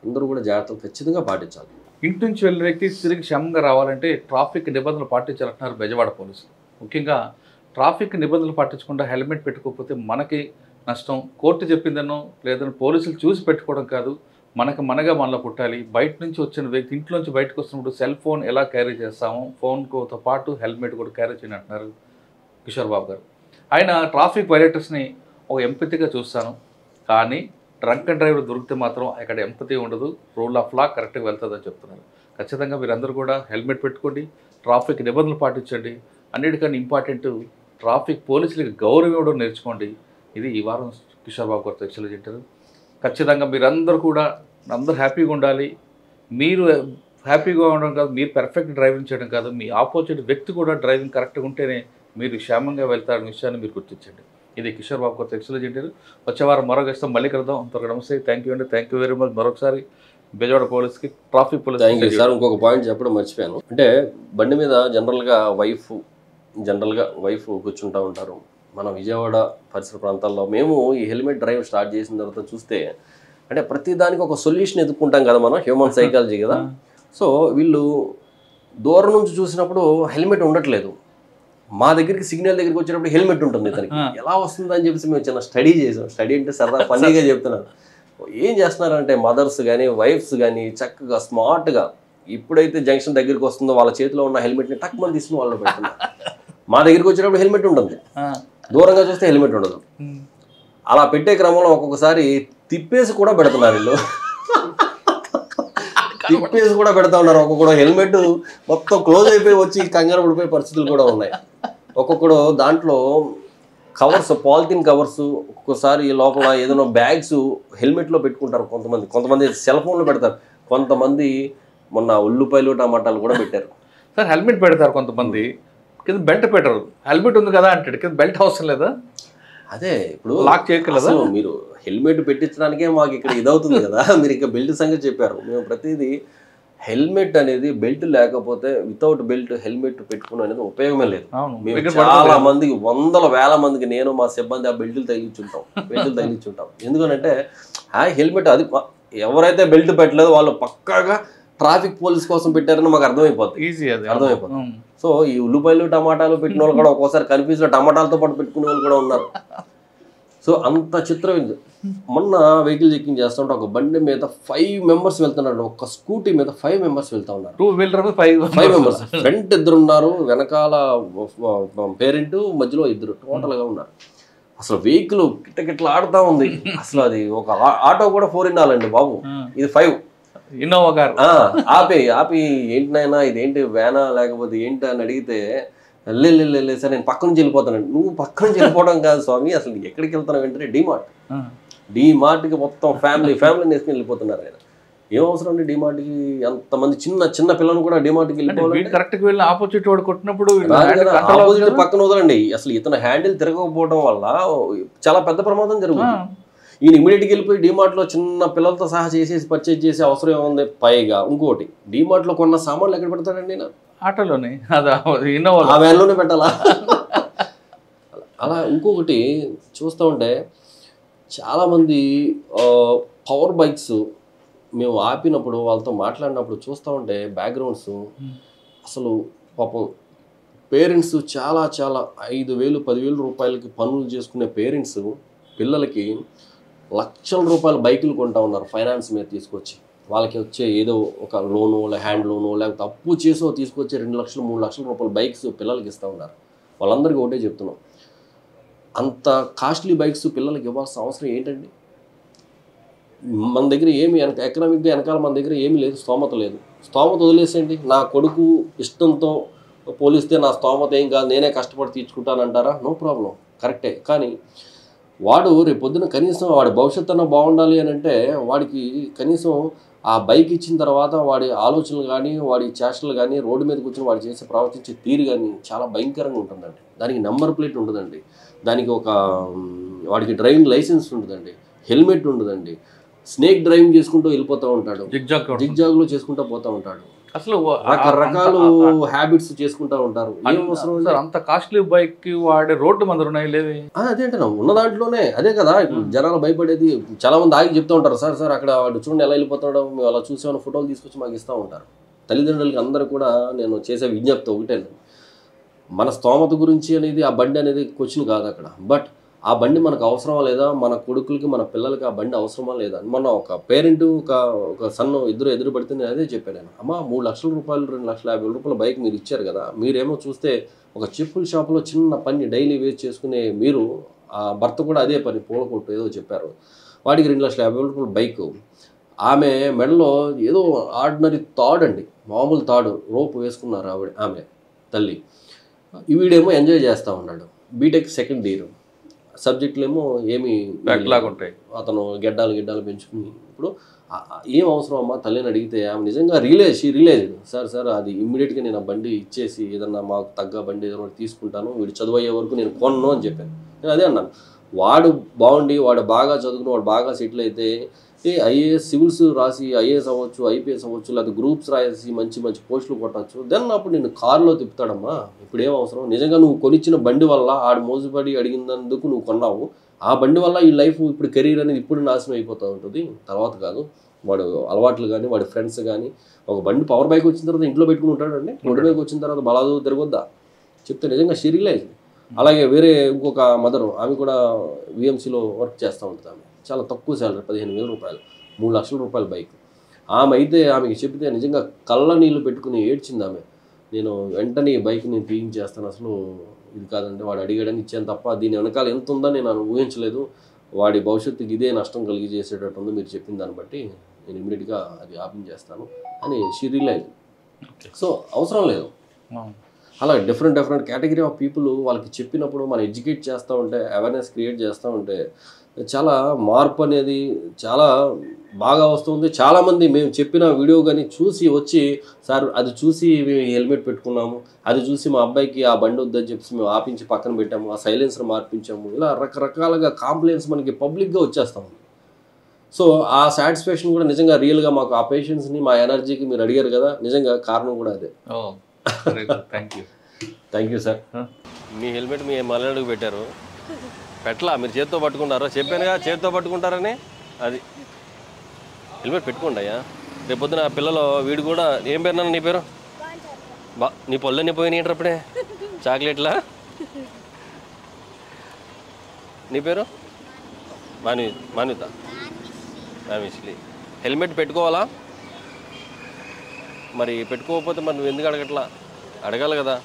అందరూ కూడా జాగ్రత్తలు ఖచ్చితంగా పాటించాలి. ఇంటి నుంచి వెళ్ళిన వ్యక్తి తిరిగి క్షేమంగా రావాలంటే ట్రాఫిక్ నిబంధనలు పాటించాలంటున్నారు బెజవాడ పోలీసులు. ముఖ్యంగా ట్రాఫిక్ నిబంధనలు పాటించకుండా హెల్మెట్ పెట్టుకోకపోతే మనకి నష్టం. కోర్టు చెప్పిందనో లేదని పోలీసులు చూసి పెట్టుకోవడం కాదు, మనగా మనలో పుట్టాలి. బయట నుంచి వచ్చిన వ్యక్తి ఇంట్లోంచి బయటకు వస్తున్నప్పుడు సెల్ ఫోన్ ఎలా క్యారీ చేస్తామో ఫోన్తో పాటు హెల్మెట్ కూడా క్యారీ చేయని అంటున్నారు కిషోర్ బాబు గారు. ఆయన ట్రాఫిక్ వైలేటర్స్ని ఒక ఎంపతిగా చూస్తాను, కానీ డ్రంక్ అండ్ డ్రైవర్ దొరికితే మాత్రం అక్కడ ఎంపతి ఉండదు, రూల్ ఆఫ్ లా కరెక్ట్గా వెళ్తుందని చెప్తున్నారు. ఖచ్చితంగా మీరందరూ కూడా హెల్మెట్ పెట్టుకోండి, ట్రాఫిక్ నిబంధనలు పాటించండి. అన్నిటికన్నా ఇంపార్టెంట్ ట్రాఫిక్ పోలీసులకి గౌరవం ఇవ్వడం నేర్చుకోండి. ఇది ఈ వారం కిషోర్ బాబు గారితో ఎక్సలెంట్ ఇంటర్వ్యూ. ఖచ్చితంగా మీరందరూ కూడా అందరూ హ్యాపీగా ఉండాలి. మీరు హ్యాపీగా ఉండడం కాదు, మీరు పర్ఫెక్ట్ డ్రైవింగ్ చేయడం కాదు, మీ ఆపోజిట్ వ్యక్తి కూడా డ్రైవింగ్ కరెక్ట్గా ఉంటేనే మీరు క్షేమంగా వెళ్తారనే విషయాన్ని మీరు గుర్తించండి. ఇది కిషోర్ బాబు గారితో ఎక్సలెంట్ ఇంటర్వ్యూ. వచ్చే వారం మరో గెస్ట్తో మళ్ళీ కలుద్దాం. అంతవరకు నమస్తే, థ్యాంక్ యూ అండి, థ్యాంక్ యూ వెరీ మచ్. మరొకసారి బెజవాడ పోలీస్కి, traffic police. Thank you sir. ఇంకొక పాయింట్ చెప్పడం మర్చిపోయాను. అంటే బండి మీద జనరల్గా వైఫ్ కూర్చుంటూ ఉంటారు. మన విజయవాడ పరిసర ప్రాంతాల్లో మేము ఈ హెల్మెట్ డ్రైవ్ స్టార్ట్ చేసిన తర్వాత చూస్తే అంటే ప్రతి దానికి ఒక సొల్యూషన్ ఎదుర్కొంటాం కదా మనం, హ్యూమన్ సైకాలజీ కదా. సో వీళ్ళు దూరం నుంచి చూసినప్పుడు హెల్మెట్ ఉండట్లేదు, మా దగ్గరికి సిగ్నల్ దగ్గరికి వచ్చినప్పుడు హెల్మెట్ ఉంటుంది ఇతనికి, ఎలా వస్తుందని చెప్పేసి మేము చిన్న స్టడీ చేసాం. స్టడీ అంటే సరదా ఫన్నీగా చెప్తున్నాను. ఏం చేస్తున్నారంటే మదర్స్ కానీ వైఫ్స్ కానీ చక్కగా స్మార్ట్గా ఇప్పుడైతే జంక్షన్ దగ్గరికి వస్తుందో వాళ్ళ చేతిలో ఉన్న హెల్మెట్ని టక్ మంది తీసుకుని వాళ్ళు పెడుతున్నారు. మా దగ్గరికి వచ్చినప్పుడు హెల్మెట్ ఉంటుంది, దూరంగా చూస్తే హెల్మెట్ ఉండదు. అలా పెట్టే క్రమంలో ఒక్కొక్కసారి తిప్పేసి కూడా పెడుతున్నారు వీళ్ళు, తిప్పేసి కూడా పెడతా ఉన్నారు. ఒక్కొక్కడు హెల్మెట్ మొత్తం క్లోజ్ అయిపోయి వచ్చి కంగారు పడిపోయే పరిస్థితులు కూడా ఉన్నాయి. ఒక్కొక్కడు దాంట్లో కవర్స్, పాలిథిన్ కవర్స్, ఒక్కొక్కసారి లోపల ఏదైనా బ్యాగ్స్ హెల్మెట్లో పెట్టుకుంటారు. కొంతమంది సెల్ ఫోన్లో పెడతారు, కొంతమంది మొన్న ఉల్లిపాయలు టమాటాలు కూడా పెట్టారు. సార్ హెల్మెట్ పెడతారు కొంతమంది, కింద బెల్ట్ పెట్టరు. హెల్మెట్ ఉంది కదా అంటే కింద బెల్ట్ అవసరం లేదా? అదే ఇప్పుడు లాక్ చేయగలదా? మీరు హెల్మెట్ పెట్టించడానికే మాకు ఇక్కడ ఇదవుతుంది కదా, మీరు ఇంకా బెల్ట్ సంగతి చెప్పారు. మేము ప్రతిదీ హెల్మెట్ అనేది బెల్ట్ లేకపోతే వితౌట్ బెల్ట్ హెల్మెట్ పెట్టుకుని అనేది ఉపయోగమే లేదు. మేము చాలా మందికి, వేల మందికి నేను మా సిబ్బంది ఆ బెల్ట్లు తగిలించుంటాం. ఎందుకంటే హెల్మెట్ అది ఎవరైతే బెల్ట్ పెట్టలేదో వాళ్ళు పక్కాగా ట్రాఫిక్ పోలీస్ కోసం పెట్టారని మాకు అర్థమైపోతుంది. సో ఈ ఉల్లిపాయలు టమాటాలు పెట్టిన వాళ్ళు కూడా ఒక్కోసారి కన్ఫ్యూజ్లో టమాటాలతో పాటు పెట్టుకునే వాళ్ళు కూడా ఉన్నారు. సో అంత చిత్రం. మొన్న వెహికల్ చెకింగ్ చేస్తూ ఉంటే ఒక బండి మీద 5 members వెళ్తున్నారు, ఒక స్కూటీ మీద 5 members వెళ్తా ఉన్నారు. 2 వీలర్ 5 members, ఫ్రంట్ 2 ఉన్నారు, వెనకాల పేరెంట్, మధ్యలో 2 టోటల్గా ఉన్నారు. అసలు వెహికల్ కిటకిట్లా ఆడుతూ ఉంది. అసలు అది ఒక ఆటో కూడా 4 ఇన్నాలండి బాబు, ఇది 5 ఇన్నోవా కార్. ఆపి ఏంటినైనా ఇదేంటి వ్యానా లేకపోతే ఏంటి అని అడిగితే లే సార్ నేను పక్క నుంచి వెళ్ళిపోతానండి. నువ్వు పక్క నుంచి వెళ్ళిపోవడం కాదు స్వామి, అసలు ఎక్కడికి వెళ్తాను వెంటనే డీమార్ట్కి మొత్తం ఫ్యామిలీని వేసుకుని వెళ్ళిపోతున్నారు ఆయన. ఏం అవసరం అండి డీమార్ట్కి, అంతమంది చిన్న పిల్లలు కూడా డీమార్ట్కి వెళ్ళిపోవాలి. కరెక్ట్గా వెళ్ళి ఆపోజిట్ వాడు కొట్టినప్పుడు ఆపోజిట్ పక్కన వదలండి. అసలు ఇతను హ్యాండిల్ తిరగకపోవడం వల్ల చాలా పెద్ద ప్రమాదం జరుగుతుంది. ఈయన ఇమీడియట్గా వెళ్ళిపోయి డీమార్ట్లో చిన్న పిల్లలతో సహా చేసేసి పర్చేజ్ చేసే అవసరం ఏముంది. పైగా ఇంకోటి, డీమార్ట్లో కొన్న సామాన్లు ఎక్కడ పెడతాడండి ఈయన? ఆటోలోనే, ఆ వ్యాన్లోనే పెట్టాలా? అలా ఇంకొకటి చూస్తూ ఉంటే చాలామంది పవర్ బైక్స్ మేము ఆపినప్పుడు వాళ్ళతో మాట్లాడినప్పుడు చూస్తూ ఉంటే బ్యాక్గ్రౌండ్స్ అసలు పాపం పేరెంట్స్ చాలా 5,000 10,000 రూపాయలకి పనులు చేసుకునే పేరెంట్స్ పిల్లలకి లక్షల రూపాయల బైకులు కొంటా ఉన్నారు ఫైనాన్స్ మీద తీసుకొచ్చి. వాళ్ళకి వచ్చే ఏదో ఒక లోను, హ్యాండ్ లోను, లేకపోతే అప్పు చేసో తీసుకొచ్చే 2 లక్షలు 3 లక్షల రూపాయల బైక్స్ పిల్లలకి ఇస్తూ ఉన్నారు. వాళ్ళందరికీ ఒకటే చెప్తున్నాం, అంత కాస్ట్లీ బైక్స్ పిల్లలకి ఇవ్వాల్సిన అవసరం ఏంటండి? మన దగ్గర ఏమి ఎకనామిక్గా వెనకాల మన దగ్గర ఏమీ లేదు, స్తోమత లేదు. స్తోమత వదిలేసేయండి. నా కొడుకు ఇష్టంతో పోలిస్తే నా స్తోమత ఏం కాదు, నేనే కష్టపడి తీర్చుకుంటానంటారా? నో ప్రాబ్లం, కరెక్టే. కానీ వాడు రేపు పొద్దున కనీసం వాడి భవిష్యత్తు అన్న బాగుండాలి అని అంటే వాడికి కనీసం ఆ బైక్ ఇచ్చిన తర్వాత వాడి ఆలోచనలు కానీ వాడి చేష్టలు కానీ రోడ్డు మీద కూర్చొని వాడు చేసే ప్రవర్తించే తీరు కానీ చాలా భయంకరంగా ఉంటుందండి. దానికి నెంబర్ ప్లేట్ ఉండదండి, దానికి వాడికి డ్రైవింగ్ లైసెన్స్ ఉండదండి, హెల్మెట్ ఉండదండి, స్నేక్ డ్రైవింగ్ చేసుకుంటూ వెళ్ళిపోతూ ఉంటాడు, జిగ్జాగ్లో చేసుకుంటూ పోతూ ఉంటాడు, అసలు రకరకాల హ్యాబిట్స్ చేసుకుంటూ ఉంటారు. అంత కాస్ట్లీ బైక్ వాడే రోడ్డు మందరు ఉన్నాయి లేవి. అదేంటన్నా ఉన్న దాంట్లోనే అదే కదా ఇప్పుడు జనాలు భయపడేది. చాలా మంది ఆగి చెప్తూ ఉంటారు, సార్ అక్కడ వాడు చూడండి ఎలా వెళ్ళిపోతాడో, మేము అలా చూసామని ఫోటోలు తీసుకొచ్చి మాకు ఇస్తూ ఉంటారు. తల్లిదండ్రులకి అందరూ కూడా నేను చేసే విజ్ఞప్తి ఒకటే, మన స్తోమత గురించి అనేది ఆ బండి అనేది క్వశ్చన్ కాదు అక్కడ. బట్ ఆ బండి మనకు అవసరమా లేదా, మన కొడుకులకి మన పిల్లలకి ఆ బండి అవసరమా లేదా. మొన్న ఒక పేరెంట్ ఒక సన్ను ఎదురు పడితే నేను అదే చెప్పాను, నేను అమ్మ 3 లక్షల రూపాయలు 2,50,000 రూపాయల బైక్ మీరు ఇచ్చారు కదా, మీరేమో చూస్తే ఒక చెప్పుల షాప్లో చిన్న పని డైలీ వేస్ట్ చేసుకునే మీరు, ఆ భర్త కూడా అదే పని పూల కొట్టు ఏదో చెప్పారు, వాడికి 2,50,000 రూపాయల బైక్, ఆమె మెడలో ఏదో ఆర్డినరీ తాడు అండి, మామూలు తాడు రోప్ వేసుకున్నారు ఆమె తల్లి. వీడేమో ఎంజాయ్ చేస్తూ ఉన్నాడు, బీటెక్ సెకండ్ ఇయర్, సబ్జెక్టులేమో ఏమి ఉంటాయి, అతను గిడ్డాలు పెంచుకుని. ఇప్పుడు ఏం అవసరం అమ్మా తల్లిని అడిగితే ఆమె నిజంగా రియలైజ్ సార్ అది ఇమ్మీడియట్గా నేను ఆ బండి ఇచ్చేసి ఏదన్నా మాకు తగ్గ బండి ఏదైనా తీసుకుంటాను, వీడు చదువు అయ్యే వరకు నేను కొనను అని చెప్పాను. నేను అదే అన్నాను, వాడు బాగుండి వాడు బాగా చదువుకుని వాడు బాగా సెటిల్ అయితే ఐఏఎస్ సివిల్స్ రాసి ఐఏఎస్ అవ్వచ్చు, ఐపీఎస్ అవ్వచ్చు, లేకపోతే గ్రూప్స్ రాసి మంచి పోస్టులు కొట్టచ్చు. దెన్ అప్పుడు నేను కారులో తిప్పుతాడమ్మా. ఇప్పుడు ఏం అవసరం? నిజంగా నువ్వు కొనిచ్చిన బండి వల్ల ఆడు మోజుపడి అడిగినందుకు నువ్వు కొన్నావు, ఆ బండి వల్ల ఈ లైఫ్ ఇప్పుడు కెరీర్ అనేది ఇప్పుడు నాశనం అయిపోతూ ఉంటుంది, తర్వాత కాదు. వాడు అలవాట్లు కానీ వాడి ఫ్రెండ్స్ కానీ, ఒక బండి పవర్ బైక్ వచ్చిన తర్వాత ఇంట్లో పెట్టుకుని ఉంటాడండి, రోడ్డు బైక్ వచ్చిన తర్వాత బలాదు తిరగొద్దా చెప్తే నిజంగా షీ రియలైజ్. అలాగే వేరే ఇంకొక మదర్, ఆమె కూడా విఎంసీలో వర్క్ చేస్తూ ఉంటుంది. ఆమె చాలా తక్కువ శాలరీ, 15,000 రూపాయలు, 3 లక్షల రూపాయల బైక్. ఆమె అయితే ఆమెకి చెప్తే నిజంగా కళ్ళ నీళ్ళు పెట్టుకుని ఏడ్చింది ఆమె. నేను వెంటనే ఈ బైక్ నేను తీయించేస్తాను, అసలు ఇది కాదంటే వాడు అడిగాడని ఇచ్చాను తప్ప దీని వెనకాల ఎంత ఉందో నేను ఊహించలేదు, వాడి భవిష్యత్తుకి ఇదే నష్టం కలిగి చేసేటట్టు ఉంది, మీరు చెప్పిన దాన్ని బట్టి నేను ఇమీడియట్గా అది ఆపించేస్తాను అని షీ రియలైజ్. సో అవసరం లేదు. అలా డిఫరెంట్ కేటగిరీ ఆఫ్ పీపుల్ వాళ్ళకి చెప్పినప్పుడు మనం ఎడ్యుకేట్ చేస్తూ ఉంటే, అవేర్నెస్ క్రియేట్ చేస్తూ ఉంటే చాలా మార్పు అనేది చాలా బాగా వస్తుంది. చాలామంది మేము చెప్పిన వీడియో కానీ చూసి వచ్చి, సార్ అది చూసి మేము హెల్మెట్ పెట్టుకున్నాము, అది చూసి మా అబ్బాయికి ఆ బండి వద్దని చెప్పి మేము ఆపించి పక్కన పెట్టాము, ఆ సైలెన్సర్ మార్పించాము, ఇలా రకరకాలుగా కాంప్లైంట్స్ మనకి పబ్లిక్గా వచ్చేస్తాము. సో ఆ సాటిస్ఫాక్షన్ కూడా నిజంగా రియల్గా మాకు ఆ పేషెన్స్ని, మా ఎనర్జీకి మీరు అడిగారు కదా, నిజంగా కారణం కూడా అదే. Thank you sir. మీ హెల్మెట్ మీ మలయాళకు పెట్టారు, పెట్టలా, మీరు చేతితో పట్టుకున్నారు, చెప్పానుగా చేతితో పట్టుకుంటారని. అది హెల్మెట్ పెట్టుకోండి అయ్యా, రేపు పొద్దున పిల్లలు వీడు కూడా. ఏం పేరు నాన్న నీ పేరు? నీ పళ్ళన్నీ పోయినాయి అప్పుడే, చాక్లెట్లా? నీ పేరు? మాన్విత. మామిష్లి. హెల్మెట్ పెట్టుకోవాలా? మరి పెట్టుకోకపోతే మరి నువ్వు ఎందుకు అడగట్లా? అడగాలి కదా.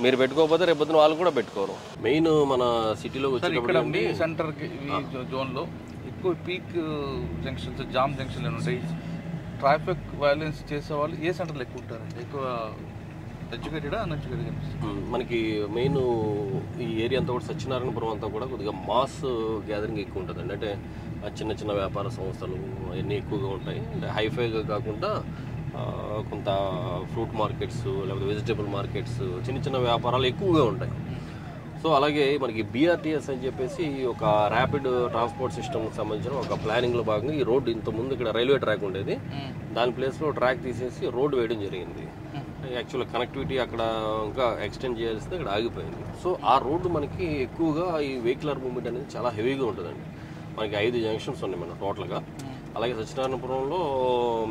మీరు పెట్టుకోకపోతే రేపు పొద్దున వాళ్ళు కూడా పెట్టుకోరు. మెయిన్ మన సిటీలో వచ్చేటప్పుడు సెంటర్కి జోన్లో ఎక్కువ పీక్ జంక్షన్స్, జామ్ జంక్షన్లు ఉంటాయి. ట్రాఫిక్ వైలెన్స్ చేసేవాళ్ళు ఏ సెంటర్లో ఎక్కువ ఉంటారండి? ఎక్కువ ఎడ్యుకేటెడా అన్ఎడ్యుకేటెడ్? మనకి మెయిన్ ఈ ఏరియా అంతా కూడా సత్యనారాయణపురం అంతా కూడా కొద్దిగా మాస్ గ్యాదరింగ్ ఎక్కువ ఉంటుందండి. అంటే చిన్న చిన్న వ్యాపార సంస్థలు అవన్నీ ఎక్కువగా ఉంటాయి. అంటే హైఫైగా కాకుండా కొంత ఫ్రూట్ మార్కెట్స్, లేకపోతే వెజిటబుల్ మార్కెట్స్, చిన్న చిన్న వ్యాపారాలు ఎక్కువగా ఉంటాయి. సో అలాగే మనకి BRTS అని చెప్పేసి ఒక ర్యాపిడ్ ట్రాన్స్పోర్ట్ సిస్టమ్కి సంబంధించిన ఒక ప్లానింగ్లో భాగంగా ఈ రోడ్డు ఇంతకుముందు ఇక్కడ రైల్వే ట్రాక్ ఉండేది, దాని ప్లేస్లో ట్రాక్ తీసేసి రోడ్డు వేయడం జరిగింది. యాక్చువల్గా కనెక్టివిటీ అక్కడ ఇంకా ఎక్స్టెండ్ చేయాల్సింది ఇక్కడ ఆగిపోయింది. సో ఆ రోడ్డు మనకి ఎక్కువగా ఈ వెహికులర్ మూవ్మెంట్ అనేది చాలా హెవీగా ఉంటుందండి. మనకి 5 జంక్షన్స్ ఉన్నాయి మన టోటల్గా. అలాగే సత్యనారాయణపురంలో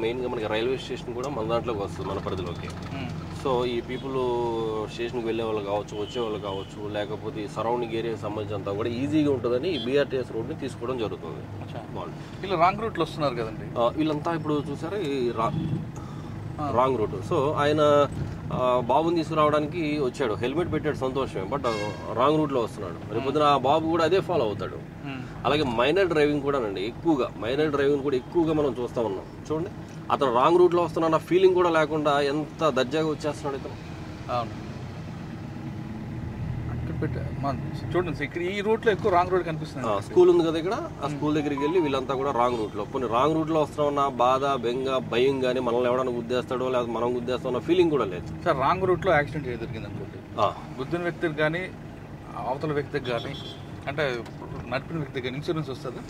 మెయిన్గా మనకి రైల్వే స్టేషన్ కూడా మన దాంట్లోకి వస్తుంది, మన పరిధిలోకి. సో ఈ పీపుల్ స్టేషన్కి వెళ్ళే వాళ్ళు కావచ్చు, వచ్చేవాళ్ళు కావచ్చు, లేకపోతే ఈ సరౌండింగ్ ఏరియాకి సంబంధించినంత కూడా ఈజీగా ఉంటుందని ఈ BRTS రోడ్ని తీసుకోవడం జరుగుతుంది. వీళ్ళు రాంగ్ రూట్లో వస్తున్నారు కదండి వీళ్ళంతా. ఇప్పుడు చూసారా ఈ రాంగ్ రూట్. సో ఆయన బాబుని తీసుకురావడానికి వచ్చాడు, హెల్మెట్ పెట్టాడు, సంతోషమే, బట్ రాంగ్ రూట్లో వస్తున్నాడు. రేపు పొద్దున ఆ బాబు కూడా అదే ఫాలో అవుతాడు. అలాగే మైనర్ డ్రైవింగ్ కూడా అండి, ఎక్కువగా మైనర్ డ్రైవింగ్ కూడా ఎక్కువగా మనం చూస్తూ ఉన్నాం. చూడండి, అతను రాంగ్ రూట్లో వస్తున్నా ఫీలింగ్ కూడా లేకుండా ఎంత దర్జాగా వచ్చేస్తున్నాడు ఇతను. చూడండి, ఇక్కడ ఈ రూట్లో ఎక్కువ రాంగ్ రూట్ కనిపిస్తుంది. స్కూల్ ఉంది కదా ఇక్కడ, ఆ స్కూల్ దగ్గరికి వెళ్ళి వీళ్ళంతా కూడా రాంగ్ రూట్లో. కొన్ని రాంగ్ రూట్లో వస్తున్నా బాధ, బెంగ, భయం కానీ మనల్ని ఎవడన్నా గుద్దేస్తాడో లేకపోతే మనం గుద్దేస్తామన్న ఫీలింగ్ కూడా లేదు. సార్ రాంగ్ రూట్లో యాక్సిడెంట్ జరిగింది అనుకోండి, గుద్దిన వ్యక్తికి కానీ అవతల వ్యక్తికి కానీ, అంటే నడిపిన వ్యక్తికి కానీ ఇన్సూరెన్స్ వస్తుంది?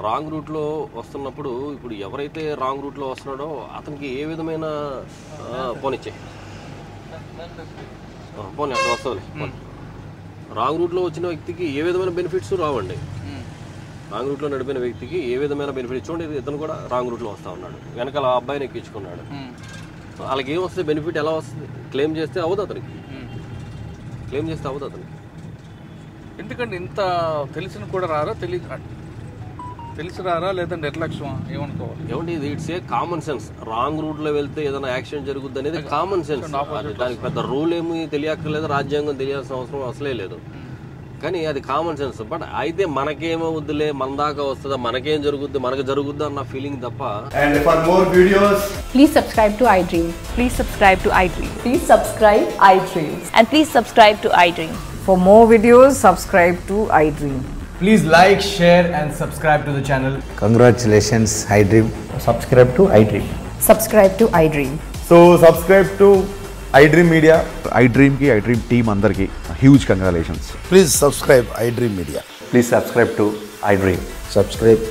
రాంగ్ రూట్లో వస్తున్నప్పుడు ఇప్పుడు ఎవరైతే రాంగ్ రూట్లో వస్తున్నాడో అతనికి ఏ విధమైన పోనీ అక్కడ వస్తుంది. రాంగ్ రూట్లో వచ్చిన వ్యక్తికి ఏ విధమైన బెనిఫిట్స్ రావండి. రాంగ్ రూట్లో నడిపిన వ్యక్తికి ఏ విధమైన బెనిఫిట్. చూడండి, ఇతను కూడా రాంగ్ రూట్లో వస్తూ ఉన్నాడు, వెనకాల ఆ అబ్బాయిని ఎక్కించుకున్నాడు. వాళ్ళకి ఏం వస్తుంది బెనిఫిట్, ఎలా వస్తుంది? క్లెయిమ్ చేస్తే అవ్వదు అతనికి, క్లెయిమ్ చేస్తే అవ్వదు అతనికి. ఎందుకంటే ఇంత తెలిసిన కూడా రారా, తెలిసి రారా, లేదా నిర్లక్ష్యం ఏమనుకోవాలి? ఏమండి, ఇది it's a common sense. Wrong రూట్లో వెళ్తే ఏదైనా యాక్సిడెంట్ జరుగుద్ది అనేది కామన్ సెన్స్. దానికి పెద్ద రూల్ ఏమి తెలియక్కర్లేదు, రాజ్యాంగం తెలియాల్సిన అవసరం అసలే లేదు. కానీ అది కామన్ సెన్స్. బట్ అయితే మనకేమవుద్దులే, మన దాకా వస్తుందా, మనకేం జరుగుద్ది, మనకు జరుగుద్దా అన్న ఫీలింగ్ తప్ప. And for more videos, please subscribe to iDream. Please subscribe to iDream. Please subscribe iDream. And please subscribe to iDream. For more videos, subscribe to iDream. please like, share and subscribe to the channel. Congratulations, iDream. Subscribe to iDream. Subscribe to iDream. So subscribe to iDream Media. iDream ki iDream team andarki huge congratulations. Please subscribe iDream Media. Please subscribe to iDream. Subscribe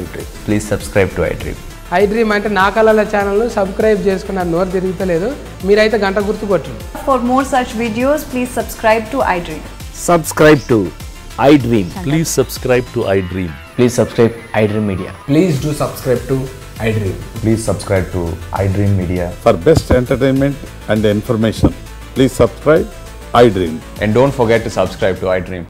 iDream. Please subscribe to iDream. iDream అంటే నా కళల ఛానల్ సబ్స్క్రైబ్ చేసుకున్న నోరు తిరుగుతలేదు, మీరైతే గంట గుర్తు కొట్టండి. For more such videos, please subscribe to iDream. Subscribe to iDream. Please subscribe to iDream. Please subscribe iDream Media. Please do subscribe to iDream. Please subscribe to iDream Media. For best entertainment and information, please subscribe iDream. And don't forget to subscribe to iDream.